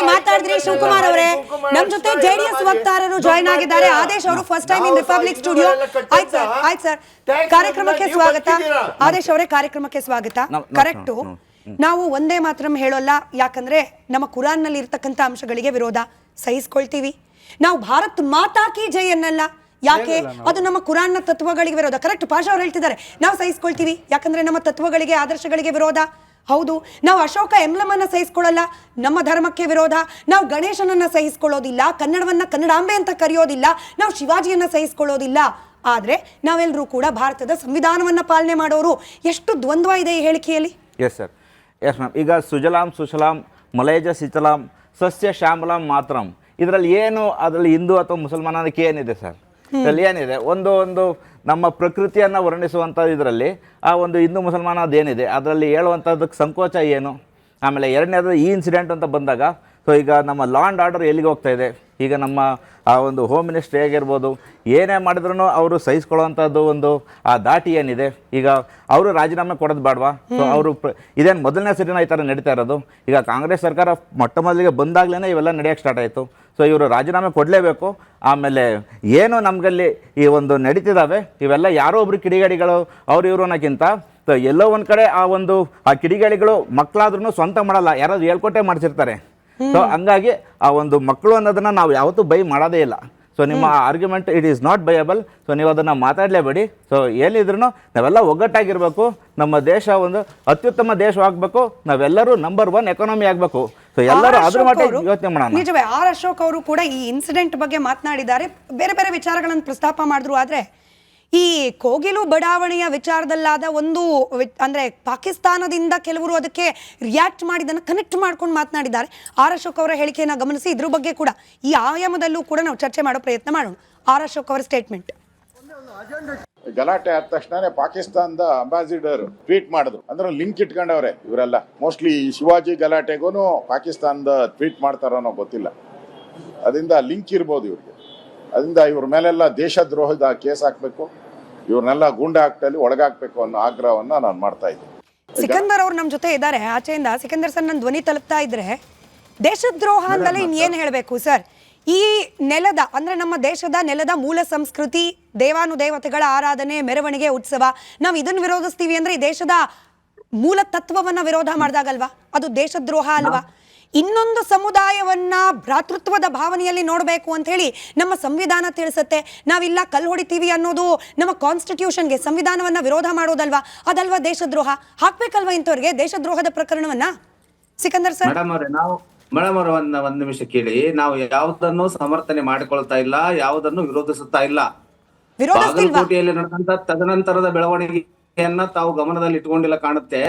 ಮಾತಾಡಿದ್ರಿ ಶಿವಕುಮಾರ್ ಅವರೇ. ನಮ್ ಜೊತೆ ಜೆಡಿಎಸ್ ವಕ್ತಾರರು ಜಾಯ್ನ್ ಆಗಿದ್ದಾರೆ. ಆದೇಶ್ ಅವರು first time in republic studio. ಆಯ್ತು ಸರ್, ಕಾರ್ಯಕ್ರಮಕ್ಕೆ ಸ್ವಾಗತ. ಆದೇಶ್ ಅವರೇ, ಕಾರ್ಯಕ್ರಮಕ್ಕೆ ಸ್ವಾಗತ. ಕರೆಕ್ಟು, ನಾವು ಒಂದೇ ಮಾತ್ರ ಹೇಳೋಲ್ಲ. ಯಾಕಂದ್ರೆ ನಮ್ಮ ಕುರಾನ್ ನಲ್ಲಿ ಇರ್ತಕ್ಕಂಥ ಅಂಶಗಳಿಗೆ ವಿರೋಧ ಸಹಿಸ್ಕೊಳ್ತೀವಿ. ನಾವು ಭಾರತ್ ಮಾತಾ ಕಿ ಜೈ ಅನ್ನಲ್ಲ. ಯಾಕೆ? ಅದು ನಮ್ಮ ಕುರಾನ್ನ ತತ್ವಗಳಿಗೆ ವಿರೋಧ. ಕರೆಕ್ಟ್, ಪಾಷಾ ಅವ್ರು ಹೇಳ್ತಿದ್ದಾರೆ ನಾವು ಸಹಿಸ್ಕೊಳ್ತೀವಿ ಯಾಕಂದ್ರೆ ನಮ್ಮ ತತ್ವಗಳಿಗೆ ಆದರ್ಶಗಳಿಗೆ ವಿರೋಧ. ಹೌದು, ನಾವು ಅಶೋಕ ಎಂಬ್ಲಮನ್ನ ಸಹಿಸ್ಕೊಳ್ಳಲ್ಲ, ನಮ್ಮ ಧರ್ಮಕ್ಕೆ ವಿರೋಧ. ನಾವು ಗಣೇಶನನ್ನ ಸಹಿಸ್ಕೊಳ್ಳೋದಿಲ್ಲ, ಕನ್ನಡವನ್ನ ಕನ್ನಡಾಂಬೆ ಅಂತ ಕರೆಯೋದಿಲ್ಲ, ನಾವು ಶಿವಾಜಿಯನ್ನ ಸಹಿಸ್ಕೊಳ್ಳೋದಿಲ್ಲ. ಆದ್ರೆ ನಾವೆಲ್ಲರೂ ಕೂಡ ಭಾರತದ ಸಂವಿಧಾನವನ್ನ ಪಾಲನೆ ಮಾಡೋರು. ಎಷ್ಟು ದ್ವಂದ್ವ ಇದೆ ಈ ಹೇಳಿಕೆಯಲ್ಲಿ. Yes sir, yes ma'am. ಈಗ ಸುಜಲಾಂ ಸುಶಲಾಂ ಮಲಯಜ ಸಿಚಲಾಂ ಸಸ್ಯ ಶ್ಯಾಮಲಾಂ ಮಾತ್ರಂ, ಇದರಲ್ಲಿ ಏನು, ಅದರಲ್ಲಿ ಹಿಂದೂ ಅಥವಾ ಮುಸಲ್ಮಾನಕ್ಕೆ ಏನಿದೆ ಸರ್? ಇದರಲ್ಲಿ ಏನಿದೆ? ಒಂದು ನಮ್ಮ ಪ್ರಕೃತಿಯನ್ನು ವರ್ಣಿಸುವಂಥ ಇದರಲ್ಲಿ ಆ ಒಂದು ಹಿಂದೂ ಮುಸಲ್ಮಾನ ಅದೇನಿದೆ ಅದರಲ್ಲಿ ಹೇಳುವಂಥದ್ದಕ್ಕೆ ಸಂಕೋಚ ಏನು? ಆಮೇಲೆ ಎರಡನೇದು ಈ ಇನ್ಸಿಡೆಂಟ್ ಅಂತ ಬಂದಾಗ, ಸೊ ಈಗ ನಮ್ಮ ಲಾ ಆ್ಯಂಡ್ ಆರ್ಡರ್ ಎಲ್ಲಿಗೆ ಹೋಗ್ತಾ ಇದೆ? ಈಗ ನಮ್ಮ ಆ ಒಂದು ಹೋಮ್ ಮಿನಿಸ್ಟ್ರಿ ಹೇಗಿರ್ಬೋದು, ಏನೇ ಮಾಡಿದ್ರೂ ಅವರು ಸಹಿಸ್ಕೊಳ್ಳುವಂಥದ್ದು ಒಂದು ಆ ದಾಟಿ ಏನಿದೆ. ಈಗ ಅವರು ರಾಜೀನಾಮೆ ಕೊಡೋದು ಬೇಡವಾ? ಸೊ ಅವರು ಇದೇನು ಮೊದಲನೇ ಸರಿನ ಈ ಥರ ನಡೀತಾ ಇರೋದು? ಈಗ ಕಾಂಗ್ರೆಸ್ ಸರ್ಕಾರ ಮೊಟ್ಟ ಮೊದಲಿಗೆ ಬಂದಾಗಲೇ ಇವೆಲ್ಲ ನಡೆಯೋಕ್ಕೆ ಸ್ಟಾರ್ಟ್ ಆಯಿತು. ಸೊ ಇವರು ರಾಜೀನಾಮೆ ಕೊಡಲೇಬೇಕು. ಆಮೇಲೆ ಏನು ನಮಗಲ್ಲಿ ಈ ಒಂದು ನಡೀತಿದ್ದಾವೆ ಇವೆಲ್ಲ ಯಾರೋ ಒಬ್ರು ಕಿಡಿಗೇಡಿಗಳು ಅವ್ರು ಇವರು ಅನ್ನೋಕ್ಕಿಂತ, ಸೊ ಎಲ್ಲೋ ಒಂದು ಕಡೆ ಆ ಕಿಡಿಗೇಡಿಗಳು ಮಕ್ಕಳಾದ್ರೂ ಸ್ವಂತ ಮಾಡಲ್ಲ, ಯಾರಾದ್ರು ಹೇಳ್ಕೊಟ್ಟೆ ಮಾಡಿಸಿರ್ತಾರೆ. ಸೊ ಹಂಗಾಗಿ ಆ ಒಂದು ಮಕ್ಕಳು ಅನ್ನೋದನ್ನ ನಾವು ಯಾವತ್ತೂ ಬೈ ಮಾಡೋದೇ ಇಲ್ಲ. ಸೊ ನಿಮ್ಮ argument it is not viable. So ನೀವು ಅದನ್ನು ಮಾತಾಡಲೇಬೇಡಿ. ಸೊ ಏನಿದ್ರು ನಾವೆಲ್ಲ ಒಗ್ಗಟ್ಟಾಗಿರ್ಬೇಕು. ನಮ್ಮ ದೇಶ ಒಂದು ಅತ್ಯುತ್ತಮ ದೇಶವಾಗಬೇಕು. ನಾವೆಲ್ಲರೂ ನಂಬರ್ 1 ಎಕಾನಮಿ ಆಗಬೇಕು. ಸೊ ಎಲ್ಲರೂ ಅದ್ರ ಮಟ್ಟಿಗೆ ಯೋಚನೆ ಮಾಡೋಣ. ನಿಜವೇ, ಆರ್ ಅಶೋಕ್ ಅವರು ಕೂಡ ಈ ಇನ್ಸಿಡೆಂಟ್ ಬಗ್ಗೆ ಮಾತನಾಡಿದ್ದಾರೆ. ಬೇರೆ ಬೇರೆ ವಿಚಾರಗಳನ್ನು ಪ್ರಸ್ತಾಪ ಮಾಡಿದ್ರು. ಆದ್ರೆ ಈ ಕೋಗಿಲು ಬಡಾವಣೆಯ ವಿಚಾರದಲ್ಲಾದ ಒಂದು ಅಂದ್ರೆ ಪಾಕಿಸ್ತಾನದಿಂದ ಕೆಲವರು ಅದಕ್ಕೆ ರಿಯಾಕ್ಟ್ ಮಾಡಿದ್ದನ್ನು ಕನೆಕ್ಟ್ ಮಾಡ್ಕೊಂಡು ಮಾತನಾಡಿದ್ದಾರೆ. ಆರ್ ಅಶೋಕ್ ಅವರ ಹೇಳಿಕೆಯನ್ನು ಗಮನಿಸಿ ಇದ್ರ ಬಗ್ಗೆ ಕೂಡ ಈ ಆಯಾಮದಲ್ಲೂ ಕೂಡ ನಾವು ಚರ್ಚೆ ಮಾಡೋ ಪ್ರಯತ್ನ ಮಾಡೋಣ. ಆರ್ ಅಶೋಕ್ ಅವರ ಸ್ಟೇಟ್ಮೆಂಟ್. ಗಲಾಟೆ ಆದ ತಕ್ಷಣ ಪಾಕಿಸ್ತಾನದ ಅಂಬಾಸಿಡರ್ ಟ್ವೀಟ್ ಮಾಡಿದ್ರು. ಅಂದ್ರೆ ಲಿಂಕ್ ಇಟ್ಕೊಂಡವ್ರೆ ಇವರೆಲ್ಲ. ಮೋಸ್ಟ್ಲಿ ಶಿವಾಜಿ ಗಲಾಟೆಗೂ ಪಾಕಿಸ್ತಾನದ ಟ್ವೀಟ್ ಮಾಡ್ತಾರೋ ಗೊತ್ತಿಲ್ಲ. ಅದರಿಂದ ಲಿಂಕ್ ಇರ್ಬೋದು ಇವ್ರಿಗೆ. ಅದರಿಂದ ಇವ್ರ ಮೇಲೆಲ್ಲ ದೇಶದ್ರೋಹದ ಕೇಸ್ ಹಾಕ್ಬೇಕು, ಇವ್ರನ್ನೆಲ್ಲ ಗೂಂಡಾ ಆಕ್ಟಲ್ಲಿ ಒಳಗಾಕ್ಬೇಕು ಅನ್ನೋ ಆಗ್ರಹವನ್ನ ನಾನು ಮಾಡ್ತಾ ಇದ್ದೀನಿ. ಸಿಕಂದರ್ ಅವ್ರು ನಮ್ಮ ಜೊತೆ ಇದ್ದಾರೆ ಆಚೆಯಿಂದ. ಸಿಕಂದರ್ ಸರ್, ನನ್ನ ಧ್ವನಿ ತಲುಪ್ತಾ ಇದ್ರೆ ದೇಶದ್ರೋಹ ಅಂತಲೇ ಇನ್ನೇನು ಹೇಳಬೇಕು ಸರ್? ಈ ನೆಲದ ಅಂದ್ರೆ ನಮ್ಮ ದೇಶದ ನೆಲದ ಮೂಲ ಸಂಸ್ಕೃತಿ, ದೇವಾನುದೇವತೆಗಳ ಆರಾಧನೆ, ಮೆರವಣಿಗೆ, ಉತ್ಸವ, ನಾವು ಇದನ್ನು ವಿರೋಧಿಸ್ತೀವಿ ಅಂದ್ರೆ ಈ ದೇಶದ ಮೂಲ ತತ್ವವನ್ನ ವಿರೋಧ ಮಾಡಿದಾಗಲ್ವಾ? ಅದು ದೇಶದ್ರೋಹ ಅಲ್ವಾ? ಇನ್ನೊಂದು ಸಮುದಾಯವನ್ನ ಭ್ರಾತೃತ್ವದ ಭಾವನೆಯಲ್ಲಿ ನೋಡಬೇಕು ಅಂತ ಹೇಳಿ ನಮ್ಮ ಸಂವಿಧಾನ ತಿಳಿಸುತ್ತೆ. ನಾವಿಲ್ಲ ಕಲ್ಲು ಹೊಡಿತೀವಿ ಅನ್ನೋದು ನಮ್ಮ ಕಾನ್ಸ್ಟಿಟ್ಯೂಷನ್ಗೆ, ಸಂವಿಧಾನವನ್ನ ವಿರೋಧ ಮಾಡೋದಲ್ವಾ? ಅದಲ್ವಾ ದೇಶದ್ರೋಹ? ಹಾಕ್ಬೇಕಲ್ವಾ ಇಂಥವ್ರಿಗೆ ದೇಶದ್ರೋಹದ ಪ್ರಕರಣವನ್ನ? ಸಿಕಂದರ್ ಸರ್. ಮೇಡಮ್ ಅವ್ರ ಒಂದ್ ನಿಮಿಷ ಕೇಳಿ. ನಾವು ಯಾವುದನ್ನು ಸಮರ್ಥನೆ ಮಾಡಿಕೊಳ್ತಾ ಇಲ್ಲ, ಯಾವುದನ್ನು ವಿರೋಧಿಸುತ್ತಾ ಇಲ್ಲ. ಬಾಗಲಕೋಟೆಯಲ್ಲಿ ನಡೆದಂತ ತದನಂತರದ ಬೆಳವಣಿಗೆಯನ್ನ ತಾವು ಗಮನದಲ್ಲಿ ಇಟ್ಕೊಂಡಿಲ್ಲ ಕಾಣುತ್ತೆ.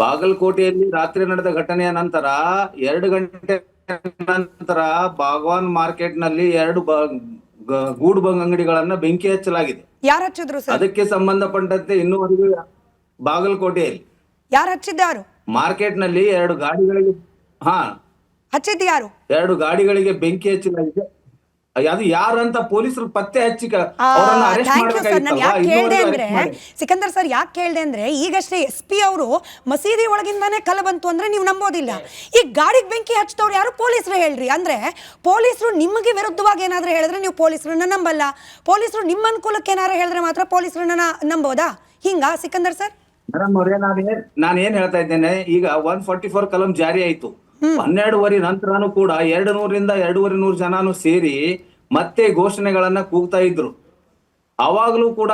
ಬಾಗಲಕೋಟೆಯಲ್ಲಿ ರಾತ್ರಿ ನಡೆದ ಘಟನೆಯ ನಂತರ 2 ಗಂಟೆ ನಂತರ ಬಾಗವಾನ್ ಮಾರ್ಕೆಟ್ ನಲ್ಲಿ 2 ಗೂಡು ಅಂಗಡಿಗಳನ್ನ ಬೆಂಕಿ ಹಚ್ಚಲಾಗಿದೆ. ಯಾರು ಹಚ್ಚಿದ್ರು ಸರ್? ಅದಕ್ಕೆ ಸಂಬಂಧಪಟ್ಟಂತೆ ಇನ್ನೂವರೆಗೂ ಬಾಗಲಕೋಟೆಯಲ್ಲಿ ಯಾರು ಹಚ್ಚಿದ್ದಾರು? ಮಾರ್ಕೆಟ್ ನಲ್ಲಿ 2 ಗಾಡಿಗಳಿಗೆ ಹಚ್ಚಿದ್ದು ಯಾರು? 2 ಗಾಡಿಗಳಿಗೆ ಬೆಂಕಿ ಹಚ್ಚಲಾಗಿದೆ. ಅದು ಯಾರಂತ ಪೊಲೀಸರು ಪತ್ತೆ ಹಚ್ಚಿ ಸಿಕಂದರ್ ಸರ್, ಯಾಕೆ ಕೇಳ್ದೆ ಅಂದ್ರೆ ಈಗಷ್ಟೇ SP ಅವರು ಮಸೀದಿ ಒಳಗಿಂದಾನೆ ಕಲ್ಲು ಬಂತು ಅಂದ್ರೆ ನೀವು ನಂಬೋದಿಲ್ಲ. ಈ ಗಾಡಿಗೆ ಬೆಂಕಿ ಹಚ್ಚಿದವ್ರು ಯಾರು? ಪೊಲೀಸರು ಹೇಳ್ರಿ. ಅಂದ್ರೆ ಪೊಲೀಸರು ನಿಮಗೆ ವಿರುದ್ಧವಾಗಿ ಏನಾದ್ರೂ ಹೇಳಿದ್ರೆ ನೀವು ಪೊಲೀಸರನ್ನ ನಂಬಲ್ಲ, ಪೊಲೀಸರು ನಿಮ್ಮ ಅನುಕೂಲಕ್ಕೆ ಏನಾದ್ರು ಹೇಳಿದ್ರೆ ಮಾತ್ರ ಪೊಲೀಸರನ್ನ ನಂಬೋದಾ? ಹಿಂಗ ಸಿಕಂದರ್ ಸರ್? ಮೇಡಮ್ ಅವರೇ, ನಾನು ಏನ್ ಹೇಳ್ತಾ ಇದ್ದೇನೆ, ಈಗ 144 ಕಲಂ ಜಾರಿ ಆಯ್ತು. 12 ನಂತರನೂ ಕೂಡ 200 ರಿಂದ 250 ಜನಾನು ಸೇರಿ ಮತ್ತೆ ಘೋಷಣೆಗಳನ್ನ ಕೂಗ್ತಾ ಇದ್ರು. ಅವಾಗಲೂ ಕೂಡ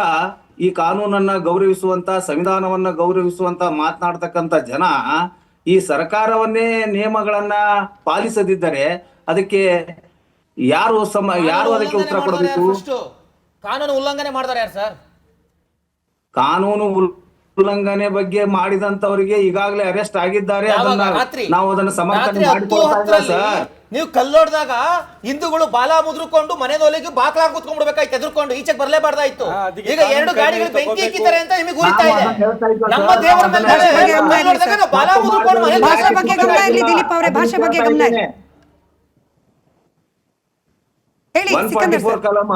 ಈ ಕಾನೂನನ್ನ ಗೌರವಿಸುವಂತ, ಸಂವಿಧಾನವನ್ನ ಗೌರವಿಸುವಂತ ಮಾತನಾಡ್ತಕ್ಕಂಥ ಜನ ಈ ಸರ್ಕಾರವನ್ನೇ ನಿಯಮಗಳನ್ನ ಪಾಲಿಸದಿದ್ದರೆ ಅದಕ್ಕೆ ಯಾರು ಅದಕ್ಕೆ ಉತ್ತರ ಕೊಡಬೇಕು? ಕಾನೂನು ಉಲ್ಲಂಘನೆ ಮಾಡ್ತಾರೆ ಯಾರು ಸರ್? ಕಾನೂನು ಉಲ್ಲಂಘನೆ ಬಗ್ಗೆ ಮಾಡಿದಂತವರಿಗೆ ಈಗಾಗಲೇ ಅರೆಸ್ಟ್ ಆಗಿದ್ದಾರೆ. ನಾವು ಅದನ್ನು ಸಮರ್ಥನೆ ಮಾಡಿಕೊಳ್ತಾ ಸರ್. ನೀವು ಕಲ್ಲೊಡ್ದಾಗ ಹಿಂದೂಗಳು ಬಾಲ ಮುದ್ರಕೊಂಡು ಮನೆದೊಳಗೆ ಬಾಕ್ಲಾ ಕೂತ್ಕೊಂಡ್ಬಿಡ್ಬೇಕಾಯ್ತು, ಎದುರ್ಕೊಂಡು ಈಚೆಗೆ ಬರ್ಲೇಬಾರ್ದಾಯ್ತು. ಈಗ 2 ಗಾಡಿಗಳು ಬೆಂಕಿ ಇಕ್ಕಿದ್ದಾರೆ ಅಂತ ನಿಮಗೆ ಗುರಿತಾ ಇದೆ. ನಮ್ಮ ದೇವರ ಮೇಲೆ ಬಾಲ ಮುದ್ರಕೊಂಡು ಭಾಷೆ ಬಗ್ಗೆ ಗಮನ ಇರಲಿ ದಿಲೀಪ್ ಅವರೇ, ಭಾಷೆ ಬಗ್ಗೆ ಗಮನ ಇರಲಿ. ಹೇಳಿ ಸಿಕಂದರ್ ಸರ್. ಕಲಂ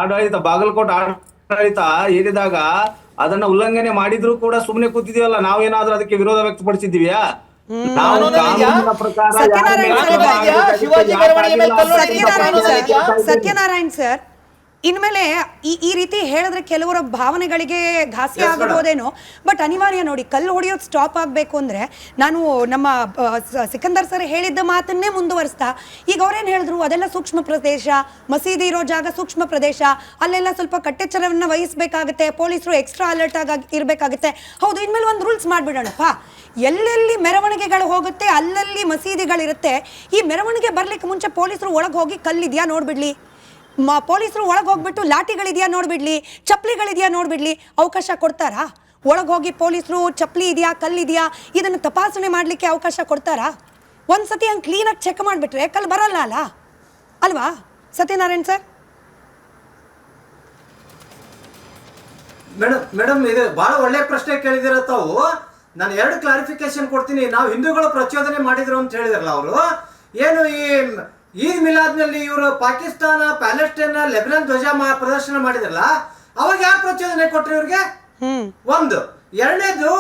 ಆಡಳಿತ, ಬಾಗಲಕೋಟೆ ಆಡಳಿತ ಏರಿದಾಗ ಅದನ್ನ ಉಲ್ಲಂಘನೆ ಮಾಡಿದ್ರು ಕೂಡ ಸುಮ್ಮನೆ ಕೂತಿದೀವಲ್ಲ, ನಾವೇನಾದ್ರೂ ಅದಕ್ಕೆ ವಿರೋಧ ವ್ಯಕ್ತಪಡಿಸಿದೀವ್ಯಾ? ಸತ್ಯನಾರಾಯಣ್ ಸರ್, ಇನ್ಮೇಲೆ ಈ ರೀತಿ ಹೇಳಿದ್ರೆ ಕೆಲವರ ಭಾವನೆಗಳಿಗೆ ಘಾಸಿ ಆಗಬಹುದೇನೋ, ಬಟ್ ಅನಿವಾರ್ಯ ನೋಡಿ. ಕಲ್ಲು ಹೊಡೆಯೋದು ಸ್ಟಾಪ್ ಆಗಬೇಕು ಅಂದ್ರೆ ನಾನು ನಮ್ಮ ಸಿಕಂದರ್ ಸರ್ ಹೇಳಿದ್ದ ಮಾತನ್ನೇ ಮುಂದುವರಿಸ್ತಾ, ಈಗ ಅವ್ರೇನು ಹೇಳಿದ್ರು, ಅದೆಲ್ಲ ಸೂಕ್ಷ್ಮ ಪ್ರದೇಶ, ಮಸೀದಿ ಇರೋ ಜಾಗ ಸೂಕ್ಷ್ಮ ಪ್ರದೇಶ, ಅಲ್ಲೆಲ್ಲ ಸ್ವಲ್ಪ ಕಟ್ಟೆಚ್ಚರವನ್ನು ವಹಿಸಬೇಕಾಗುತ್ತೆ, ಪೊಲೀಸರು ಎಕ್ಸ್ಟ್ರಾ ಅಲರ್ಟ್ ಇರಬೇಕಾಗುತ್ತೆ. ಹೌದು, ಇನ್ಮೇಲೆ ಒಂದು ರೂಲ್ಸ್ ಮಾಡಿಬಿಡೋಣಪ್ಪ, ಎಲ್ಲೆಲ್ಲಿ ಮೆರವಣಿಗೆಗಳು ಹೋಗುತ್ತೆ ಅಲ್ಲಲ್ಲಿ ಮಸೀದಿಗಳಿರುತ್ತೆ, ಈ ಮೆರವಣಿಗೆ ಬರ್ಲಿಕ್ಕೆ ಮುಂಚೆ ಪೊಲೀಸರು ಒಳಗೆ ಹೋಗಿ ಕಲ್ಲಿದೆಯಾ ನೋಡ್ಬಿಡ್ಲಿ, ಪೊಲೀಸರು ಒಳಗೆ ಹೋಗ್ಬಿಟ್ಟು ಲಾಠಿಗಳಿದೆಯಾ ನೋಡ್ಬಿಡ್ಲಿ, ಚಪ್ಪಲಿಗಳಿದೆಯಾ ನೋಡ್ಬಿಡ್ಲಿ, ಅವಕಾಶ ಕೊಡ್ತಾರಾ? ಒಳಗೆ ಹೋಗಿ ಪೊಲೀಸರು ಚಪ್ಪಲಿ ಇದೆಯಾ, ಕಲ್ಲಿದೆಯಾ, ಇದನ್ನು ತಪಾಸಣೆ ಮಾಡಲಿಕ್ಕೆ ಅವಕಾಶ ಕೊಡ್ತಾರಾ? ಒಂದ್ಸತಿ ಹಂಗೆ ಕ್ಲೀನಾಗಿ ಚೆಕ್ ಮಾಡಿಬಿಟ್ರೆ ಕಲ್ಲು ಬರಲ್ಲ ಅಲ್ವಾ ಸತ್ಯನಾರಾಯಣ್ ಸರ್? ಮೇಡಮ್ ಇದು ಬಹಳ ಒಳ್ಳೆ ಪ್ರಶ್ನೆ ಕೇಳಿದಿರ ತಾವು. ನಾನು 2 ಕ್ಲಾರಿಫಿಕೇಶನ್ ಕೊಡ್ತೀನಿ. ನಾವು ಹಿಂದೂಗಳು ಪ್ರಚೋದನೆ ಮಾಡಿದ್ರು ಅಂತ ಹೇಳಿದ್ರಲ್ಲ ಅವರು, ಏನು ಈ ಈದ್ ಮಿಲಾದ್ನಲ್ಲಿ ಇವರು ಪಾಕಿಸ್ತಾನ, ಪ್ಯಾಲೆಸ್ಟೈನ್, ಲೆಬನಾನ್ ಧ್ವಜ ಪ್ರದರ್ಶನ ಮಾಡಿದ್ರಲ್ಲ, ಅವಾಗ ಯಾಕೆ ಪ್ರಚೋದನೆ ಕೊಟ್ರಿ ಇವ್ರಿಗೆ? ಒಂದು. ಎರಡನೇದು,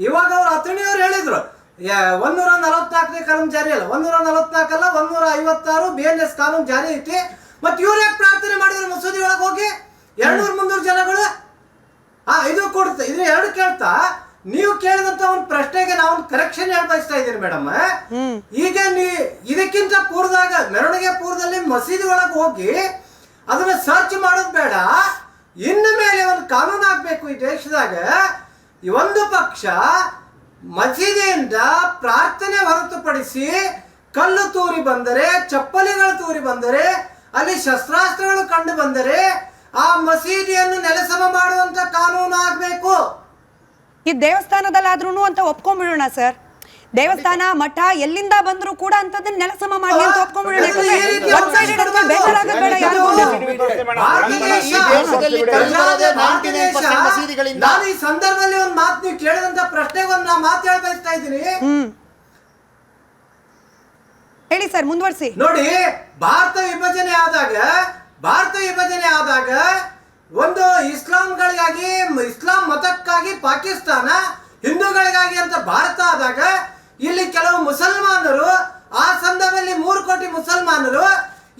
ಇವಾಗ ಅವ್ರ ಅತಣಿಯವ್ರು ಹೇಳಿದ್ರು 144ನೇ ಕಾನೂನು ಜಾರಿ ಅಲ್ಲ, 144 ಅಲ್ಲ 156 BNS ಕಾನೂನು ಜಾರಿ ಐತಿ. ಮತ್ತೆ ಇವ್ರು ಯಾಕೆ ಪ್ರಾರ್ಥನೆ ಮಾಡಿದ್ರು ಮಸೂದಿ ಒಳಗೆ ಹೋಗಿ 200-300 ಜನಗಳು? ಇದು ಕೊಡುತ್ತೆ. ಇದು 2 ಕೇಳ್ತಾ ನೀವು ಕೇಳಿದಂತ ಒಂದು ಪ್ರಶ್ನೆಗೆ ನಾವು ಒಂದು ಕರೆಕ್ಷನ್ ಬಯಸ್ತಾ ಇದ್ದೀನಿ ಮೇಡಮ್. ಈಗ ಇದಕ್ಕಿಂತ ಪೂರ್ವದಾಗ, ಮೆರವಣಿಗೆ ಪೂರ್ವದಲ್ಲಿ ಮಸೀದಿ ಒಳಗೆ ಹೋಗಿ ಅದನ್ನ ಸರ್ಚ್ ಮಾಡೋದು ಬೇಡ, ಇನ್ನು ಮೇಲೆ ಒಂದು ಕಾನೂನು ಆಗ್ಬೇಕು ಈ ದೇಶದಾಗ. ಒಂದು ಪಕ್ಷ ಮಸೀದಿಯಿಂದ ಪ್ರಾರ್ಥನೆ ಹೊರತುಪಡಿಸಿ ಕಲ್ಲು ತೂರಿ ಬಂದರೆ, ಚಪ್ಪಲಿಗಳು ತೂರಿ ಬಂದರೆ, ಅಲ್ಲಿ ಶಸ್ತ್ರಾಸ್ತ್ರಗಳು ಕಂಡು ಬಂದರೆ ಆ ಮಸೀದಿಯನ್ನು ನೆಲಸಮ ಮಾಡುವಂತ ಕಾನೂನು ಆಗ್ಬೇಕು. ಈ ದೇವಸ್ಥಾನದಲ್ಲಾದ್ರೂ ಅಂತ ಒಪ್ಕೊಂಡ್ಬಿಡೋಣ ಸರ್. ದೇವಸ್ಥಾನ, ಮಠ ಎಲ್ಲಿಂದ ಬಂದ್ರು ಕೂಡ ಅಂತದನ್ನ ನೆಲಸಮ ಮಾಡಿ ಅಂತ ಒಪ್ಕೊಂಡ್ಬಿಡೋಣ. ನಾನು ಈ ಸಂದರ್ಭದಲ್ಲಿ ಒಂದು ಮಾತು, ನೀವು ಕೇಳಿದಂತ ಪ್ರಶ್ನೆಗೆ ಒಂದು ಮಾತು ಹೇಳ ಬಯಸ್ತಾ ಇದ್ದೀನಿ. ಹೇಳಿ ಸರ್, ಮುಂದುವರಿಸಿ. ನೋಡಿ, ಭಾರತ ವಿಭಜನೆ ಆದಾಗ ಒಂದು ಇಸ್ಲಾಂಗಳಿಗಾಗಿ, ಇಸ್ಲಾಂ ಮತಕ್ಕಾಗಿ ಪಾಕಿಸ್ತಾನ, ಹಿಂದೂಗಳಿಗಾಗಿ ಅಂತ ಭಾರತ ಆದಾಗ, ಇಲ್ಲಿ ಕೆಲವು ಮುಸಲ್ಮಾನರು, ಆ ಸಂದರ್ಭದಲ್ಲಿ 3 ಕೋಟಿ ಮುಸಲ್ಮಾನರು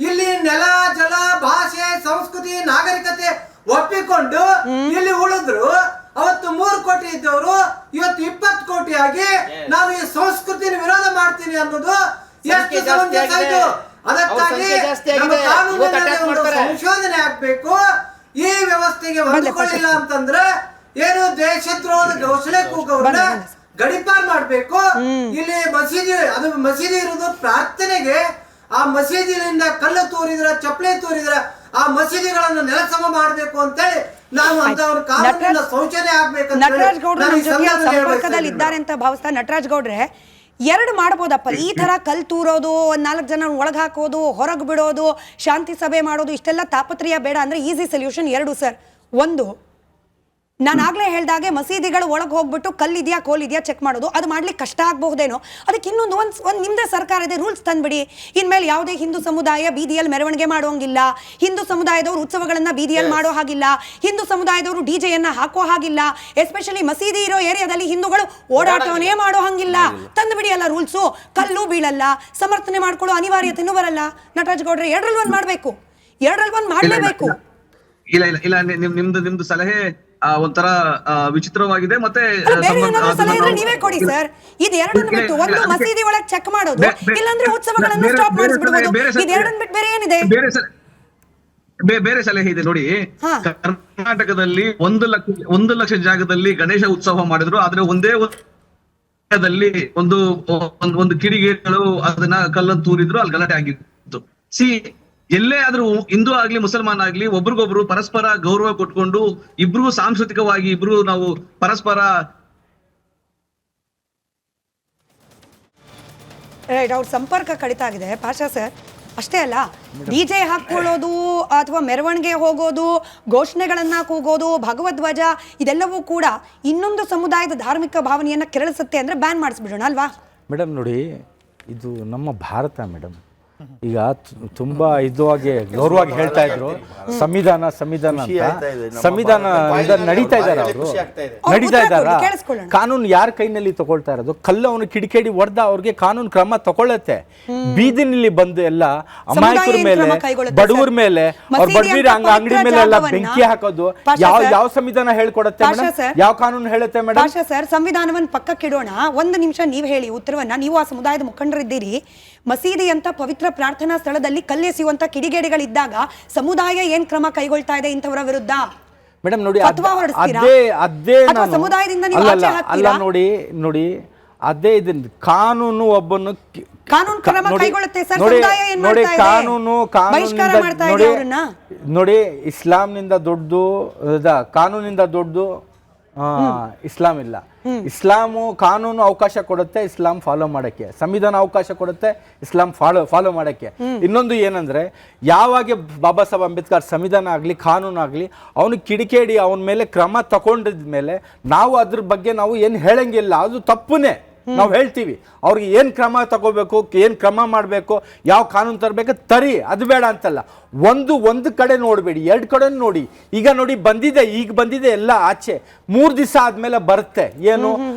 ಇಲ್ಲಿ ನೆಲ, ಜಲ, ಭಾಷೆ, ಸಂಸ್ಕೃತಿ, ನಾಗರಿಕತೆ ಒಪ್ಪಿಕೊಂಡು ಇಲ್ಲಿ ಉಳಿದ್ರು. ಅವತ್ತು 3 ಕೋಟಿ ಇದ್ದವರು ಇವತ್ತು 20 ಕೋಟಿ ಆಗಿ ನಾನು ಈ ಸಂಸ್ಕೃತಿನ ವಿರೋಧ ಮಾಡ್ತೀನಿ ಅನ್ನೋದು ಎಷ್ಟು ಸಮಂಜಸ ಇದು? ಅದಕ್ಕಾಗಿ ನಮ್ಮ ಕಾನೂನಿನಲ್ಲಿ ಒಂದು ಸಂಶೋಧನೆ ಆಗ್ಬೇಕು. ಈ ವ್ಯವಸ್ಥೆಗೆ ಹೊಂದಿಕೊಳ್ಳಿಲ್ಲ ಅಂತಂದ್ರೆ ಏನು ದೇಶದ್ರೋಹದ ಘೋಷಣೆ ಕೂಗವ್ರನ್ನ ಗಡಿಪಾರ್ ಮಾಡ್ಬೇಕು. ಇಲ್ಲಿ ಮಸೀದಿ ಇರೋದು ಪ್ರಾರ್ಥನೆಗೆ, ಆ ಮಸೀದಿಯಿಂದ ಕಲ್ಲು ತೂರಿದ್ರ, ಚಪ್ಪಲಿ ತೂರಿದ್ರ ಆ ಮಸೀದಿಗಳನ್ನು ನೆಲಸಮ ಮಾಡ್ಬೇಕು ಅಂತೇಳಿ ನಾವು ಅಂತ ಒಂದು ಕಾನೂನಿನ ಶೌಚಾಲಯ ಆಗ್ಬೇಕು. ನಟರಾಜ್ ಗೌಡ್ರು ಸಂಪರ್ಕದಲ್ಲಿ ಇದ್ದಾರೆ ಅಂತ ಭಾವಿಸ್ತಾ. ನಟರಾಜ್ ಗೌಡ್ರೆ, 2 ಮಾಡ್ಬೋದಪ್ಪ. ಈ ತರ ಕಲ್ ತೂರೋದು, 4 ಜನ ಒಳಗೆ ಹಾಕೋದು, ಹೊರಗೆ ಬಿಡೋದು, ಶಾಂತಿ ಸಭೆ ಮಾಡೋದು, ಇಷ್ಟೆಲ್ಲ ತಾಪತ್ರೆಯ ಬೇಡ ಅಂದ್ರೆ ಈಸಿ ಸೊಲ್ಯೂಷನ್ 2 ಸರ್. ಒಂದು, ನಾನು ಆಗ್ಲೇ ಹೇಳ್ದಾಗೆ ಮಸೀದಿಗಳು ಒಳಗೆ ಹೋಗ್ಬಿಟ್ಟು ಕಲ್ಲಿದೆಯಾ ಕೋಲಿದೆಯಾ ಚೆಕ್ ಮಾಡೋದು, ಅದು ಮಾಡ್ಲಿಕ್ಕೆ ಕಷ್ಟ ಆಗಬಹುದೇನೋ. ಅದಕ್ಕೆ ಇನ್ನೊಂದು ನಿಮ್ದೇ ಸರ್ಕಾರ ಇದೆ, ರೂಲ್ಸ್ ತಂದ್ಬಿಡಿ. ಇನ್ಮೇಲೆ ಯಾವುದೇ ಹಿಂದೂ ಸಮುದಾಯ ಬೀದಿಯಲ್ಲಿ ಮೆರವಣಿಗೆ ಮಾಡುವಂಗಿಲ್ಲ, ಹಿಂದೂ ಸಮುದಾಯದವರು ಉತ್ಸವಗಳನ್ನ ಬೀದಿಯಲ್ಲಿ ಮಾಡೋ ಹಾಗಿಲ್ಲ, ಹಿಂದೂ ಸಮುದಾಯದವರು ಡಿಜೆಯನ್ನ ಹಾಕೋ ಹಾಗಿಲ್ಲ, ಎಸ್ಪೆಷಲಿ ಮಸೀದಿ ಇರೋ ಏರಿಯಾದಲ್ಲಿ ಹಿಂದೂಗಳು ಓಡಾಟವನ್ನೇ ಮಾಡೋ ಹಂಗಿಲ್ಲ. ತಂದ್ಬಿಡಿ ಎಲ್ಲ ರೂಲ್ಸು. ಕಲ್ಲು ಬೀಳಲ್ಲ, ಸಮರ್ಥನೆ ಮಾಡ್ಕೊಳ್ಳೋ ಅನಿವಾರ್ಯತೆನೂ ಬರಲ್ಲ. ನಟರಾಜ್ ಗೌಡ್ರೆ, 2ರಲ್ಲಿ 1 ಮಾಡ್ಬೇಕು, 2ರಲ್ಲಿ 1 ಮಾಡ್ಲೇಬೇಕು. ಇಲ್ಲ ನಿಮ್ದು ಸಲಹೆ ಒಂಥರ ವಿಚಿತ್ರವಾಗಿದೆ. ಮತ್ತೆ ನೀವೇ ಕೊಡಿ ಸರ್. ಇದು 2 ಬಿಟ್ಟು ಒಂದು ಮಸೀದಿ ಒಳಗೆ ಚೆಕ್ ಮಾಡೋದು, ಇಲ್ಲಾಂದ್ರೆ ಉತ್ಸವಗಳನ್ನು ಸ್ಟಾಪ್ ಮಾಡಿಸ್ಬಿಡಬಹುದು. ಇದು 2 ಬಿಟ್ಟು ಬೇರೆ ಏನಿದೆ? ಬೇರೆ ಸಲಹೆ ಇದೆ ನೋಡಿ. ಕರ್ನಾಟಕದಲ್ಲಿ 1 ಲಕ್ಷ ಜಾಗದಲ್ಲಿ ಗಣೇಶ ಉತ್ಸವ ಮಾಡಿದ್ರು, ಆದ್ರೆ ಒಂದೇ ಒಂದು ಕಿಡಿಗೇಡಿಗಳು ಅದನ್ನ ಕಲ್ಲನ್ನು ತೂರಿದ್ರು, ಅಲ್ಲಿ ಗಲಾಟೆ ಆಗಿತ್ತು. ಎಲ್ಲೇ ಆದ್ರೂ ಹಿಂದೂ ಆಗ್ಲಿ ಮುಸಲ್ಮಾನ್ ಆಗ್ಲಿ ಒಬ್ರಿಗೊಬ್ರು ಪರಸ್ಪರ ಗೌರವ ಕೊಟ್ಕೊಂಡು ಇಬ್ರು ಸಾಂಸ್ಕೃತಿಕವಾಗಿ ಇಬ್ರು ನಾವು ಪರಸ್ಪರ ರೈಟ್. ಅವ್ರ ಸಂಪರ್ಕ ಕಡಿತ ಆಗಿದೆ ಪಾಷಾ ಸರ್. ಅಷ್ಟೇ ಅಲ್ಲ, ಡಿಜೆ ಹಾಕೊಳ್ಳೋದು ಅಥವಾ ಮೆರವಣಿಗೆ ಹೋಗೋದು, ಘೋಷಣೆಗಳನ್ನ ಕೂಗೋದು, ಭಗವಧ್ವಜ, ಇದೆಲ್ಲವೂ ಕೂಡ ಇನ್ನೊಂದು ಸಮುದಾಯದ ಧಾರ್ಮಿಕ ಭಾವನೆಯನ್ನ ಕೆರಳಿಸುತ್ತೆ ಅಂದ್ರೆ ಬ್ಯಾನ್ ಮಾಡಿಸ್ಬಿಡೋಣ ಅಲ್ವಾ? ಮೇಡಮ್ ನೋಡಿ, ಇದು ನಮ್ಮ ಭಾರತ ಮೇಡಮ್. ಈಗ ತುಂಬಾ ಇದುವಾಗಿ ಗೌರವವಾಗಿ ಹೇಳ್ತಾ ಇದ್ರು ಸಂವಿಧಾನ ಅಂತ. ಸಂವಿಧಾನ ನಡೀತಾ ಇದ್ದಾರೆ, ಅವರು ನಡೀತಾ ಇದ್ದಾರ. ಕಾನೂನು ಯಾರ ಕೈನಲ್ಲಿ ತಗೊಳ್ತಾ ಇರೋದು? ಕಲ್ಲು ಅವನು ಕಿಡಿಕೇಡಿ ಹೊಡೆದ ಅವ್ರಿಗೆ ಕಾನೂನು ಕ್ರಮ ತಗೊಳ್ಳತ್ತೆ. ಬೀದಿನಲ್ಲಿ ಬಂದು ಎಲ್ಲ ಅಮಾಯಕರ ಮೇಲೆ, ಬಡವರ ಮೇಲೆ, ಅವ್ರ ಬಡವರ ಅಂಗಡಿ ಮೇಲೆ ಎಲ್ಲ ಬೆಂಕಿ ಹಾಕೋದು ಯಾವ ಸಂವಿಧಾನ ಹೇಳ್ಕೊಡತ್ತೆ ಮೇಡಮ್? ಯಾವ ಕಾನೂನು ಹೇಳುತ್ತೆ ಮೇಡಮ್? ಸರ್, ಸಂವಿಧಾನವನ್ನು ಪಕ್ಕಕ್ಕಿಡೋಣ. ಒಂದು ನಿಮಿಷ ನೀವು ಹೇಳಿ ಉತ್ತರವನ್ನ. ನೀವು ಆ ಸಮುದಾಯದ ಮುಖಂಡರಿದ್ದೀರಿ. ಮಸೀದಿ ಅಂತ ಪವಿತ್ರ ಪ್ರಾರ್ಥನಾ ಸ್ಥಳದಲ್ಲಿ ಕಲ್ಲೆಸೆಯುವಂತ ಕಿಡಿಗೇಡಿಗಳಿದ್ದಾಗ ಸಮುದಾಯ ಏನ್ ಕ್ರಮ ಕೈಗೊಳ್ತಾ ಇದೆ ಇಂಥವರ ವಿರುದ್ಧ? ಮೇಡಮ್ ನೋಡಿ, ಸಮುದಾಯದಿಂದ ಅಲ್ಲ ನೋಡಿ ಅದೇ ಇದನ್ನ ಕಾನೂನು ಒಬ್ಬನು ಕ್ರಮ ಕೈಗೊಳ್ಳುತ್ತೆ ಸರ್. ಸಮುದಾಯ ಏನ್ ಮಾಡ್ತಾ ಇದೆ? ಬಹಿಷ್ಕಾರ ಮಾಡ್ತಾ ಇದೆ ಅವರನ್ನ. ನೋಡಿ, ಇಸ್ಲಾಂನಿಂದ ದೊಡ್ಡದು, ಕಾನೂನಿಂದ ದೊಡ್ಡದು ಇಸ್ಲಾಂ ಇಲ್ಲ. ಇಸ್ಲಾಮು ಕಾನೂನು ಅವಕಾಶ ಕೊಡುತ್ತೆ ಇಸ್ಲಾಂ ಫಾಲೋ ಮಾಡಕ್ಕೆ, ಸಂವಿಧಾನ ಅವಕಾಶ ಕೊಡುತ್ತೆ ಇಸ್ಲಾಂ ಫಾಲೋ ಮಾಡಕ್ಕೆ. ಇನ್ನೊಂದು ಏನಂದ್ರೆ, ಯಾವಾಗ ಬಾಬಾ ಸಾಹೇಬ್ ಅಂಬೇಡ್ಕರ್ ಸಂವಿಧಾನ ಆಗಲಿ ಕಾನೂನು ಆಗಲಿ ಅವನು ಕಿಡಿಕೇಡಿ ಅವನ ಮೇಲೆ ಕ್ರಮ ತಗೊಂಡಿದ್ಮೇಲೆ ನಾವು ಅದ್ರ ಬಗ್ಗೆ ನಾವು ಏನು ಹೇಳಂಗಿಲ್ಲ, ಅದು ತಪ್ಪುನೇ. ನಾವು ಹೇಳ್ತೀವಿ ಅವ್ರಿಗೆ ಏನು ಕ್ರಮ ತಗೋಬೇಕು, ಏನು ಕ್ರಮ ಮಾಡಬೇಕು, ಯಾವ ಕಾನೂನು ತರಬೇಕು ತರಿ, ಅದು ಬೇಡ ಅಂತಲ್ಲ. ಒಂದು ಕಡೆ ನೋಡಬೇಡಿ, 2 ಕಡೆ ನೋಡಿ. ಈಗ ನೋಡಿ ಈಗ ಬಂದಿದೆ ಎಲ್ಲ ಆಚೆ. 3 ದಿವಸ ಆದ್ಮೇಲೆ ಬರುತ್ತೆ ಏನು,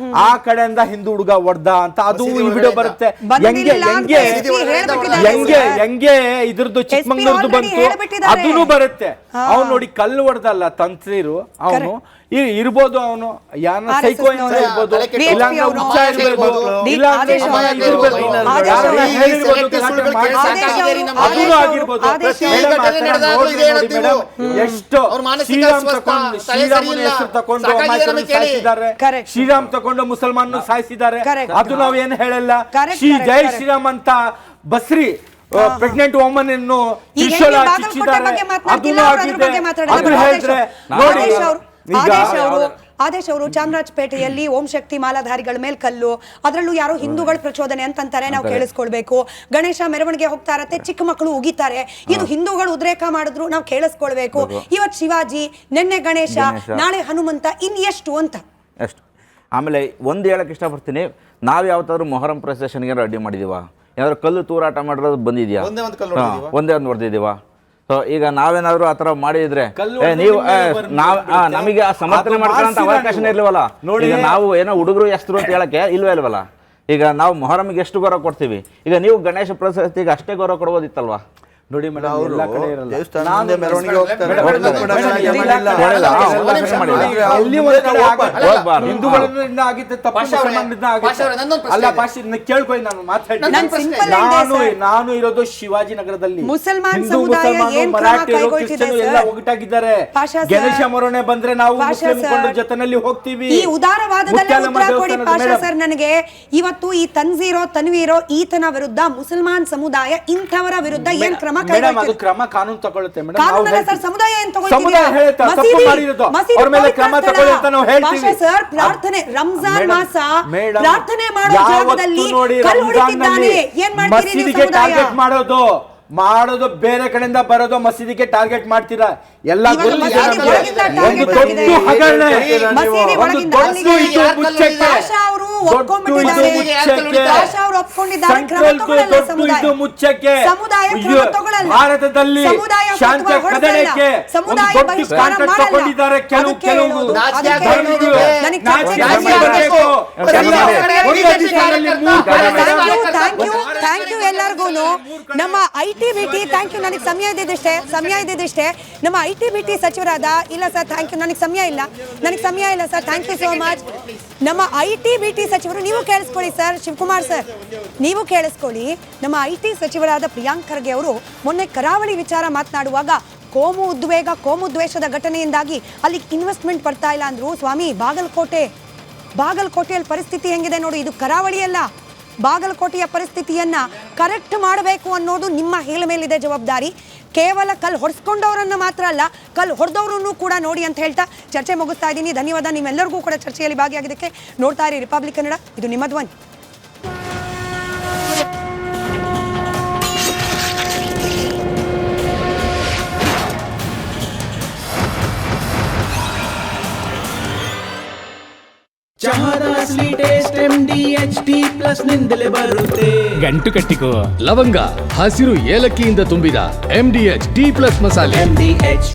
ಆ ಕಡೆಯಿಂದ ಹಿಂದೂ ಹುಡುಗ ಹೊಡೆದ ಅಂತ ಅದು ಈ ವಿಡಿಯೋ ಬರುತ್ತೆ. ಹೆಂಗೆ ಇದ್ರದ್ದು ಚಿಕ್ಕಮಂಗ್ಳೂರ್ದು ಬಂತು, ಅದೂ ಬರುತ್ತೆ. ಅವ್ನು ನೋಡಿ ಕಲ್ಲು ಹೊಡೆದಲ್ಲ ತಂತ್ರಿರು, ಅವನು ಇರ್ಬೋದು, ಅವನು ಯಾರನ್ನ ಸೈಕೋ ಇರ್ಬೋದು, ಶ್ರೀರಾಮ್ ತಗೊಂಡು ಮುಸಲ್ಮಾನ ಸಾಯಿಸಿದ್ದಾರೆ, ಅದು ನಾವ್ ಏನ್ ಹೇಳಲ್ಲ. ಜೈ ಶ್ರೀರಾಮ್ ಅಂತ ಬಸ್ರಿ ಪ್ರೆಗ್ನೆಂಟ್ ವುಮನ್ ಅನ್ನು ಆದೇಶ್ ಅವರು ಚಾಮರಾಜಪೇಟೆಯಲ್ಲಿ ಓಂ ಶಕ್ತಿ ಮಾಲಾಧಾರಿಗಳ ಮೇಲೆ ಕಲ್ಲು, ಅದರಲ್ಲೂ ಯಾರೋ ಹಿಂದೂಗಳ ಪ್ರಚೋದನೆ ಅಂತಾರೆ, ನಾವು ಕೇಳಿಸ್ಕೊಳ್ಬೇಕು. ಗಣೇಶ ಮೆರವಣಿಗೆ ಹೋಗ್ತಾ ಇರತ್ತೆ, ಚಿಕ್ಕ ಮಕ್ಕಳು ಉಗಿತಾರೆ, ಇದು ಹಿಂದೂಗಳು ಉದ್ರೇಕ ಮಾಡಿದ್ರು, ನಾವು ಕೇಳಿಸ್ಕೊಳ್ಬೇಕು. ಇವತ್ತು ಶಿವಾಜಿ, ನಿನ್ನೆ ಗಣೇಶ, ನಾಳೆ ಹನುಮಂತ, ಇನ್ ಎಷ್ಟು ಅಂತ ಎಷ್ಟು. ಆಮೇಲೆ ಒಂದು ಹೇಳಕ್ ಇಷ್ಟಪಡ್ತೀನಿ, ನಾವ್ ಯಾವತ್ತಾದ್ರೂ ಮೊಹರಂ ಪ್ರೊಸೆಷನ್ಗೆ ರೆಡಿ ಮಾಡಿದೀವ? ಏನಾದ್ರು ಕಲ್ಲು ತೂರಾಟ ಮಾಡಿರೋದು ಬಂದಿದ್ಯಾ? ಒಂದೇ ಒಂದು ಹೊಡೆದಿದೀವ? ಈಗ ನಾವೇನಾದ್ರು ಆತರ ಮಾಡಿದ್ರೆ ನೀವು ನಮಗೆ ಆ ಸಮರ್ಥನೆ ಮಾಡ್ಕೊಳ್ಳೋ ಅವಕಾಶನೇ ಇರ್ಲಿವಲ್ಲ. ಈಗ ನಾವು ಏನೋ ಹುಡುಗರು ಎಷ್ಟರು ಅಂತ ಹೇಳಕ್ಕೆ ಇಲ್ವಲ್ಲ. ಈಗ ನಾವು ಮೊಹರಂಗೆ ಎಷ್ಟು ಗೌರವ ಕೊಡ್ತೀವಿ, ಈಗ ನೀವು ಗಣೇಶ ಪ್ರಶಸ್ತಿಗೆ ಅಷ್ಟೇ ಗೌರವ ಕೊಡ್ಬೋದಿತ್ತಲ್ವಾ? ನೋಡಿ ಮೇಡಮ್, ಎಲ್ಲ ಕಡೆ ಇರಲ್ಲ. ಮೆರವಣಿಗೆ ಹೋಗ್ತಾರೆ, ನಾನು ಇರೋದು ಶಿವಾಜಿನಗರದಲ್ಲಿ. ಹಿಂದೂ ಮುಸಲ್ಮಾನ ಮರಾಠಿಯರು ಕ್ರಿಶ್ಚಿಯನ್ ಎಲ್ಲ ಒಗ್ಗಟ್ಟಾಗಿದ್ದಾರೆ. ಗಣೇಶ ಮೆರವಣಿಗೆ ಬಂದ್ರೆ ನಾವು ಮುಸ್ಲಿಂ ಮುಖಂಡರ ಜೊತೆನಲ್ಲಿ ಹೋಗ್ತೀವಿ. ಈ ಉದಾರವಾದದಲ್ಲಿ ಉತ್ತರ ಕೊಡಿ ಪಾಷಾ ಸರ್ ನನಗೆ. ಇವತ್ತು ಈ ತನ್ವೀರೋ ಈತನ ವಿರುದ್ಧ ಮುಸಲ್ಮಾನ್ ಸಮುದಾಯ ಇಂಥವರ ವಿರುದ್ಧ ಏನ್ ಕ್ರಮ ಮೇಡಮ್? ಅದು ಕ್ರಮ ಕಾನೂನು ತಗೊಳುತ್ತೆ ಮೇಡಮ್. ಸಮುದಾಯ ಏನ್ ಸಮುದಾಯ ಹೇಳುತ್ತೆ ತಪ್ಪು ಮಾಡಿರೋದು ಅವ್ರ ಮೇಲೆ ಕ್ರಮ ತಗೊಳ್ಳಿ ಅಂತ ನಾವು ಹೇಳ್ತೀವಿ ಸರ್. ಪ್ರಾರ್ಥನೆ ರಂಜಾನ್ ಮಾಸ ಪ್ರಾರ್ಥನೆ ಮಾಡೋ ಜಾಗದಲ್ಲಿ ಕಲ್ಲು ಹೊಡಿತಿದ್ದಾನೆ, ಏನ್ ಮಾಡ್ತೀರಿ ನೀವು? ಮಸೀದಿಗೆ ಟಾರ್ಗೆಟ್ ಮಾಡೋದು ಬೇರೆ ಕಡೆಯಿಂದ ಬರೋದು ಮಸೀದಿಗೆ ಟಾರ್ಗೆಟ್ ಮಾಡ್ತೀರಾ? ಎಲ್ಲ ಗೊತ್ತಿದೆ ನಮಗೆ. ಒಂದು ದೊಡ್ಡ ಹಗರಣ, ಒಂದು ದೊಡ್ಡ ಇದು ಮುಚ್ಚಕ್ಕೆ, ಭಾರತದಲ್ಲಿ ಶಾಂತಿ ಕದಡಕ್ಕೆ ಒಂದು ದೊಡ್ಡ ಕಾಂಟ್ರಾಕ್ಟ್ ತಗೊಂಡಿದ್ದಾರೆ ಕೆಲವು ಧರ್ಮಗಳು. ಥ್ಯಾಂಕ್ ಯು ಎಲ್ಲರಿಗೂ. ನಮ್ಮ ITBT ಥ್ಯಾಂಕ್ ಯು. ನನಗೆ ಸಮಯ ಇದ್ದಿದ್ದಷ್ಟೇ. ನಮ್ಮ ITBT ಸಚಿವರಾದ ಇಲ್ಲ ಸರ್, ಥ್ಯಾಂಕ್ ಯು, ನನಗೆ ಸಮಯ ಇಲ್ಲ sir, thank you so much. ನಮ್ಮ ITBT ಸಚಿವರು, ನೀವು ಕೇಳಿಸ್ಕೊಳ್ಳಿ ಸರ್, ಶಿವಕುಮಾರ್ ಸರ್ ನೀವು ಕೇಳಿಸ್ಕೊಳ್ಳಿ. ನಮ್ಮ IT ಸಚಿವರಾದ ಪ್ರಿಯಾಂಕ್ ಖರ್ಗೆ ಅವರು ಮೊನ್ನೆ ಕರಾವಳಿ ವಿಚಾರ ಮಾತನಾಡುವಾಗ ಕೋಮು ಉದ್ವೇಗ ಕೋಮು ದ್ವೇಷದ ಘಟನೆಯಿಂದಾಗಿ ಅಲ್ಲಿ ಇನ್ವೆಸ್ಟ್ಮೆಂಟ್ ಬರ್ತಾ ಇಲ್ಲ ಅಂದ್ರು. ಸ್ವಾಮಿ, ಬಾಗಲಕೋಟೆಯಲ್ಲಿ ಪರಿಸ್ಥಿತಿ ಹೆಂಗಿದೆ ನೋಡಿ. ಇದು ಕರಾವಳಿಯಲ್ಲ, ಬಾಗಲಕೋಟೆಯ ಪರಿಸ್ಥಿತಿಯನ್ನ ಕರೆಕ್ಟ್ ಮಾಡಬೇಕು ಅನ್ನೋದು ನಿಮ್ಮ ಮೇಲಿದೆ ಜವಾಬ್ದಾರಿ. ಕೇವಲ ಕಲ್ಲು ಹೊಡೆಸ್ಕೊಂಡವರನ್ನ ಮಾತ್ರ ಅಲ್ಲ, ಕಲ್ಲು ಹೊಡೆದವರನ್ನು ಕೂಡ ನೋಡಿ ಅಂತ ಹೇಳ್ತಾ ಚರ್ಚೆ ಮುಗಿಸ್ತಾ ಇದ್ದೀನಿ. ಧನ್ಯವಾದ ನಿಮ್ಮೆಲ್ಲರಿಗೂ ಕೂಡ ಚರ್ಚೆಯಲ್ಲಿ ಭಾಗಿಯಾಗಿದ್ದಕ್ಕೆ. ನೋಡ್ತಾ ಇರಿ ರಿಪಬ್ಲಿಕ್ ಕನ್ನಡ, ಇದು ನಿಮ್ಮ ಧ್ವನಿ. ಚಹಾದ ಸ್ವೀಟ್ ಟೇಸ್ಟ್ MDHD+ ನಿಂದಲೇ ಬರುತ್ತೆ. ಗಂಟು ಕಟ್ಟಿಕೋ. ಲವಂಗ, ಹಸಿರು ಏಲಕ್ಕಿಯಿಂದ ತುಂಬಿದ MDHD+ ಮಸಾಲೆ.